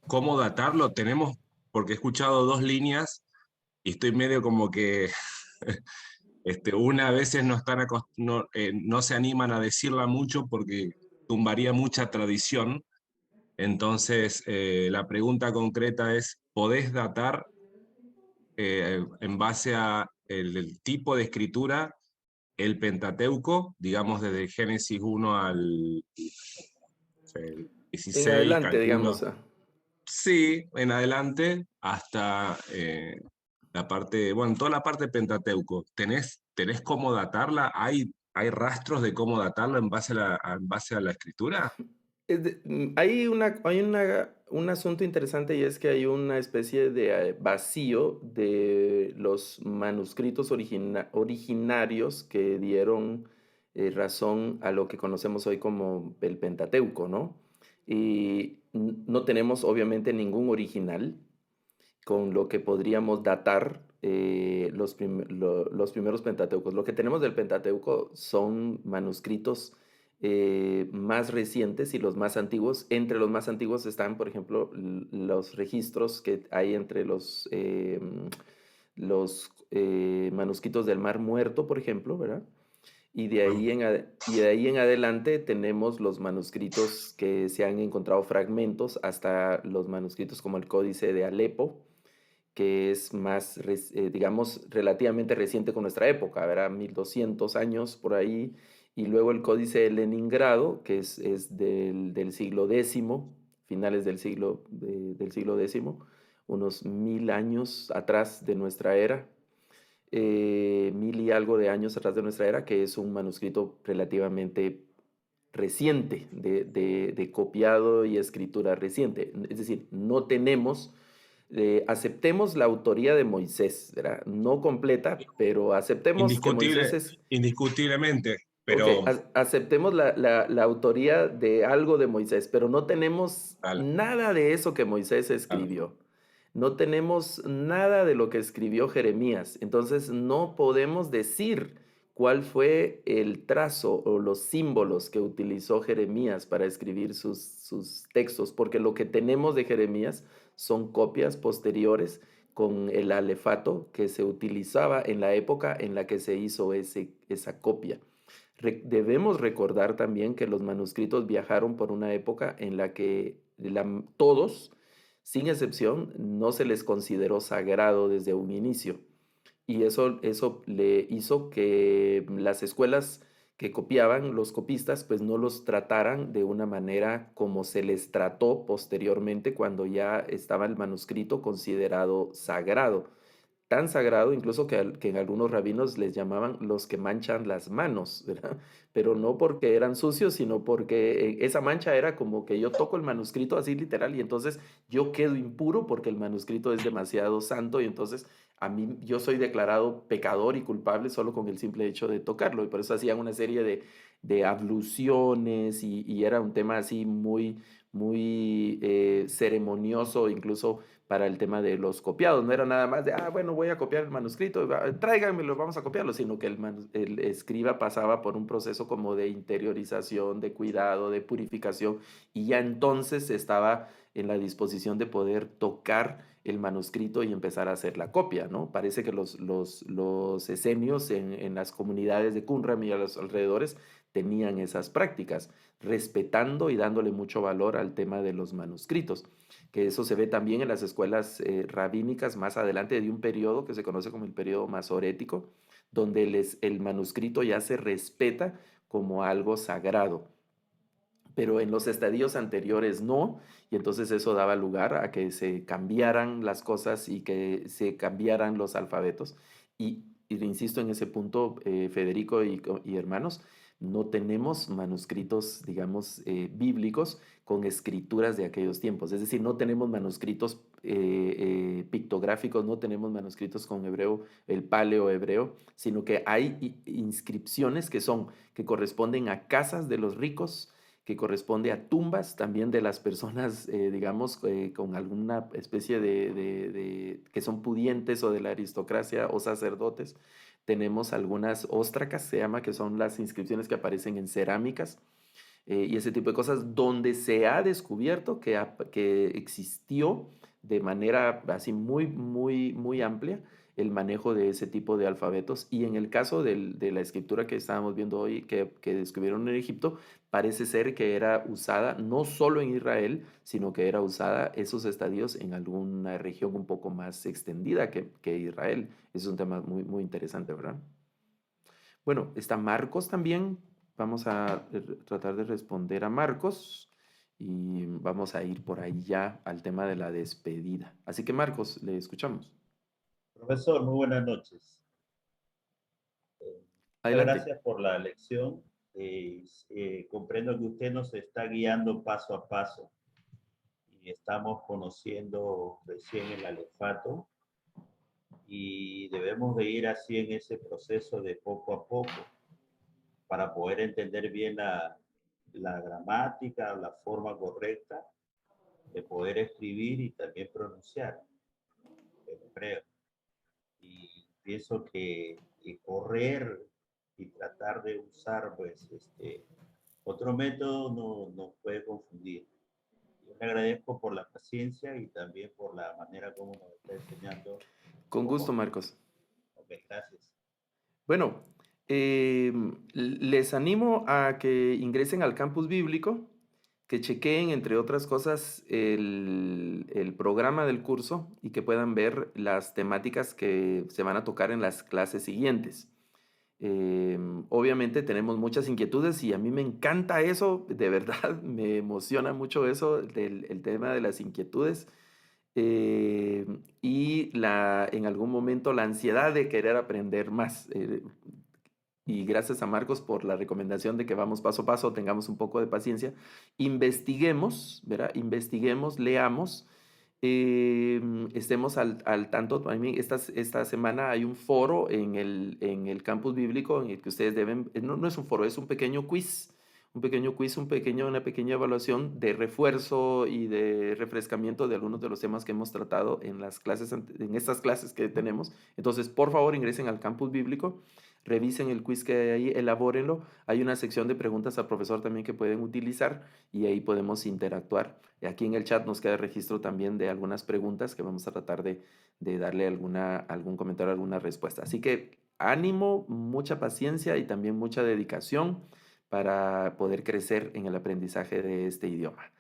cómo datarlo, tenemos, porque he escuchado dos líneas y estoy medio como que una a veces no se animan a decirla mucho porque tumbaría mucha tradición. Entonces, la pregunta concreta es, ¿podés datar en base a el tipo de escritura el Pentateuco, digamos desde Génesis 1 al En 16, adelante, digamos. calculo? Sí, en adelante, hasta la parte, bueno, toda la parte Pentateuco. ¿Tenés cómo datarla? ¿Hay rastros de cómo datarlo en base a la escritura? Hay un asunto interesante y es que hay una especie de vacío de los manuscritos originarios que dieron razón a lo que conocemos hoy como el Pentateuco, ¿no? Y no tenemos obviamente ningún original con lo que podríamos datar los primeros Pentateucos. Lo que tenemos del Pentateuco son manuscritos más recientes y los más antiguos. Entre los más antiguos están, por ejemplo, los registros que hay entre los manuscritos del Mar Muerto, por ejemplo, ¿verdad? Y de ahí en adelante tenemos los manuscritos que se han encontrado fragmentos hasta los manuscritos como el Códice de Alepo, que es más, digamos, relativamente reciente con nuestra época, ¿verdad? 1200 años por ahí. Y luego el Códice de Leningrado, que es del siglo X, finales del siglo X, unos 1000 años atrás de nuestra era, 1000 y algo de años atrás de nuestra era, que es un manuscrito relativamente reciente, de copiado y escritura reciente. Es decir, no tenemos, aceptemos la autoría de Moisés, ¿verdad? No completa, pero aceptemos que Moisés es... Indiscutiblemente, Ok, pero aceptemos la autoría de algo de Moisés, pero no tenemos tal, nada de eso que Moisés tal. escribió. No tenemos nada de lo que escribió Jeremías. Entonces no podemos decir cuál fue el trazo o los símbolos que utilizó Jeremías para escribir sus textos, porque lo que tenemos de Jeremías son copias posteriores con el alefato que se utilizaba en la época en la que se hizo esa copia. Debemos recordar también que los manuscritos viajaron por una época en la que todos, sin excepción, no se les consideró sagrado desde un inicio. Y eso le hizo que las escuelas que copiaban, los copistas, pues no los trataran de una manera como se les trató posteriormente cuando ya estaba el manuscrito considerado sagrado. Tan sagrado incluso que en algunos rabinos les llamaban los que manchan las manos, ¿verdad? Pero no porque eran sucios, sino porque esa mancha era como que yo toco el manuscrito así literal y entonces yo quedo impuro porque el manuscrito es demasiado santo y entonces a mí yo soy declarado pecador y culpable solo con el simple hecho de tocarlo y por eso hacían una serie de abluciones y era un tema así muy ceremonioso, incluso para el tema de los copiados. No era nada más de, bueno, voy a copiar el manuscrito, tráiganmelo, vamos a copiarlo, sino que el escriba pasaba por un proceso como de interiorización, de cuidado, de purificación, y ya entonces estaba en la disposición de poder tocar el manuscrito y empezar a hacer la copia, ¿no? Parece que los esenios en las comunidades de Qumran y a los alrededores tenían esas prácticas, respetando y dándole mucho valor al tema de los manuscritos, que eso se ve también en las escuelas rabínicas más adelante de un periodo que se conoce como el periodo masorético, donde el manuscrito ya se respeta como algo sagrado. Pero en los estadios anteriores no, y entonces eso daba lugar a que se cambiaran las cosas y que se cambiaran los alfabetos. Y insisto en ese punto, Federico y hermanos, no tenemos manuscritos, digamos, bíblicos con escrituras de aquellos tiempos. Es decir, no tenemos manuscritos pictográficos, no tenemos manuscritos con hebreo, el paleo hebreo, sino que hay inscripciones que corresponden a casas de los ricos, que corresponde a tumbas también de las personas, digamos, con alguna especie que son pudientes o de la aristocracia o sacerdotes. Tenemos algunas óstracas, se llama, que son las inscripciones que aparecen en cerámicas y ese tipo de cosas, donde se ha descubierto que existió de manera así muy amplia el manejo de ese tipo de alfabetos. Y en el caso de la escritura que estábamos viendo hoy, que descubrieron en Egipto, parece ser que era usada no solo en Israel, sino que era usada esos estadios en alguna región un poco más extendida que Israel. Es un tema muy interesante, ¿verdad? Bueno, está Marcos también. Vamos a tratar de responder a Marcos y vamos a ir por ahí ya al tema de la despedida. Así que Marcos, le escuchamos. Profesor, muy buenas noches. Muchas gracias por la lección. Comprendo que usted nos está guiando paso a paso y estamos conociendo recién el alefato y debemos de ir así en ese proceso de poco a poco para poder entender bien la gramática, la forma correcta de poder escribir y también pronunciar el hebreo. Y pienso que correr y tratar de usar pues otro método nos puede confundir. Yo le agradezco por la paciencia y también por la manera como nos está enseñando. Con gusto, Marcos. Ok, gracias. Bueno, les animo a que ingresen al campus bíblico, que chequeen, entre otras cosas, el programa del curso y que puedan ver las temáticas que se van a tocar en las clases siguientes. Obviamente tenemos muchas inquietudes y a mí me encanta eso, de verdad, me emociona mucho eso, el tema de las inquietudes y en algún momento la ansiedad de querer aprender más. Y gracias a Marcos por la recomendación de que vamos paso a paso, tengamos un poco de paciencia, investiguemos, ¿verdad? Investiguemos, leamos, estemos al tanto. También esta semana hay un foro en el campus bíblico en el que ustedes deben, no es un foro, es un pequeño quiz, una pequeña evaluación de refuerzo y de refrescamiento de algunos de los temas que hemos tratado en estas clases que tenemos. Entonces, por favor, ingresen al campus bíblico. Revisen el quiz que hay ahí, elabórenlo. Hay una sección de preguntas al profesor también que pueden utilizar y ahí podemos interactuar. Y aquí en el chat nos queda registro también de algunas preguntas que vamos a tratar de darle algún comentario, alguna respuesta. Así que ánimo, mucha paciencia y también mucha dedicación para poder crecer en el aprendizaje de este idioma.